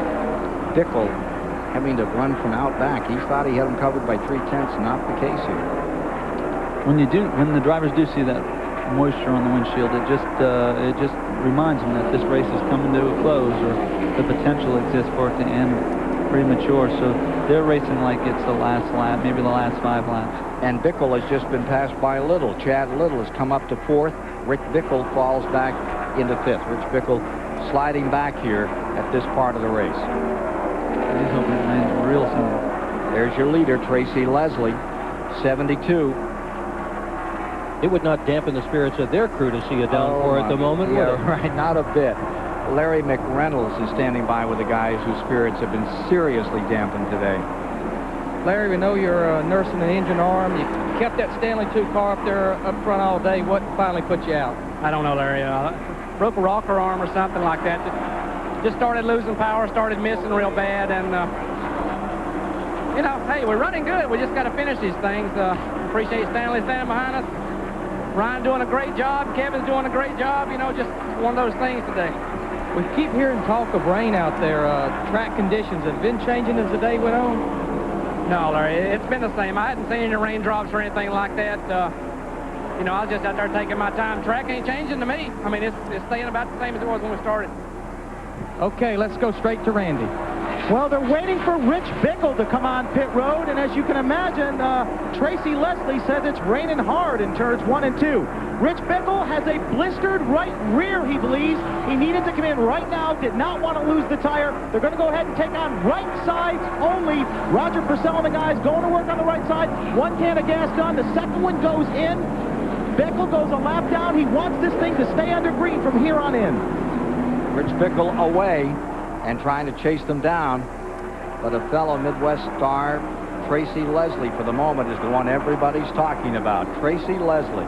Bickle, having to run from out back. He thought he had him covered by 3/10. Not the case here. When the drivers do see that moisture on the windshield, it just reminds them that this race is coming to a close, or the potential exists for it to end premature. So they're racing like it's the last lap, maybe the last 5 laps. And Bickle has just been passed by Little. Chad Little has come up to 4th. Rick Bickle falls back into 5th. Rich Bickle sliding back here at this part of the race. He's hoping it lands real soon. There's your leader, Tracy Leslie, 72. It would not dampen the spirits of their crew to see a downpour at the moment, would it? Right, not a bit. Larry McReynolds is standing by with the guys whose spirits have been seriously dampened today. Larry, we know you're nursing an injured arm. You kept that Stanley 2 car up there up front all day. What finally put you out? I don't know, Larry. Broke a rocker arm or something like that. Just started losing power, started missing real bad, and you know, hey, we're running good. We just got to finish these things. Appreciate Stanley standing behind us. Ryan doing a great job. Kevin's doing a great job. You know, just one of those things today. We keep hearing talk of rain out there. Track conditions have been changing as the day went on? No, Larry, it's been the same. I hadn't seen any raindrops or anything like that. You know, I was just out there taking my time. Track ain't changing to me. I mean, it's staying about the same as it was when we started. Okay, let's go straight to Randy. Well, they're waiting for Rich Bickle to come on pit road, and as you can imagine, Tracy Leslie says it's raining hard in turns 1 and 2. Rich Bickle has a blistered right rear, he believes. He needed to come in right now, did not want to lose the tire. They're going to go ahead and take on right sides only. Roger Purcell and the guys going to work on the right side. 1 can of gas done. The second one goes in. Bickle goes a lap down. He wants this thing to stay under green from here on in. Rich Bickle away and trying to chase them down. But a fellow Midwest star, Tracy Leslie, for the moment, is the one everybody's talking about. Tracy Leslie.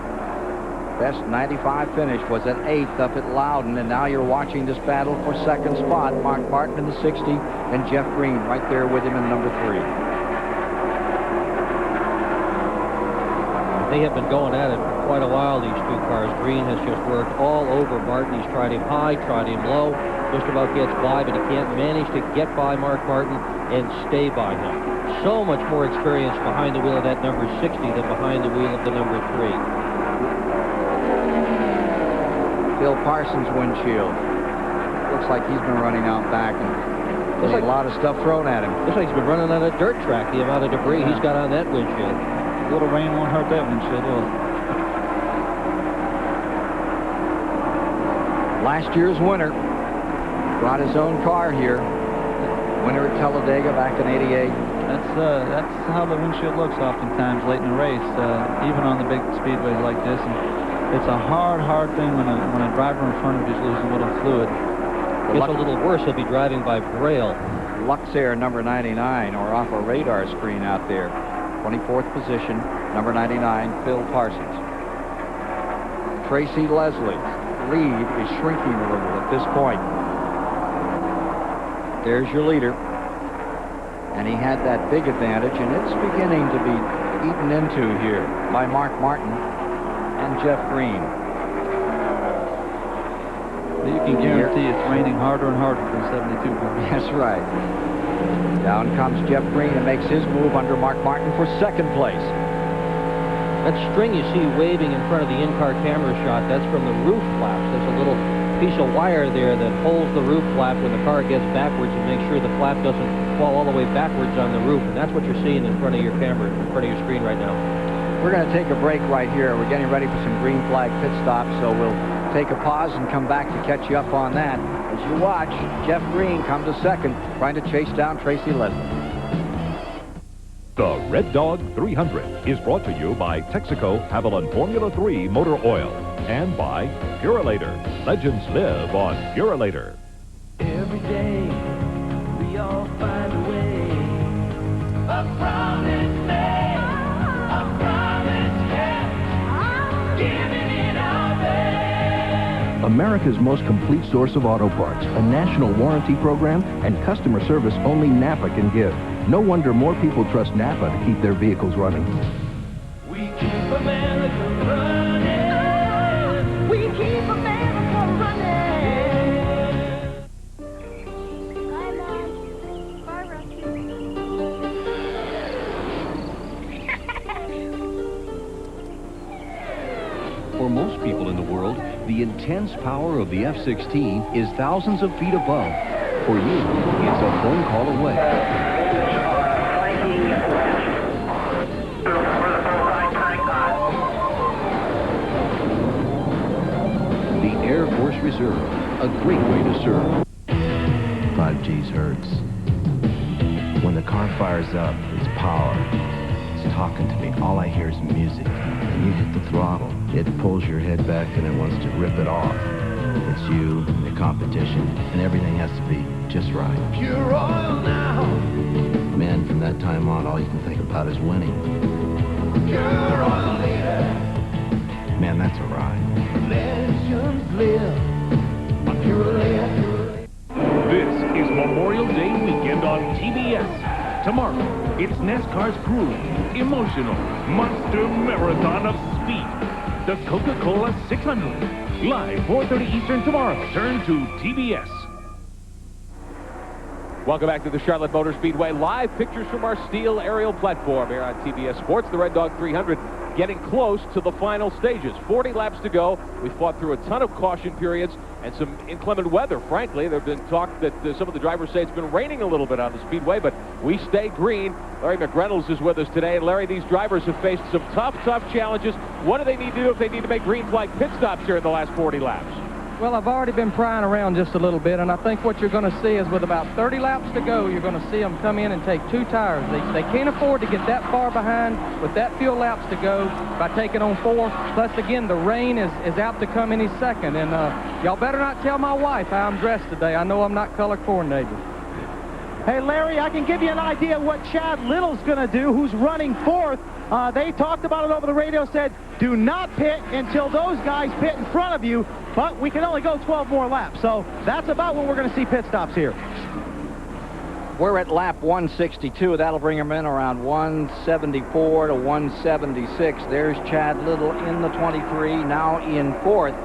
Best 95 finish was at 8th up at Loudon, and now you're watching this battle for 2nd spot. Mark Martin in the 60 and Jeff Green right there with him in number 3. They have been going at it for quite a while, these 2 cars. Green has just worked all over Martin. He's tried him high, tried him low, just about gets by, but he can't manage to get by Mark Martin and stay by him. So much more experience behind the wheel of that number 60 than behind the wheel of the number 3. Bill Parsons' windshield. looks like he's been running out back and getting a lot of stuff thrown at him. Looks like he's been running on a dirt track, the amount of debris he's got on that windshield. A little rain won't hurt that windshield, will it? Last year's winner brought his own car here. Winner at Talladega back in '88. That's how the windshield looks oftentimes late in the race, even on the big speedways like this. And it's a hard thing when a driver in front of you is losing a little fluid. Gets a little worse. He'll be driving by Braille. Luxair number 99, or off a radar screen out there. 24th position, number 99, Phil Parsons. Tracy Leslie's lead is shrinking a little at this point. There's your leader. And he had that big advantage, and it's beginning to be eaten into here by Mark Martin and Jeff Green. You can guarantee it's raining harder and harder for the 72 car. That's right. Down comes Jeff Green and makes his move under Mark Martin for second place. That string you see waving in front of the in-car camera shot, that's from the roof flaps. There's a little piece of wire there that holds the roof flap when the car gets backwards and makes sure the flap doesn't fall all the way backwards on the roof. And that's what you're seeing in front of your camera, in front of your screen right now. We're going to take a break right here. We're getting ready for some green flag pit stops, so we'll take a pause and come back to catch you up on that. As you watch, Jeff Green come to second, trying to chase down Tracy Leslie. The Red Dog 300 is brought to you by Texaco Havoline Formula 3 Motor Oil and by Purolator. Legends live on Purolator. Every day, we all find a way. A promise made, a promise kept, giving it our best. America's most complete source of auto parts, a national warranty program, and customer service only Napa can give. No wonder more people trust Napa to keep their vehicles running. We keep America running. We keep America For most people in the world, the intense power of the F-16 is thousands of feet above. For you, it's a phone call away. The Air Force Reserve, a great way to serve. 5Gs hurts. When the car fires up, it's power. It's talking to me. All I hear is music. And you hit the throttle. It pulls your head back and it wants to rip it off. It's you, the competition, and everything has to be just right. Pure oil now. Man, from that time on, all you can think about is winning. Pure oil leader. Man, that's a ride. Legends live on Purolator. This is Memorial Day weekend on TBS. Tomorrow, it's NASCAR's grueling, emotional, monster marathon of speed. The Coca-Cola 600. Live 4:30 Eastern tomorrow. Turn to TBS. Welcome back to the Charlotte Motor Speedway. Live pictures from our steel aerial platform here on TBS Sports. The Red Dog 300 getting close to the final stages. 40 laps to go. We fought through a ton of caution periods and some inclement weather, frankly. There have been talk that some of the drivers say it's been raining a little bit on the speedway, but we stay green. Larry McReynolds is with us today. And Larry, these drivers have faced some tough challenges. What do they need to do if they need to make green flag pit stops here in the last 40 laps? Well, I've already been prying around just a little bit, and I think what you're going to see is with about 30 laps to go, you're going to see them come in and take 2 tires. They can't afford to get that far behind with that few laps to go by taking on 4. Plus, again, the rain is apt to come any second. And y'all better not tell my wife how I'm dressed today. I know I'm not color coordinated. Hey, Larry, I can give you an idea what Chad Little's going to do, who's running 4th. They talked about it over the radio, said, do not pit until those guys pit in front of you, but we can only go 12 more laps. So that's about when we're going to see pit stops here. We're at lap 162. That'll bring him in around 174 to 176. There's Chad Little in the 23, now in 4th.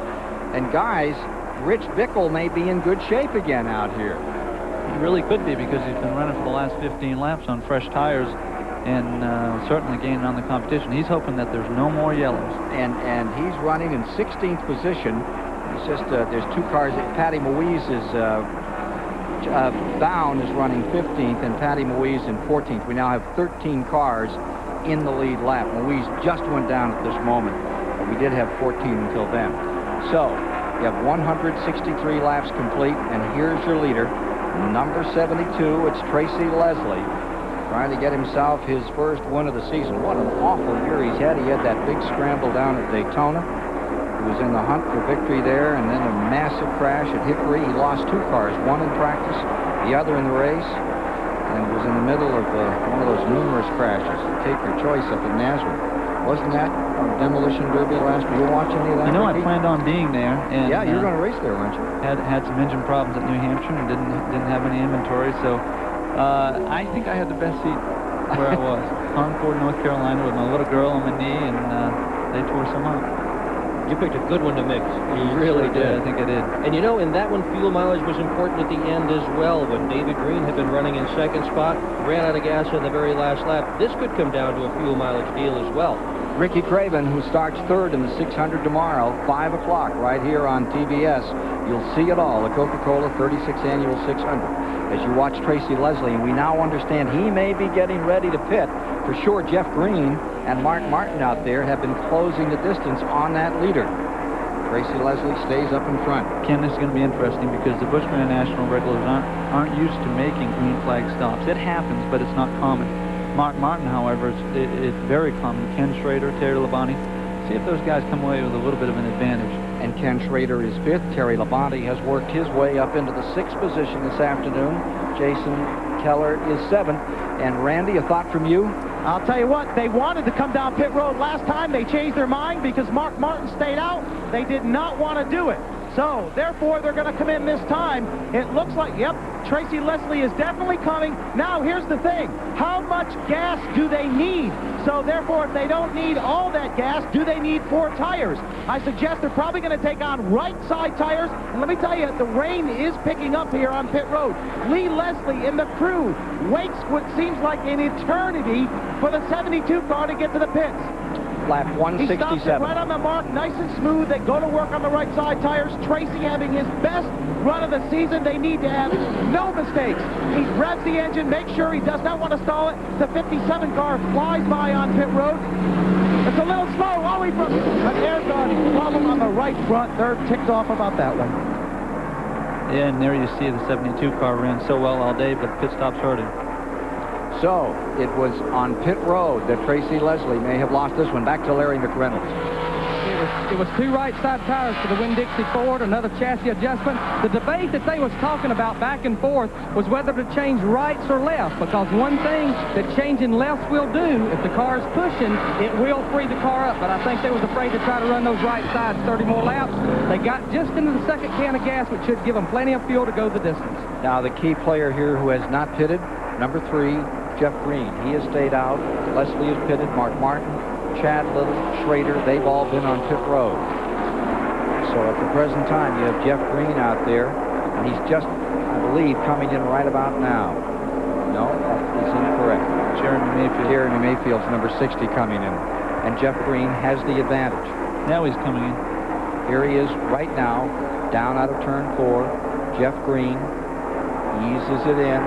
And guys, Rich Bickle may be in good shape again out here. He really could be because he's been running for the last 15 laps on fresh tires and certainly gaining on the competition. He's hoping that there's no more yellows. And he's running in 16th position It's just there's two cars. Patty Moise is Bound is running 15th and Patty Moise in 14th. We now have 13 cars in the lead lap. Moise just went down at this moment, but we did have 14 until then. So you have 163 laps complete, and here's your leader, number 72. It's Tracy Leslie, trying to get himself his first win of the season. What an awful year he's had. He had that big scramble down at Daytona. He was in the hunt for victory there, and then a massive crash at Hickory. He lost two cars, one in practice, the other in the race, and was in the middle of one of those numerous crashes. Take your choice up at Nazareth. Wasn't that Demolition Derby last year? You were watching any of that? You know, Ricky? I planned on being there. And, yeah, you were going to race there, weren't you? Had some engine problems at New Hampshire and didn't have any inventory, so I think I had the best seat where I was. Concord, North Carolina, with my little girl on my knee, and they tore some up. You picked a good one to mix. You really did. I think I did. And you know, in that one, fuel mileage was important at the end as well. When David Green had been running in second spot, ran out of gas in the very last lap. This could come down to a fuel mileage deal as well. Ricky Craven, who starts third in the 600 tomorrow, 5 o'clock, right here on TBS. You'll see it all, the Coca-Cola 36th Annual 600. As you watch Tracy Leslie, and we now understand he may be getting ready to pit. For sure, Jeff Green and Mark Martin out there have been closing the distance on that leader. Tracy Leslie stays up in front. Ken, this is going to be interesting because the Bushman International regulars aren't used to making green flag stops. It happens, but it's not common. Mark Martin, however, it's very common. Ken Schrader, Terry Labonte. See if those guys come away with a little bit of an advantage. And Ken Schrader is 5th. Terry Labonte has worked his way up into the 6th position this afternoon. Jason Keller is 7th. And Randy, a thought from you? I'll tell you what, they wanted to come down pit road last time. They changed their mind because Mark Martin stayed out. They did not want to do it. So, therefore, they're going to come in this time. It looks like, yep, Tracy Leslie is definitely coming. Now, here's the thing. How much gas do they need? So, therefore, if they don't need all that gas, do they need 4 tires? I suggest they're probably going to take on right side tires. And let me tell you, the rain is picking up here on pit road. Lee Leslie and the crew waits what seems like an eternity for the 72 car to get to the pits. Lap 167. He stops it right on the mark, nice and smooth. They go to work on the right side tires. Tracy having his best run of the season. They need to have no mistakes. He revs the engine, makes sure he does not want to stall it. The 57 car flies by on pit road. It's a little slow. Oh, he broke an air gun problem on the right front. They're ticked off about that one. Yeah, and there you see the 72 car ran so well all day, but pit stops hurt him. So, it was on pit road that Tracy Leslie may have lost this one. Back to Larry McReynolds. It was 2 right side tires for the Winn-Dixie Ford, another chassis adjustment. The debate that they was talking about back and forth was whether to change rights or left, because one thing that changing lefts will do, if the car is pushing, it will free the car up. But I think they was afraid to try to run those right sides 30 more laps. They got just into the second can of gas, which should give them plenty of fuel to go the distance. Now, the key player here who has not pitted, number 3, Jeff Green. He has stayed out. Leslie is pitted. Mark Martin, Chad Little, Schrader, they've all been on pit road. So at the present time, you have Jeff Green out there, and he's just, I believe, coming in right about now. No, that is incorrect. Jeremy Mayfield's number 60 coming in, and Jeff Green has the advantage. Now he's coming in. Here he is right now, down out of turn 4. Jeff Green eases it in.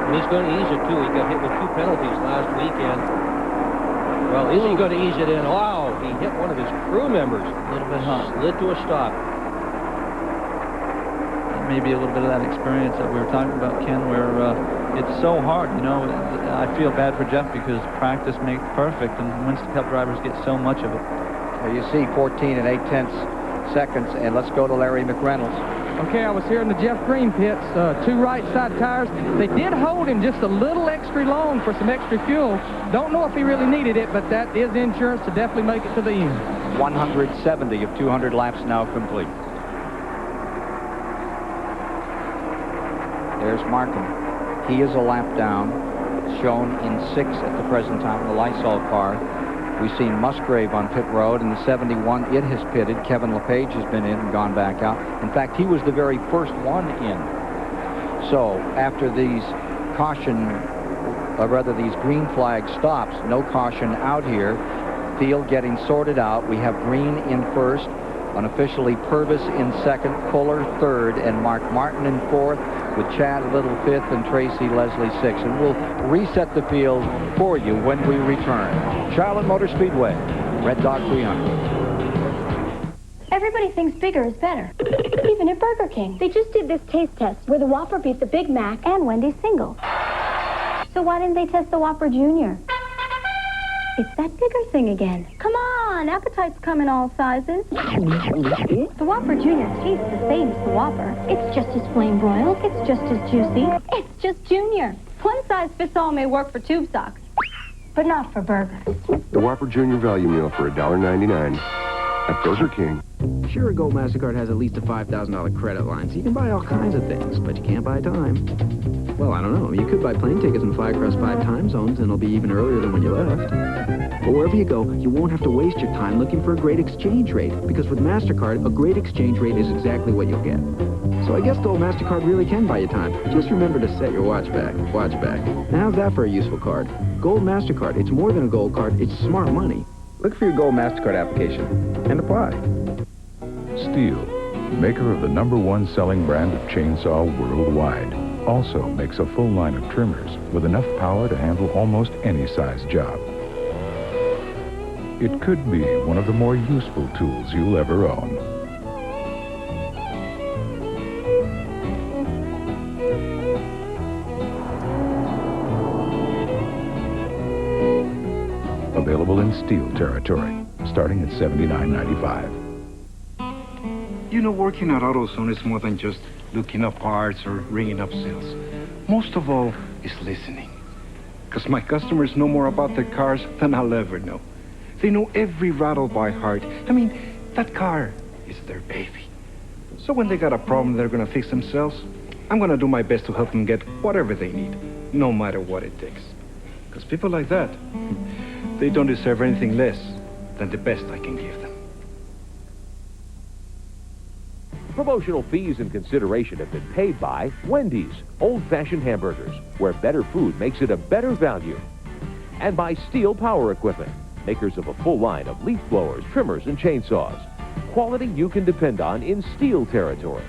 And he's going to ease it, too. He got hit with 2 penalties last weekend. Well, is he going to ease it in? Wow, he hit one of his crew members. A little bit hot. Slid to a stop. Maybe a little bit of that experience that we were talking about, Ken, where it's so hard. You know, I feel bad for Jeff because practice makes perfect, and Winston Cup drivers get so much of it. There you see 14 and 8/10 seconds, and let's go to Larry McReynolds. Okay, I was here in the Jeff Green pits, 2 right side tires. They did hold him just a little extra long for some extra fuel. Don't know if he really needed it, but that is insurance to definitely make it to the end. 170 of 200 laps now complete. There's Markham. He is a lap down, shown in 6th at the present time in the Lysol car. We've seen Musgrave on pit road. In the 71, it has pitted. Kevin LePage has been in and gone back out. In fact, he was the very first one in. So, after these these green flag stops, no caution out here. Field getting sorted out. We have Green in first. Unofficially, Purvis in second, Fuller third, and Mark Martin in fourth, with Chad Little fifth and Tracy Leslie sixth. And we'll reset the field for you when we return. Charlotte Motor Speedway, Red Dog 300. Everybody thinks bigger is better, even at Burger King. They just did this taste test where the Whopper beat the Big Mac and Wendy's single. So why didn't they test the Whopper Junior? It's that bigger thing again. Come on, appetites come in all sizes. The Whopper Junior tastes the same as the Whopper. It's just as flame broiled. It's just as juicy. It's just Junior. One size fits all may work for tube socks, but not for burgers. The Whopper Junior Value Meal for $1.99 at Burger King. Sure, Gold MasterCard has at least a $5,000 credit line, so you can buy all kinds of things, but you can't buy time. Well, I don't know. You could buy plane tickets and fly across 5 time zones, and it'll be even earlier than when you left. But wherever you go, you won't have to waste your time looking for a great exchange rate, because with MasterCard, a great exchange rate is exactly what you'll get. So I guess Gold MasterCard really can buy you time. Just remember to set your watch back. Watch back. Now, how's that for a useful card? Gold MasterCard. It's more than a gold card. It's smart money. Look for your Gold MasterCard application and apply. Stihl, maker of the #1 selling brand of chainsaw worldwide, also makes a full line of trimmers with enough power to handle almost any size job. It could be one of the more useful tools you'll ever own. Available in Stihl territory, starting at $79.95. You know, working at AutoZone is more than just looking up parts or ringing up sales. Most of all is listening. Because my customers know more about their cars than I'll ever know. They know every rattle by heart. I mean, that car is their baby. So when they got a problem they're going to fix themselves, I'm going to do my best to help them get whatever they need, no matter what it takes. Because people like that, they don't deserve anything less than the best I can give them. Promotional fees and consideration have been paid by Wendy's Old-Fashioned Hamburgers, where better food makes it a better value. And by Stihl Power Equipment, makers of a full line of leaf blowers, trimmers, and chainsaws. Quality you can depend on in Stihl territory.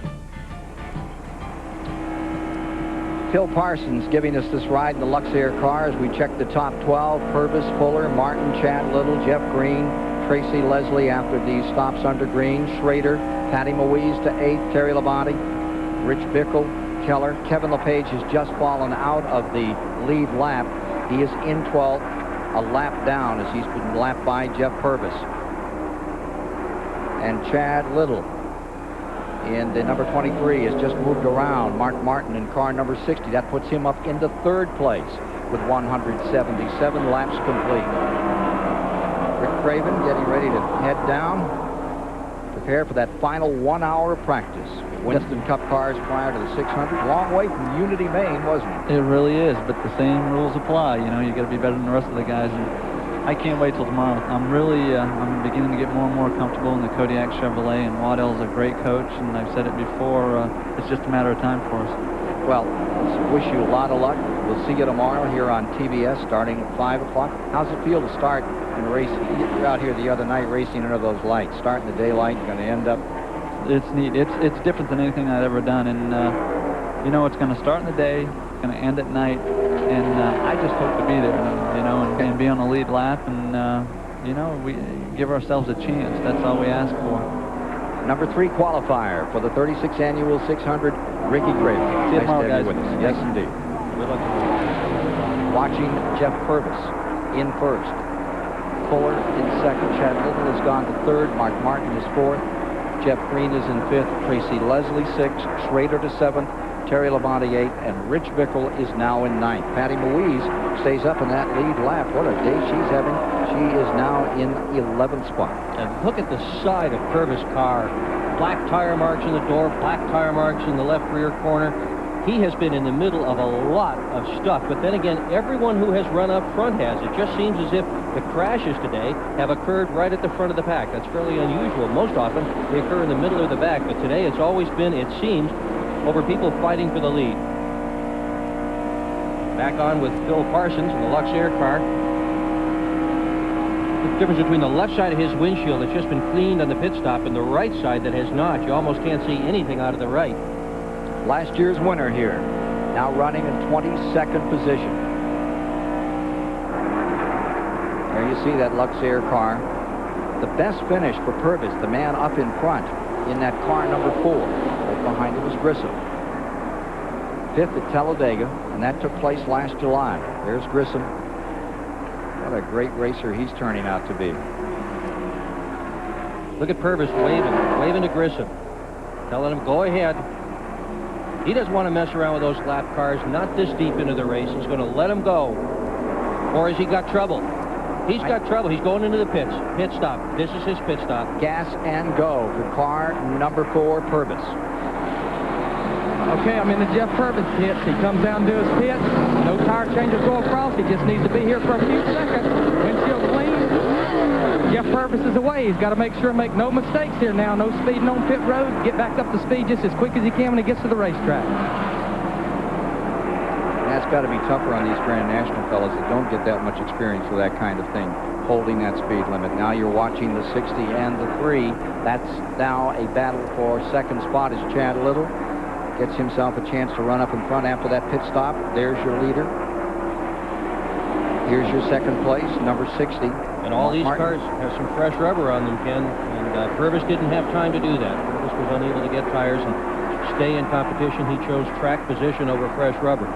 Phil Parsons giving us this ride in the Luxair car as we check the top 12. Purvis, Fuller, Martin, Chad Little, Jeff Green, Tracy Leslie after the stops under green, Schrader, Patty Moise to 8th, Terry Labonte, Rich Bickle, Keller. Kevin LePage has just fallen out of the lead lap. He is in 12th, a lap down as he's been lapped by Jeff Purvis. And Chad Little in the number 23 has just moved around. Mark Martin in car number 60. That puts him up into 3rd place with 177 laps complete. Rick Craven getting ready to head down. Prepare for that final 1 hour of practice. Winston Cup cars prior to the 600. Long way from Unity, Maine, wasn't it? It really is, but the same rules apply. You know, you got to be better than the rest of the guys. And I can't wait till tomorrow. I'm beginning to get more and more comfortable in the Kodiak Chevrolet, and Waddell's a great coach, and I've said it before, it's just a matter of time for us. Well, wish you a lot of luck. We'll see you tomorrow here on TBS starting at 5 o'clock. How's it feel to start and race? You were out here the other night racing under those lights. Start in the daylight, you're going to end up... It's neat. It's different than anything I've ever done, and you know, it's going to start in the day, it's going to end at night, and I just hope to be there, you know, and be on the lead lap, and you know, we give ourselves a chance. That's all we ask for. Number 3 qualifier for the 36th annual 600, Ricky Craven. See you nice tomorrow, to have guys. you with us. Yes, indeed. Good luck. Watching Jeff Purvis in 1st. Fuller in 2nd. Chad Little has gone to 3rd. Mark Martin is 4th. Jeff Green is in 5th. Tracy Leslie 6th. Schrader to 7th. Terry Labonte 8th. And Rich Bickle is now in 9th. Patty Moise stays up in that lead lap. What a day she's having. She is now in 11th spot. And look at the side of Purvis' car. Black tire marks in the door, black tire marks in the left rear corner. He has been in the middle of a lot of stuff, but then again, everyone who has run up front has. It just seems as if the crashes today have occurred right at the front of the pack. That's fairly unusual. Most often, they occur in the middle or the back, but today it's always been, it seems, over people fighting for the lead. Back on with Phil Parsons in the Luxair car. the difference between the left side of his windshield that's just been cleaned on the pit stop and the right side that has not. You almost can't see anything out of the right. Last year's winner here, now running in 22nd position. There you see that Luxair car. The best finish for Purvis, the man up in front in that car number 4. Right behind him was Grissom. 5th at Talladega, and that took place last July. There's Grissom. What a great racer he's turning out to be. Look at Purvis waving to Grissom, telling him, go ahead. He doesn't want to mess around with those lap cars, not this deep into the race. He's going to let him go. Or has he got trouble? He's got trouble. He's going into the pits. Pit stop. This is his pit stop. Gas and go for car number 4, Purvis. Okay, I'm in the Jeff Purvis pits. He comes down to his pit. No tire changes go across. He just needs to be here for a few seconds. Windshield clean. Jeff Purvis is away. He's got to make no mistakes here now. No speeding on pit road. Get back up to speed just as quick as he can when he gets to the racetrack. That's got to be tougher on these Grand National fellas that don't get that much experience with that kind of thing, holding that speed limit. Now you're watching the 60 and the 3. That's now a battle for second spot as Chad Little gets himself a chance to run up in front after that pit stop. There's your leader. Here's your second place, number 60. And all these cars have some fresh rubber on them, Ken. And Purvis didn't have time to do that. Purvis was unable to get tires and stay in competition. He chose track position over fresh rubber.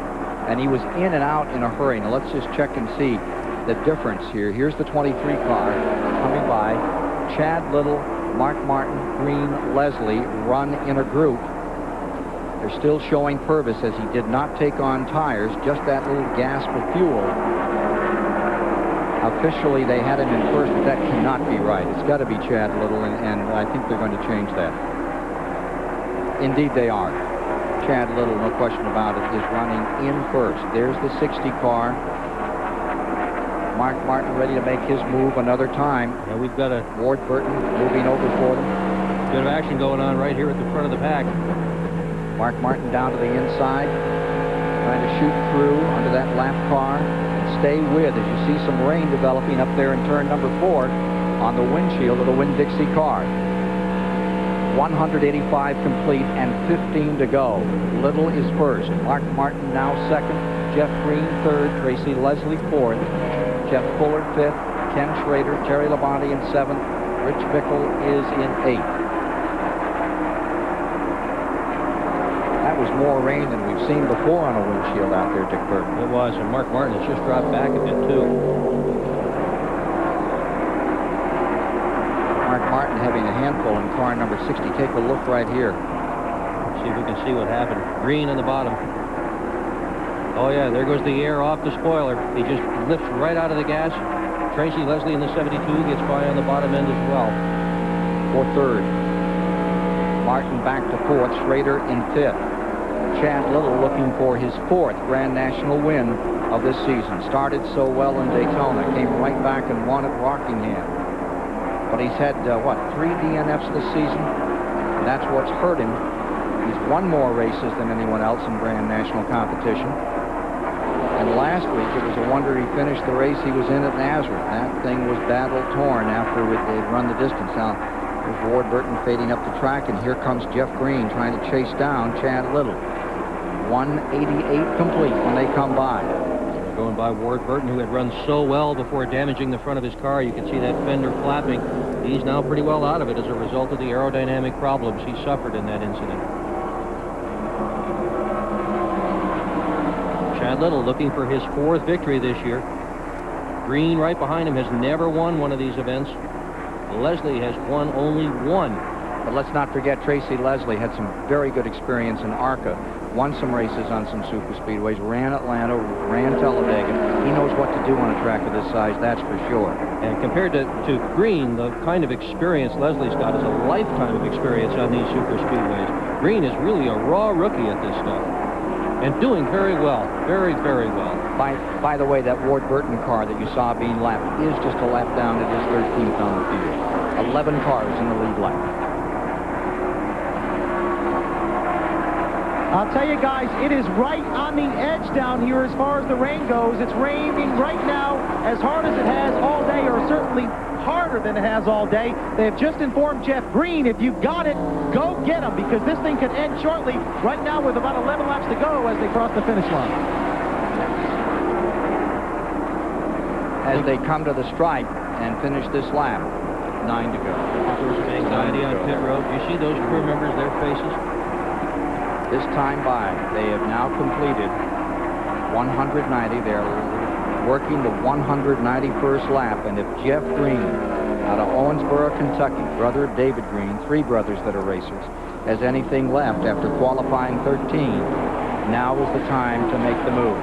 And he was in and out in a hurry. Now let's just check and see the difference here. Here's the 23 car coming by. Chad Little, Mark Martin, Green, Leslie run in a group. They're still showing Purvis as he did not take on tires, just that little gasp of fuel. Officially, they had him in first, but that cannot be right. It's got to be Chad Little, and I think they're going to change that. Indeed, they are. Chad Little, no question about it, is running in first. There's the 60 car. Mark Martin ready to make his move another time. Yeah, we've got a Ward Burton moving over for them. Bit of action going on right here at the front of the pack. Mark Martin down to the inside, trying to shoot through under that lap car and stay with as you see some rain developing up there in turn number 4 on the windshield of the Winn-Dixie car. 185 complete and 15 to go. Little is first. Mark Martin now second. Jeff Green third. Tracy Leslie fourth. Jeff Fuller fifth. Ken Schrader, Terry Labonte in seventh. Rich Bickle is in eighth. That was more rain than we've seen before on a windshield out there, Dick Burton. It was, and Mark Martin has just dropped back a bit, too. Mark Martin having a handful in car number 60. Take a look right here. See if we can see what happened. Green on the bottom. Oh, yeah, there goes the air off the spoiler. He just lifts right out of the gas. Tracy Leslie in the 72 gets by on the bottom end as well. For third. Martin back to fourth. Schrader in fifth. Chad Little looking for his 4th Grand National win of this season. Started so well in Daytona. Came right back and won at Rockingham. But he's had, 3 DNFs this season. And that's what's hurt him. He's won more races than anyone else in Grand National competition. And last week, it was a wonder he finished the race he was in at Nazareth. That thing was battle-torn after they'd run the distance. Now, there's Ward Burton fading up the track, and here comes Jeff Green trying to chase down Chad Little. 188 complete when they come by. They're going by Ward Burton, who had run so well before damaging the front of his car. You can see that fender flapping. He's now pretty well out of it as a result of the aerodynamic problems he suffered in that incident. Chad Little looking for his 4th victory this year. Green right behind him has never won one of these events. Leslie has won only one. But let's not forget Tracy Leslie had some very good experience in ARCA. Won some races on some super speedways, ran Atlanta, ran Talladega. He knows what to do on a track of this size, that's for sure. And compared to Green, the kind of experience Leslie's got is a lifetime of experience on these super speedways. Green is really a raw rookie at this stuff. And doing very well, very, very well. By the way, that Ward Burton car that you saw being lapped is just a lap down. It is 13th on the field. 11 cars in the lead lap. I'll tell you guys, it is right on the edge down here as far as the rain goes. It's raining right now as hard as it has all day, or certainly harder than it has all day. They have just informed Jeff Green, if you got it, go get him, because this thing could end shortly right now with about 11 laps to go as they cross the finish line. As they come to the stripe and finish this lap, 9 to go. There's some anxiety on pit road. You see those crew members, their faces? This time by, they have now completed 190. They're working the 191st lap, and if Jeff Green out of Owensboro, Kentucky, brother of David Green, 3 brothers that are racers, has anything left after qualifying 13, now is the time to make the move.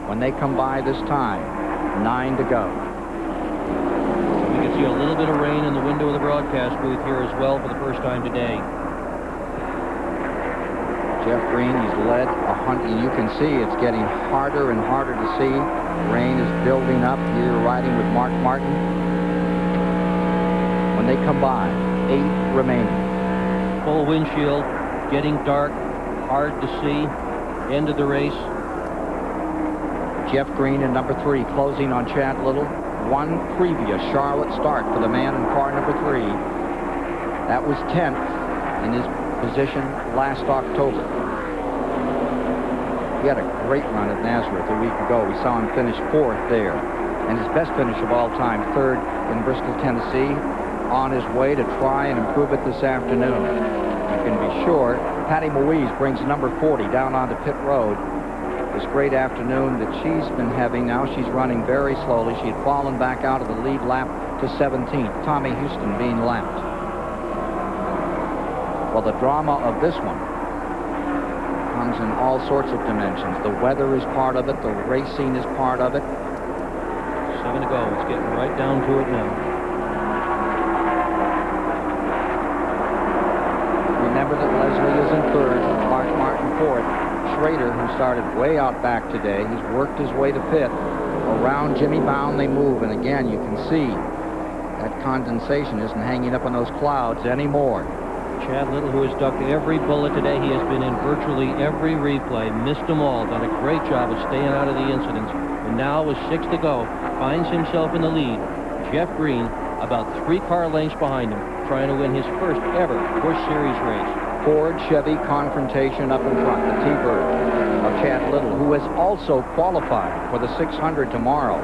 When they come by this time, 9 to go. We can see a little bit of rain in the window of the broadcast booth here as well for the first time today. Jeff Green, he's led 100. You can see it's getting harder and harder to see. Rain is building up. You're riding with Mark Martin. When they come by, 8 remaining. Full windshield, getting dark, hard to see. End of the race. Jeff Green in number 3, closing on Chad Little. One previous Charlotte start for the man in car number 3. That was 10th in his position last October. He had a great run at Nazareth a week ago. We saw him finish 4th there. And his best finish of all time, 3rd in Bristol, Tennessee, on his way to try and improve it this afternoon. You can be sure Patty Moise brings number 40 down onto pit road. This great afternoon that she's been having now, she's running very slowly. She had fallen back out of the lead lap to 17th. Tommy Houston being lapped. Well, the drama of this one comes in all sorts of dimensions. The weather is part of it. The racing is part of it. 7 to go. It's getting right down to it now. Remember that Leslie is in 3rd, Mark Martin 4th. Schrader, who started way out back today, he's worked his way to 5th. Around Jimmy Bound they move, and again you can see that condensation isn't hanging up on those clouds anymore. Chad Little, who has ducked every bullet today, he has been in virtually every replay, missed them all, done a great job of staying out of the incidents. And now with 6 to go, finds himself in the lead. Jeff Green, about 3 car lengths behind him, trying to win his first ever Busch Series race. Ford Chevy confrontation up in front, the T-Bird of Chad Little, who has also qualified for the 600 tomorrow.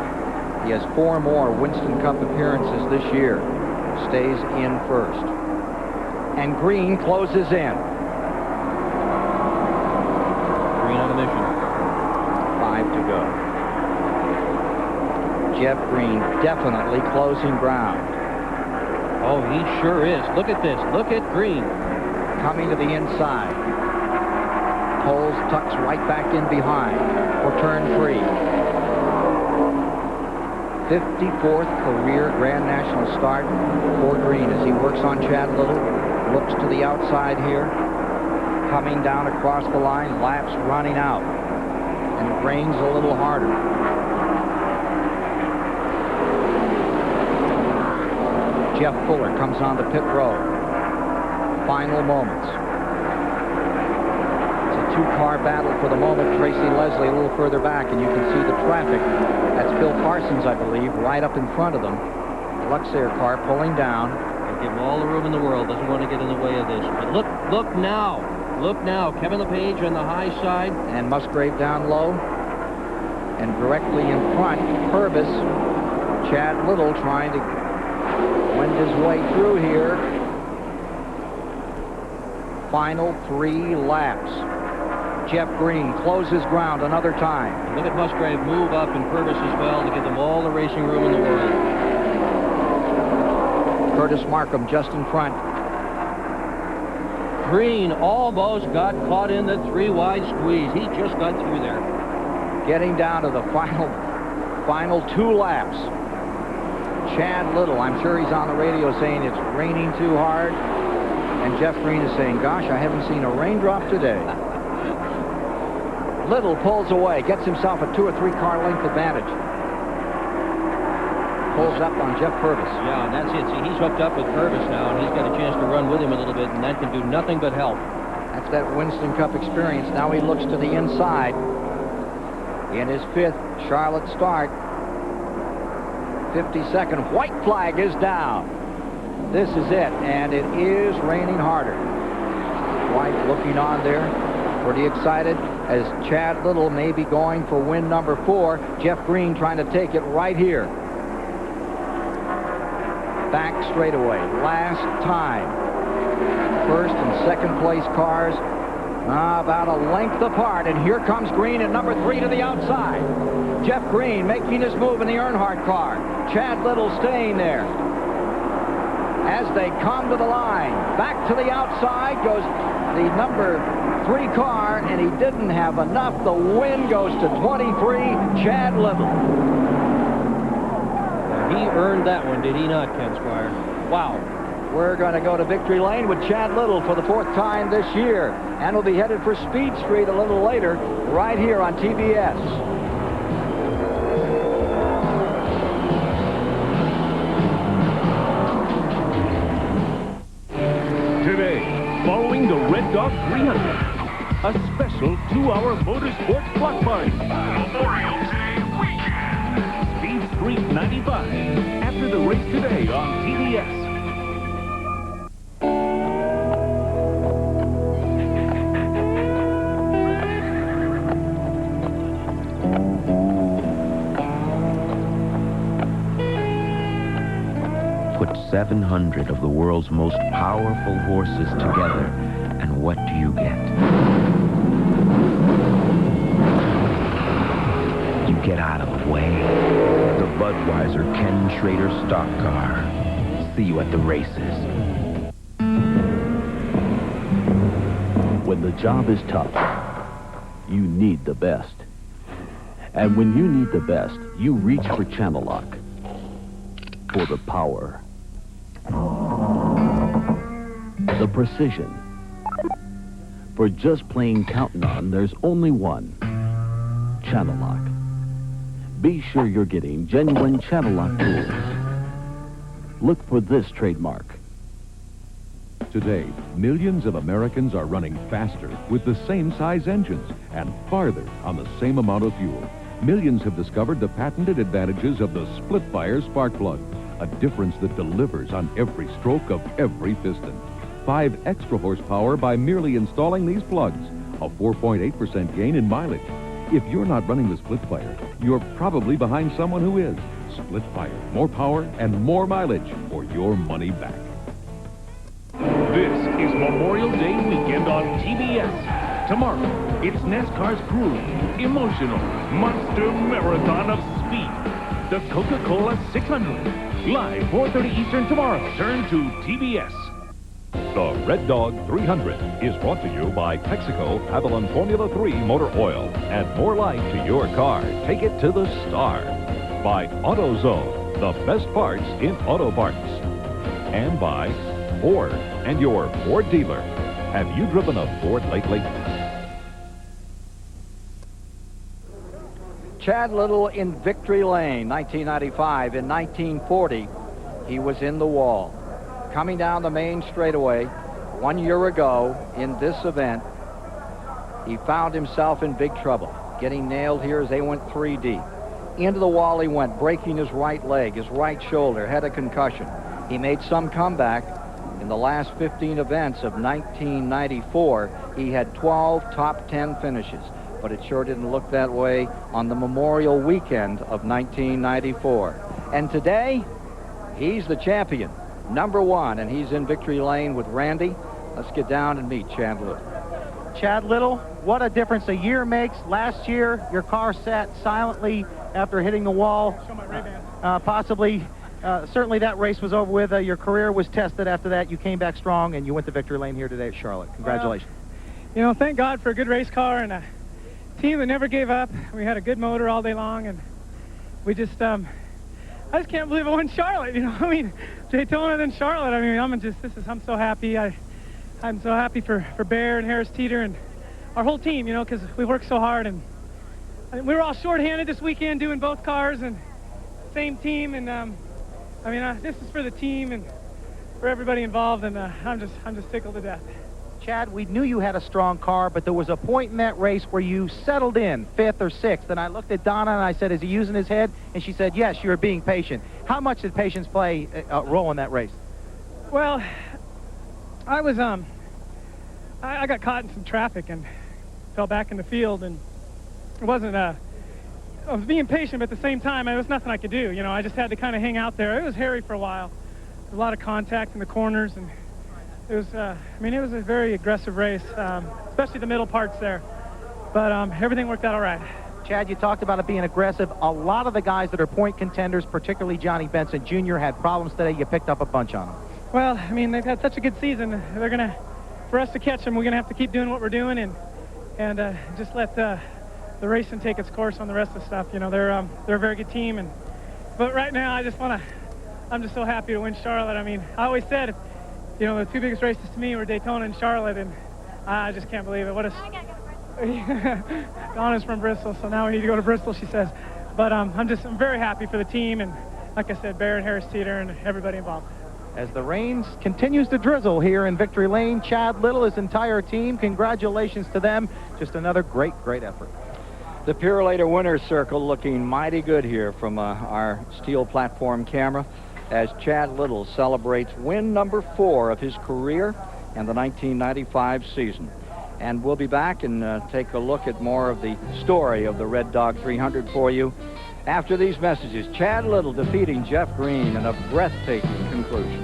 He has 4 more Winston Cup appearances this year. Stays in first. And Green closes in. Green on a mission. 5 to go. Jeff Green definitely closing ground. Oh, he sure is. Look at this. Look at Green. Coming to the inside. Poles tucks right back in behind for turn 3. 54th career Grand National start for Green as he works on Chad Little. Looks to the outside here. Coming down across the line. Laps running out. And it rains a little harder. Jeff Fuller comes on the pit road. Final moments. It's a 2-car battle for the moment. Tracy Leslie a little further back, and you can see the traffic. That's Bill Parsons, I believe, right up in front of them. The Luxair car pulling down. They give him all the room in the world. Doesn't want to get in the way of this. But look now. Look now. Kevin LePage on the high side. And Musgrave down low. And directly in front, Purvis. Chad Little trying to wend his way through here. Final 3 laps. Jeff Green closes ground another time. And look at Musgrave move up and Purvis as well to give them all the racing room in the world. Curtis Markham just in front. Green almost got caught in the 3-wide squeeze. He just got through there. Getting down to the final 2 laps. Chad Little, I'm sure he's on the radio saying it's raining too hard. And Jeff Green is saying, gosh, I haven't seen a raindrop today. Little pulls away, gets himself a 2 or 3 car length advantage. Pulls up on Jeff Purvis. Yeah, and that's it. See, he's hooked up with Purvis now, and he's got a chance to run with him a little bit, and that can do nothing but help. That's that Winston Cup experience. Now he looks to the inside. In his 5th Charlotte start. 52nd white flag is down. This is it, and it is raining harder. White looking on there, pretty excited as Chad Little may be going for win number 4. Jeff Green trying to take it right here. Back straightaway, last time. First and second place cars about a length apart, and here comes Green at number 3 to the outside. Jeff Green making his move in the Earnhardt car. Chad Little staying there. As they come to the line, back to the outside goes the number 3 car, and he didn't have enough. The win goes to 23, Chad Little. He earned that one, did he not, Ken Squire? Wow. We're going to go to victory lane with Chad Little for the 4th time this year, and we'll be headed for Speed Street a little later, right here on TBS. Following the Red Dog 300, a special 2-hour motorsports block party. Memorial Day weekend. Speed Street 95, after the race today on TBS. Put 700 of the world's most powerful horses together, and what do you get? You get out of the way. The Budweiser Ken Schrader stock car. See you at the races. When the job is tough, you need the best. And when you need the best, you reach for Channel Lock. For the power. The precision. For just plain counting on, there's only one. Channel Lock. Be sure you're getting genuine Channel Lock tools. Look for this trademark. Today, millions of Americans are running faster with the same size engines and farther on the same amount of fuel. Millions have discovered the patented advantages of the split-fire spark plug, a difference that delivers on every stroke of every piston. 5 extra horsepower by merely installing these plugs, a 4.8% gain in mileage. If you're not running the split-fire, you're probably behind someone who is. Split-fire, more power and more mileage for your money back. This is Memorial Day weekend on TBS. Tomorrow, it's NASCAR's grueling, emotional, monster marathon of speed. The Coca-Cola 600. Live 4:30 Eastern tomorrow. Turn to TBS. The Red Dog 300 is brought to you by Texaco Avalon Formula 3 Motor Oil. Add more life to your car. Take it to the star. By AutoZone, the best parts in auto parts. And by Ford and your Ford dealer. Have you driven a Ford lately? Chad Little in victory lane, 1995. In 1940, he was in the wall. Coming down the main straightaway 1 year ago in this event, he found himself in big trouble, getting nailed here as they went 3 deep. Into the wall he went, breaking his right leg, his right shoulder, had a concussion. He made some comeback. In the last 15 events of 1994, he had 12 top 10 finishes, but it sure didn't look that way on the Memorial Weekend of 1994. And today, he's the champion, #1, and he's in victory lane with Randy. Let's get down and meet Chad Little. Chad Little, what a difference a year makes. Last year, your car sat silently after hitting the wall. Certainly that race was over with. Your career was tested after that. You came back strong, and you went to victory lane here today at Charlotte. Congratulations. Thank God for a good race car and a team that never gave up. We had a good motor all day long, and we just, I just can't believe I won Charlotte. Daytona, then Charlotte. I'm so happy. I'm so happy for Bear and Harris Teeter and our whole team, because we worked so hard, and we were all short-handed this weekend doing both cars and same team, and this is for the team and for everybody involved, and I'm just tickled to death. Chad, we knew you had a strong car, but there was a point in that race where you settled in 5th or 6th, and I looked at Donna and I said, is he using his head? And she said, yes, you're being patient. How much did patience play a role in that race? Well, I was, I got caught in some traffic and fell back in the field, and it wasn't, I was being patient, but at the same time, there was nothing I could do. You know, I just had to kind of hang out there. It was hairy for a while. There was a lot of contact in the corners, and it was, I mean, it was a very aggressive race, especially the middle parts there. But everything worked out all right. Chad, you talked about it being aggressive. A lot of the guys that are point contenders, particularly Johnny Benson Jr., had problems today. You picked up a bunch on them. Well, I mean, they've had such a good season. They're going to, for us to catch them, we're going to have to keep doing what we're doing and just let the racing take its course on the rest of the stuff. You know, they're a very good team. But right now, I'm just so happy to win Charlotte. I mean, I always said, you know, the two biggest races to me were Daytona and Charlotte, and I just can't believe it. What a... Donna's from Bristol, so now we need to go to Bristol, she says. But I'm very happy for the team, and like I said, Barrett, Harris Teeter, and everybody involved. As the rain continues to drizzle here in Victory Lane, Chad Little, his entire team, congratulations to them. Just another great effort. The Purolator winner's circle looking mighty good here from our steel platform camera as Chad Little celebrates win number 4 of his career and the 1995 season. And we'll be back and take a look at more of the story of the Red Dog 300 for you after these messages. Chad Little defeating Jeff Green in a breathtaking conclusion.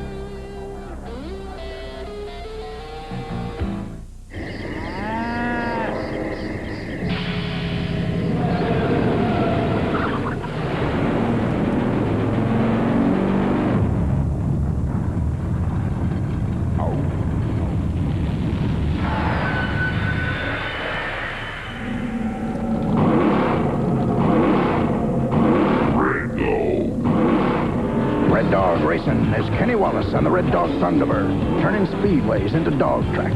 There's Kenny Wallace on the Red Dog Thunderbird, turning speedways into dog tracks.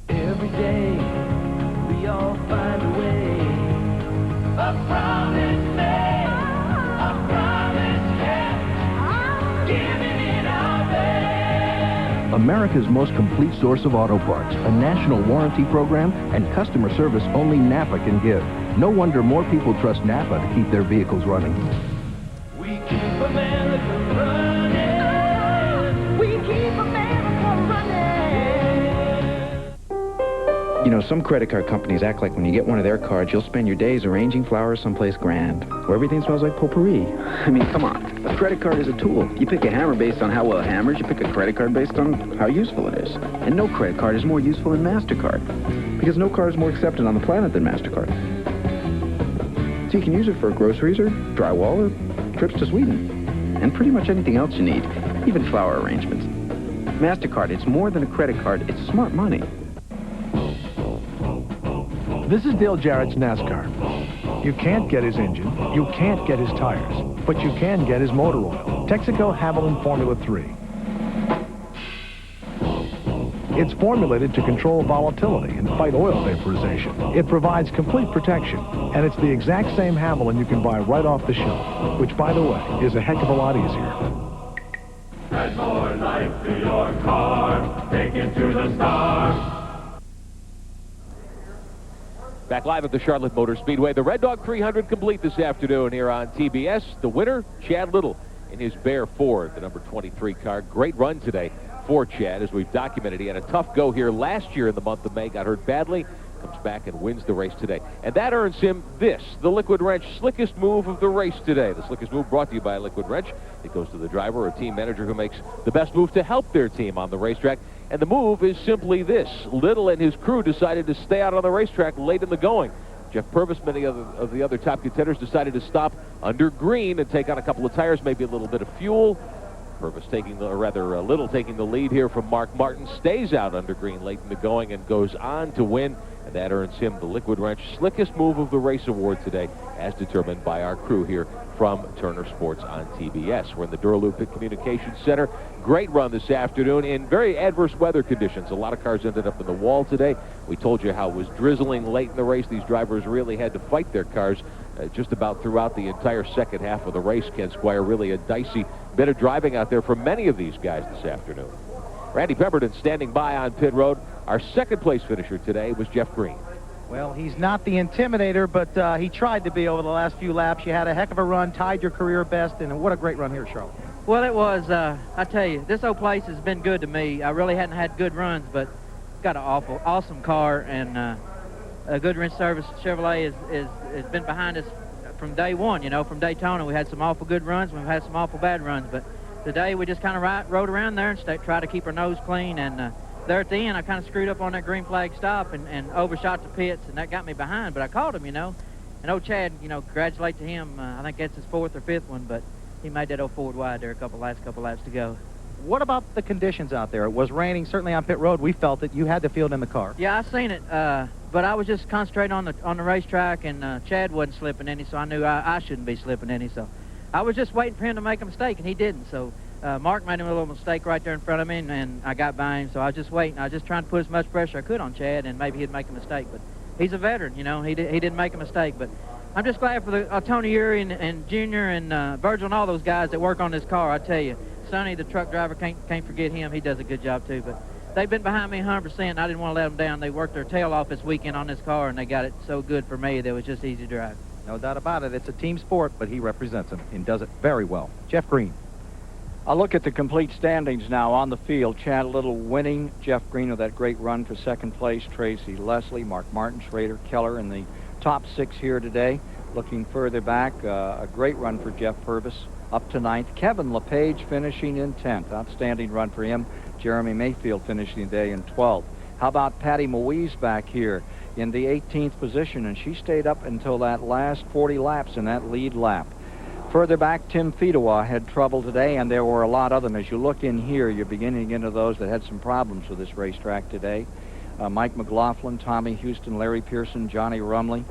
Every day, we all find a way. A promise made, a promise kept, giving it our best. America's most complete source of auto parts, a national warranty program, and customer service only Napa can give. No wonder more people trust Napa to keep their vehicles running. We keep America running. We keep America running. You know, some credit card companies act like when you get one of their cards, you'll spend your days arranging flowers someplace grand, where everything smells like potpourri. I mean, come on. A credit card is a tool. You pick a hammer based on how well it hammers. You pick a credit card based on how useful it is. And no credit card is more useful than MasterCard, because no card is more accepted on the planet than MasterCard. So you can use it for groceries or drywall or trips to Sweden, and pretty much anything else you need, even flower arrangements. MasterCard, it's more than a credit card, it's smart money. This is Dale Jarrett's NASCAR. You can't get his engine, you can't get his tires, but you can get his motor oil. Texaco Havoline Formula 3. It's formulated to control volatility and fight oil vaporization. It provides complete protection, and it's the exact same Havoline you can buy right off the shelf, which, by the way, is a heck of a lot easier. Add more life to your car. Take it to the stars. Back live at the Charlotte Motor Speedway. The Red Dog 300 complete this afternoon here on TBS. The winner, Chad Little, in his Bear Ford, the number 23 car. Great run today for Chad, as we've documented. He had a tough go here last year in the month of May, got hurt badly, comes back and wins the race today. And that earns him this, the Liquid Wrench slickest move of the race today. The slickest move brought to you by Liquid Wrench. It goes to the driver or team manager who makes the best move to help their team on the racetrack. And the move is simply this. Little and his crew decided to stay out on the racetrack late in the going. Jeff Purvis, many of the other top contenders, decided to stop under green and take on a couple of tires, maybe a little bit of fuel. Purvis taking the, or rather Little taking the lead here from Mark Martin, stays out under green late in the going and goes on to win. And that earns him the Liquid Wrench slickest move of the race award today, as determined by our crew here from Turner Sports on TBS. We're in the Duraloop Communications Center. Great run this afternoon in very adverse weather conditions. A lot of cars ended up in the wall today. We told you how it was drizzling late in the race. These drivers really had to fight their cars just about throughout the entire second half of the race. Ken Squire, really a dicey bit of driving out there for many of these guys this afternoon. Randy Pemberton standing by on pit road. Our second place finisher today was Jeff Green. Well, he's not the intimidator, but he tried to be over the last few laps. You had a heck of a run, tied your career best, and what a great run here at Charlotte. Well, it was, I tell you, this old place has been good to me. I really hadn't had good runs, but got an awesome car, and a Goodwrench Service Chevrolet has been behind us from day one. You know, from Daytona, we had some awful good runs, we've had some awful bad runs, but today we just kind of rode around there and tried to keep our nose clean, and there at the end, I kind of screwed up on that green flag stop and overshot the pits, and that got me behind, but I caught him, you know. And old Chad, you know, congratulate to him. I think that's his 4th or 5th one, but he made that old forward wide there last couple laps to go. What about the conditions out there? It was raining, certainly on pit road. We felt it. You had the field in the car. Yeah, I seen it, but I was just concentrating on the racetrack, and Chad wasn't slipping any, so I knew I shouldn't be slipping any. So I was just waiting for him to make a mistake, and he didn't. So Mark made him a little mistake right there in front of me, and I got by him. So I was just waiting. I was just trying to put as much pressure I could on Chad, and maybe he'd make a mistake. But he's a veteran, you know. He didn't make a mistake, but I'm just glad for the Tony Urey and Junior and Virgil and all those guys that work on this car. I tell you, Sonny, the truck driver, can't forget him. He does a good job too. But they've been behind me 100%, and I didn't want to let them down. They worked their tail off this weekend on this car, and they got it so good for me that it was just easy to drive. No doubt about it. It's a team sport, but he represents them and does it very well. Jeff Green. I'll look at the complete standings now on the field. Chad Little winning. Jeff Green with that great run for second place. Tracy Leslie, Mark Martin, Schrader, Keller in the top 6 here today. Looking further back, a great run for Jeff Purvis up to 9th. Kevin LePage finishing in 10th. Outstanding run for him. Jeremy Mayfield finishing the day in 12th. How about Patty Moise back here in the 18th position, and she stayed up until that last 40 laps in that lead lap. Further back, Tim Fedewa had trouble today, and there were a lot of them. As you look in here, you're beginning to get into those that had some problems with this racetrack today. Mike McLaughlin, Tommy Houston, Larry Pearson, Johnny Rumley.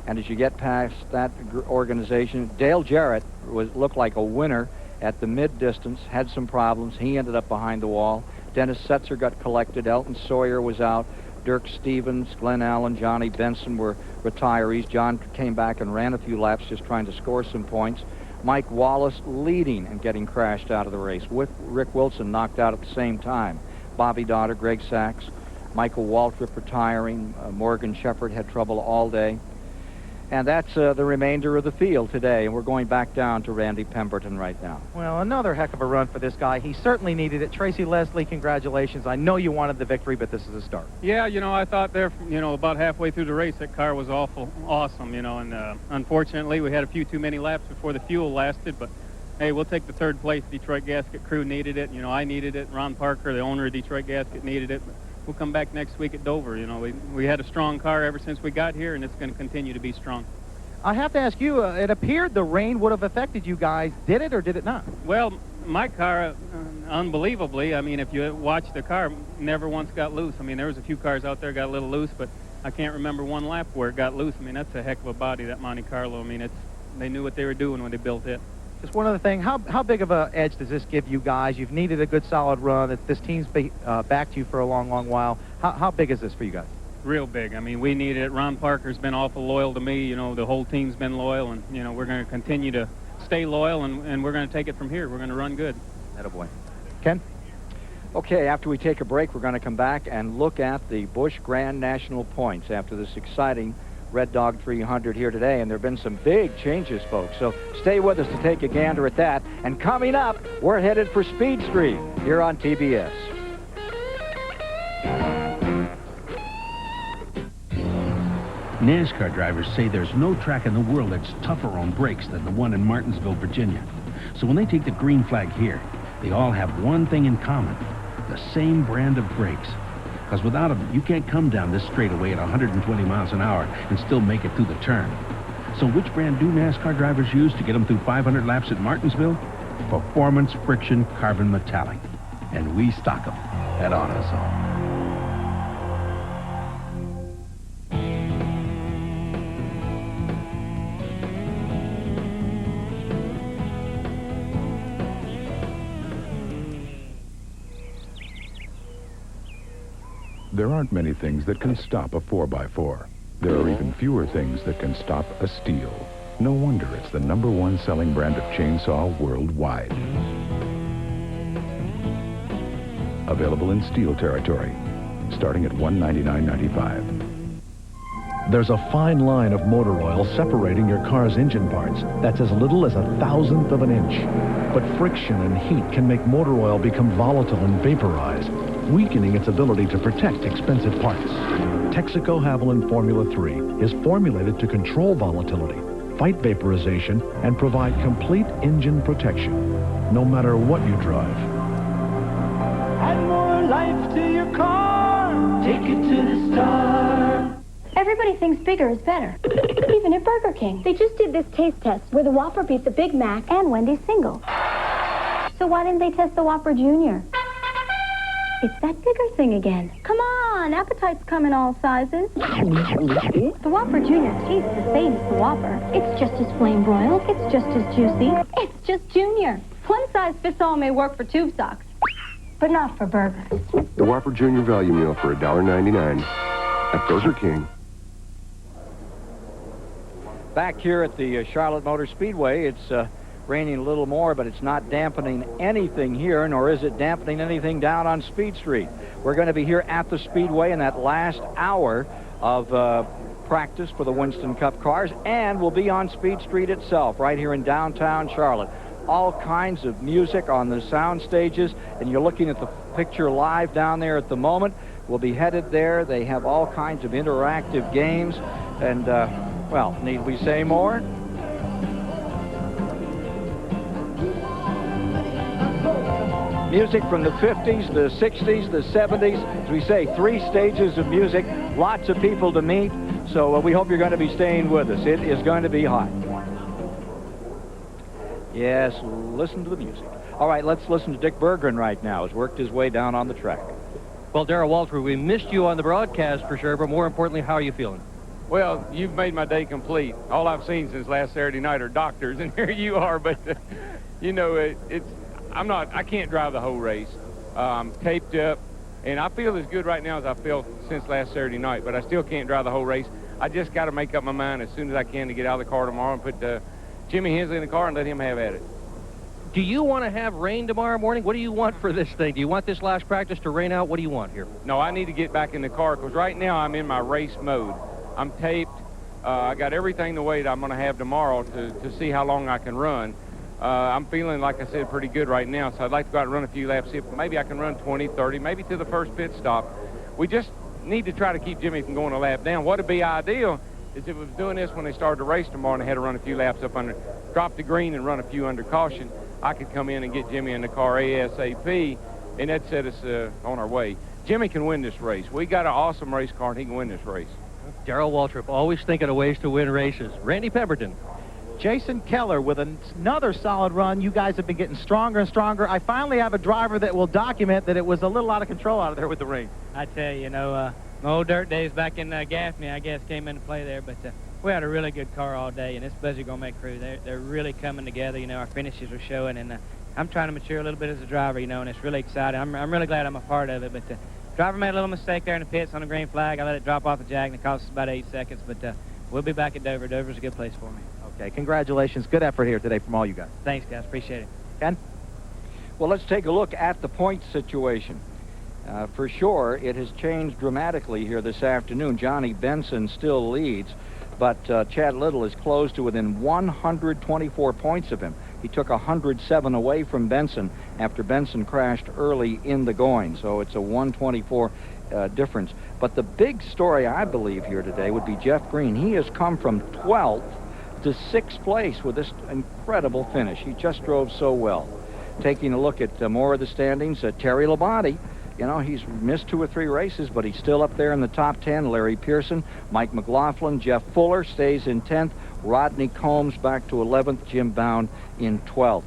And as you get past that organization, Dale Jarrett looked like a winner at the mid-distance, had some problems. He ended up behind the wall. Dennis Setzer got collected. Elton Sawyer was out. Dirk Stevens, Glenn Allen, Johnny Benson were retirees. John came back and ran a few laps just trying to score some points. Mike Wallace leading and getting crashed out of the race. Rick Wilson knocked out at the same time. Bobby Daughter, Greg Sachs, Michael Waltrip retiring. Morgan Shepherd had trouble all day. And that's the remainder of the field today. And we're going back down to Randy Pemberton right now. Well, another heck of a run for this guy. He certainly needed it. Tracy Leslie, congratulations. I know you wanted the victory, but this is a start. Yeah, you know, I thought there, you know, about halfway through the race, that car was awesome, you know, and unfortunately we had a few too many laps before the fuel lasted, but hey, we'll take the 3rd place. Detroit Gasket crew needed it. You know, I needed it. Ron Parker, the owner of Detroit Gasket, needed it. But we'll come back next week at Dover. You know, we had a strong car ever since we got here, and it's going to continue to be strong. I have to ask you, it appeared the rain would have affected you guys. Did it or did it not? Well, my car, unbelievably, I mean, if you watch the car, never once got loose. I mean, there was a few cars out there got a little loose, but I can't remember one lap where it got loose. I mean, that's a heck of a body, that Monte Carlo. I mean, they knew what they were doing when they built it. Just one other thing, how big of an edge does this give you guys? You've needed a good solid run. This team's backed you for a long, long while. How big is this for you guys? Real big. I mean, we needed it. Ron Parker's been awful loyal to me. You know, the whole team's been loyal, and, you know, we're going to continue to stay loyal, and we're going to take it from here. We're going to run good. Attaboy. Ken? Okay, after we take a break, we're going to come back and look at the Busch Grand National points after this exciting Red Dog 300 here today, and there have been some big changes, folks. So stay with us to take a gander at that. And coming up, we're headed for Speed Street here on TBS. NASCAR drivers say there's no track in the world that's tougher on brakes than the one in Martinsville, Virginia. So when they take the green flag here, they all have one thing in common: the same brand of brakes. Because without them, you can't come down this straightaway at 120 miles an hour and still make it through the turn. So which brand do NASCAR drivers use to get them through 500 laps at Martinsville? Performance Friction Carbon Metallic. And we stock them at AutoZone. There aren't many things that can stop a 4x4. There are even fewer things that can stop a Stihl. No wonder it's the #1 selling brand of chainsaw worldwide. Available in steel territory, starting at $199.95. There's a fine line of motor oil separating your car's engine parts that's as little as 1/1000th of an inch. But friction and heat can make motor oil become volatile and vaporize, weakening its ability to protect expensive parts. Texaco Havoline Formula 3 is formulated to control volatility, fight vaporization, and provide complete engine protection, no matter what you drive. Add more life to your car. Take it to the star. Everybody thinks bigger is better, even at Burger King. They just did this taste test where the Whopper beat the Big Mac and Wendy's single. So why didn't they test the Whopper Junior? It's that bigger thing again. Come on, appetites come in all sizes. The Whopper Junior tastes the same as the Whopper. It's just as flame broiled. It's just as juicy. It's just Junior. One size fits all may work for tube socks, but not for burgers. The Whopper Junior Value Meal for $1.99 at Burger King. Back here at the Charlotte Motor Speedway, it's raining a little more, but it's not dampening anything here, nor is it dampening anything down on Speed Street. We're going to be here at the Speedway in that last hour of practice for the Winston Cup cars, and we'll be on Speed Street itself, right here in downtown Charlotte. All kinds of music on the sound stages, and you're looking at the picture live down there at the moment. We'll be headed there. They have all kinds of interactive games, and well, need we say more? Music from the 50s, the 60s, the 70s. As we say, 3 stages of music, lots of people to meet. So we hope you're going to be staying with us. It is going to be hot. Yes, listen to the music. All right, let's listen to Dick Berggren right now. He's worked his way down on the track. Well, Darrell Waltrip, we missed you on the broadcast for sure, but more importantly, how are you feeling? Well, you've made my day complete. All I've seen since last Saturday night are doctors, and here you are. But, you know, I can't drive the whole race. I'm taped up, and I feel as good right now as I felt since last Saturday night, but I still can't drive the whole race. I just got to make up my mind as soon as I can to get out of the car tomorrow and put Jimmy Hensley in the car and let him have at it. Do you want to have rain tomorrow morning? What do you want for this thing? Do you want this last practice to rain out? What do you want here? No, I need to get back in the car because right now I'm in my race mode. I'm taped. I got everything the way that I'm going to have tomorrow to see how long I can run. I'm feeling, like I said, pretty good right now, so I'd like to go out and run a few laps, see if maybe I can run 20, 30, maybe to the first pit stop. We just need to try to keep Jimmy from going a lap down. What would be ideal is if it was doing this when they started the race tomorrow and they had to run a few laps up under, drop the green and run a few under caution. I could come in and get Jimmy in the car ASAP, and that'd set us on our way. Jimmy can win this race. We got an awesome race car, and he can win this race. Darrell Waltrip, always thinking of ways to win races. Randy Pemberton. Jason Keller with another solid run. You guys have been getting stronger and stronger. I finally have a driver that will document that it was a little out of control out of there with the rain. I tell you, my old dirt days back in Gaffney, I guess, came into play there, but we had a really good car all day, and this Buzzy Gourmet crew, they're really coming together. Our finishes are showing, and I'm trying to mature a little bit as a driver, and it's really exciting. I'm really glad I'm a part of it, but driver made a little mistake there in the pits on the green flag. I let it drop off the jack, and it cost us about 8 seconds, but we'll be back at Dover. Dover's a good place for me. Okay, congratulations. Good effort here today from all you guys. Thanks, guys. Appreciate it. Ken? Well, let's take a look at the point situation. For sure, it has changed dramatically here this afternoon. Johnny Benson still leads, but Chad Little is close to within 124 points of him. He took 107 away from Benson after Benson crashed early in the going, so it's a 124 difference. But the big story, I believe, here today would be Jeff Green. He has come from 12th to 6th place with this incredible finish. He just drove so well. Taking a look at more of the standings, Terry Labonte, he's missed 2 or 3 races, but he's still up there in the top 10. Larry Pearson, Mike McLaughlin, Jeff Fuller stays in 10th. Rodney Combs back to 11th. Jim Bound in 12th.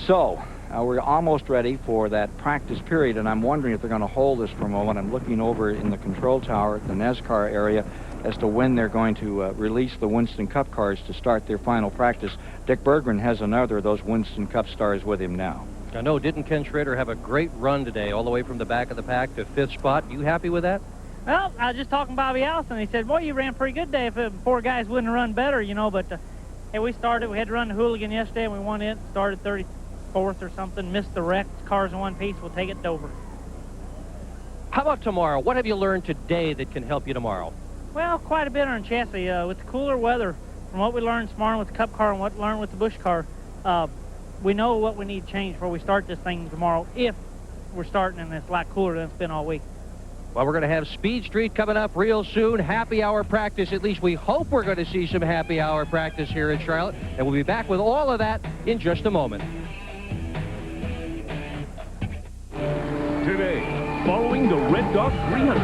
So we're almost ready for that practice period, and I'm wondering if they're going to hold this for a moment. I'm looking over in the control tower at the NASCAR area as to when they're going to release the Winston Cup cars to start their final practice. Dick Berggren has another of those Winston Cup stars with him now. I know, didn't Ken Schrader have a great run today, all the way from the back of the pack to 5th spot? You happy with that? Well, I was just talking to Bobby Allison. He said, boy, you ran pretty good today. If 4 guys wouldn't have run better, but hey, we had to run the Hooligan yesterday, and we won it, started 4th or something, missed the wreck, car's in one piece, we'll take it to Dover. How about tomorrow? What have you learned today that can help you tomorrow? Well, quite a bit on chassis. With the cooler weather, from what we learned this morning with the Cup car and what we learned with the Busch car, we know what we need to change before we start this thing tomorrow, if we're starting and it's a lot cooler than it's been all week. Well, we're going to have Speed Street coming up real soon. Happy hour practice. At least we hope we're going to see some happy hour practice here in Charlotte. And we'll be back with all of that in just a moment. Today, following the Red Dog 300,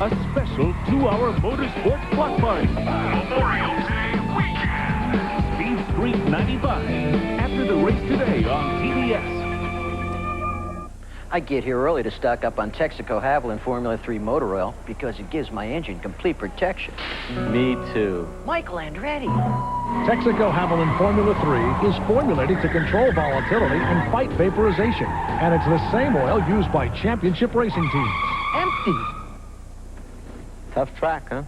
a special 2-hour motorsports block party. Memorial Day weekend. Speed Street 95. After the race today on TBS. I get here early to stock up on Texaco Haviland Formula 3 motor oil because it gives my engine complete protection. Me too. Michael Andretti. Texaco Haviland Formula 3 is formulated to control volatility and fight vaporization. And it's the same oil used by championship racing teams. Empty. Tough track, huh?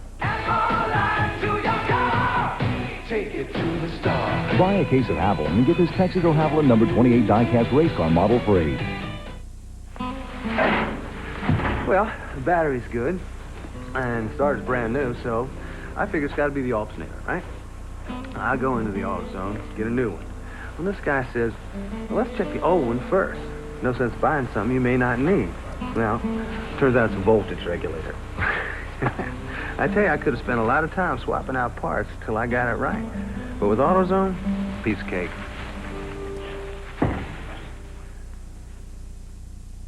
Take it to the star. Buy a case of Haviland and get this Texaco Haviland number 28 die-cast race car model free. Well, the battery's good, and the starter's brand new, so I figure it's got to be the alternator, right? I go into the AutoZone, get a new one. Well, this guy says, well, let's check the old one first. No sense buying something you may not need. Well, turns out it's a voltage regulator. I tell you, I could have spent a lot of time swapping out parts till I got it right. But with AutoZone, piece of cake.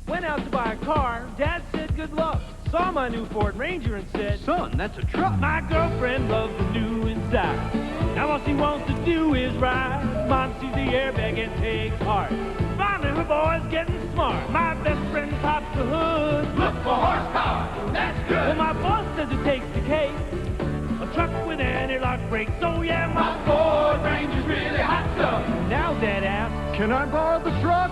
Went out to buy a car. Dad said good luck. Saw my new Ford Ranger and said, son, that's a truck. My girlfriend loves the new inside. Now all she wants to do is ride. Mom sees the airbag and takes heart. Finally her boy's getting smart. My best friend pops the hood. Look for horsepower. That's good. Well, my boss says it takes the cake. A truck with anti-lock brakes. So yeah, my Ford Ranger's really hot stuff. Now Dad asks, can I borrow the truck?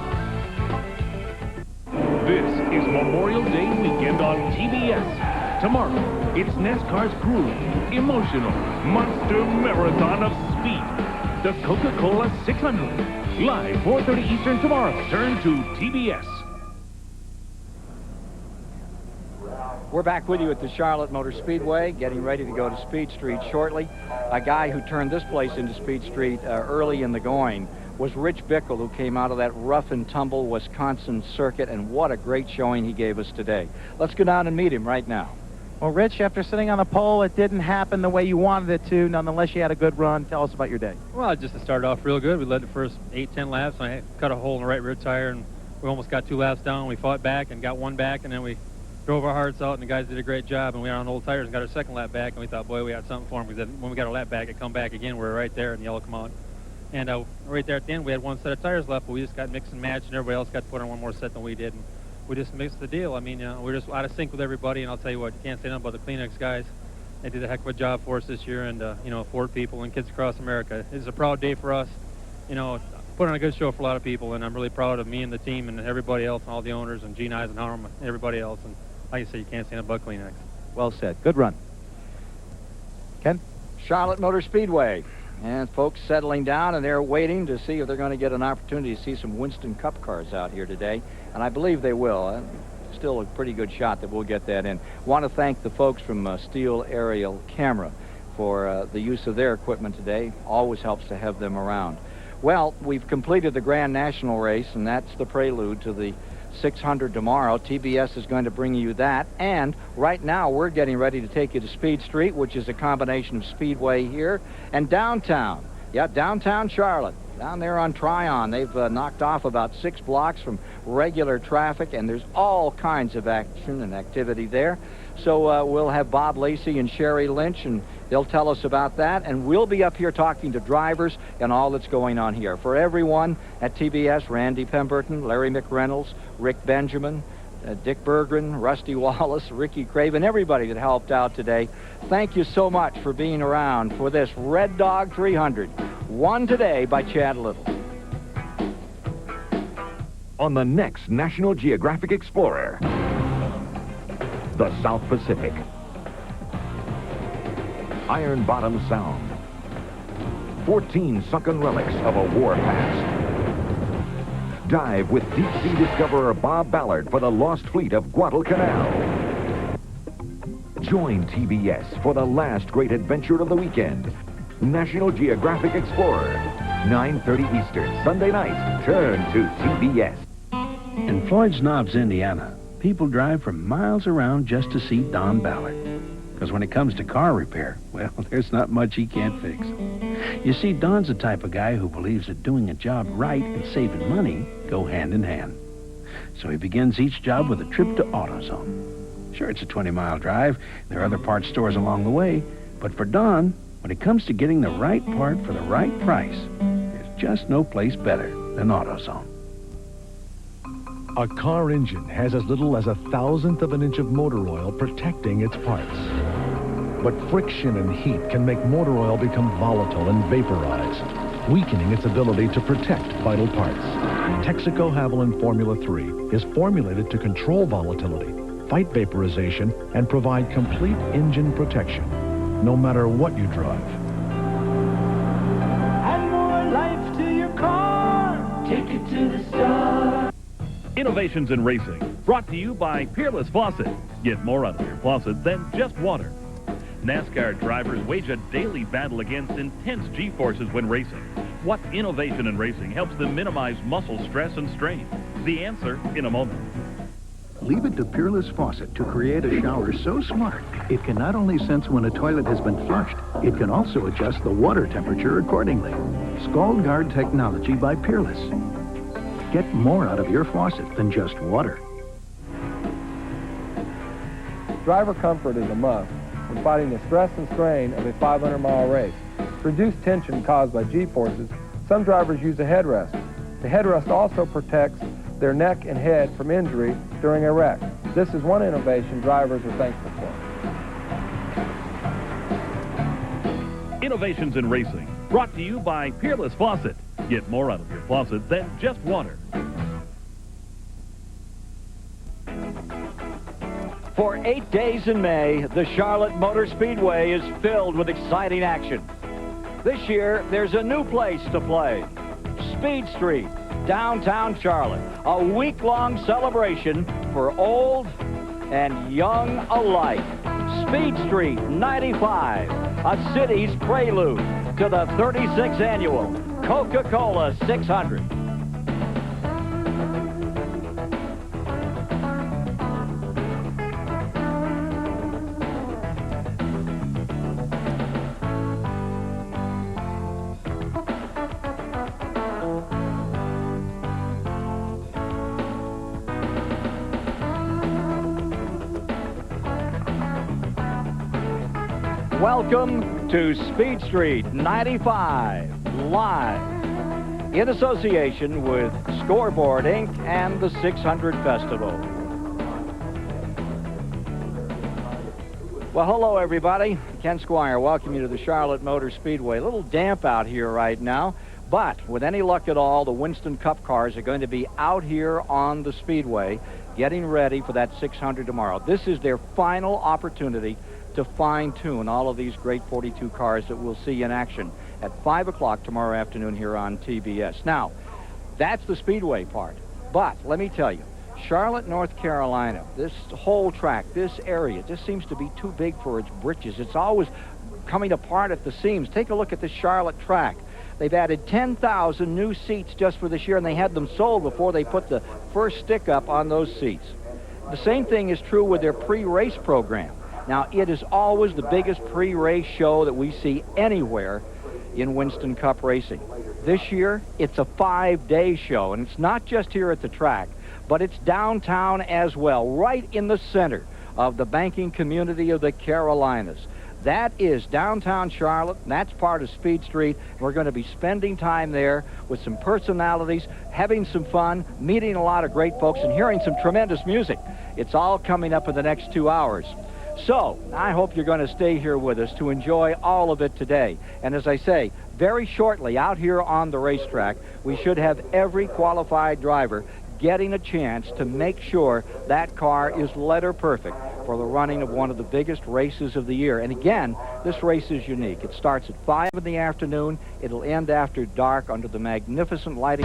This is Memorial Day weekend on TBS. Tomorrow, it's NASCAR's grueling, emotional, monster marathon of speed. The Coca-Cola 600. Live 4:30 Eastern tomorrow. Turn to TBS. We're back with you at the Charlotte Motor Speedway, getting ready to go to Speed Street shortly. A guy who turned this place into Speed Street early in the going was Rich Bickle, who came out of that rough and tumble Wisconsin circuit, and what a great showing he gave us today. Let's go down and meet him right now. Well, Rich, after sitting on the pole, it didn't happen the way you wanted it to. Nonetheless, you had a good run. Tell us about your day. Well, just to start off real good, we led the first 8-10 laps. I cut a hole in the right rear tire, and we almost got 2 laps down. We fought back and got 1 back, and then we drove our hearts out, and the guys did a great job, and we were on old tires and got our 2nd lap back, and we thought, boy, we had something for them, because when we got our lap back, it come back again. We were right there, and the yellow come out. And right there at the end, we had 1 set of tires left, but we just got mixed and matched, and everybody else got to put on 1 more set than we did. And we just mixed the deal. I mean, we're just out of sync with everybody, and I'll tell you what, you can't say nothing about the Kleenex guys. They did a heck of a job for us this year, and, Ford people and kids across America. It's a proud day for us. Put on a good show for a lot of people, and I'm really proud of me and the team and everybody else and all the owners and Gene Eisenhower and everybody else. And like I say, you can't say nothing about Kleenex. Well said. Good run. Ken? Charlotte Motor Speedway. And folks settling down, and they're waiting to see if they're going to get an opportunity to see some Winston Cup cars out here today. And I believe they will. Still a pretty good shot that we'll get that in. Want to thank the folks from Steel Aerial Camera for the use of their equipment today. Always helps to have them around. Well, we've completed the Grand National race, and that's the prelude to the 600 tomorrow. TBS is going to bring you that, and right now we're getting ready to take you to Speed Street, which is a combination of Speedway here and downtown. Yeah, downtown Charlotte. Down there on Tryon, they've knocked off about 6 blocks from regular traffic, and there's all kinds of action and activity there. So we'll have Bob Lacey and Sherry Lynch, and they'll tell us about that, and we'll be up here talking to drivers and all that's going on here. For everyone at TBS, Randy Pemberton, Larry McReynolds, Rick Benjamin, Dick Berggren, Rusty Wallace, Ricky Craven, everybody that helped out today, thank you so much for being around for this Red Dog 300, won today by Chad Little. On the next National Geographic Explorer, the South Pacific. Iron Bottom Sound. 14 sunken relics of a war past. Dive with deep-sea discoverer Bob Ballard for the lost fleet of Guadalcanal. Join TBS for the last great adventure of the weekend. National Geographic Explorer. 9:30 Eastern, Sunday night. Turn to TBS. In Floyd's Knobs, Indiana, people drive for miles around just to see Don Ballard. Because when it comes to car repair, well, there's not much he can't fix. You see, Don's the type of guy who believes that doing a job right and saving money go hand in hand. So he begins each job with a trip to AutoZone. Sure, it's a 20-mile drive. There are other parts stores along the way. But for Don, when it comes to getting the right part for the right price, there's just no place better than AutoZone. A car engine has as little as 1/1000th of an inch of motor oil protecting its parts. But friction and heat can make motor oil become volatile and vaporize, weakening its ability to protect vital parts. Texaco Havoline Formula 3 is formulated to control volatility, fight vaporization, and provide complete engine protection, no matter what you drive. Add more life to your car. Take it to the star. Innovations in Racing, brought to you by Peerless Faucet. Get more out of your faucet than just water. NASCAR drivers wage a daily battle against intense G-forces when racing. What innovation in racing helps them minimize muscle stress and strain? The answer in a moment. Leave it to Peerless Faucet to create a shower so smart, it can not only sense when a toilet has been flushed, it can also adjust the water temperature accordingly. Scald Guard technology by Peerless. Get more out of your faucet than just water. Driver comfort is a must when fighting the stress and strain of a 500-mile race. To reduce tension caused by G-forces, some drivers use a headrest. The headrest also protects their neck and head from injury during a wreck. This is one innovation drivers are thankful for. Innovations in Racing, brought to you by Peerless Faucet. Get more out of your faucet than just water. For 8 days in May, the Charlotte Motor Speedway is filled with exciting action. This year, there's a new place to play. Speed Street, downtown Charlotte. A week-long celebration for old and young alike. Speed Street 95, a city's prelude to the 36th annual Coca-Cola 600. Welcome to Speed Street 95, live in association with Scoreboard Inc. and the 600 Festival. Well, hello, everybody. Ken Squire, welcome you to the Charlotte Motor Speedway. A little damp out here right now, but with any luck at all, the Winston Cup cars are going to be out here on the Speedway getting ready for that 600 tomorrow. This is their final opportunity to fine-tune all of these great 42 cars that we'll see in action at 5 o'clock tomorrow afternoon here on TBS. Now, that's the Speedway part. But let me tell you, Charlotte, North Carolina, this whole track, this area, just seems to be too big for its britches. It's always coming apart at the seams. Take a look at this Charlotte track. They've added 10,000 new seats just for this year, and they had them sold before they put the first stick up on those seats. The same thing is true with their pre-race program. Now, it is always the biggest pre-race show that we see anywhere in Winston Cup racing. This year, it's a 5-day show, and it's not just here at the track, but it's downtown as well, right in the center of the banking community of the Carolinas. That is downtown Charlotte, and that's part of Speed Street. We're going to be spending time there with some personalities, having some fun, meeting a lot of great folks, and hearing some tremendous music. It's all coming up in the next 2 hours. So, I hope you're going to stay here with us to enjoy all of it today. And as I say, very shortly out here on the racetrack, we should have every qualified driver getting a chance to make sure that car is letter perfect for the running of one of the biggest races of the year. And again, this race is unique. It starts at 5 in the afternoon. It'll end after dark under the magnificent lighting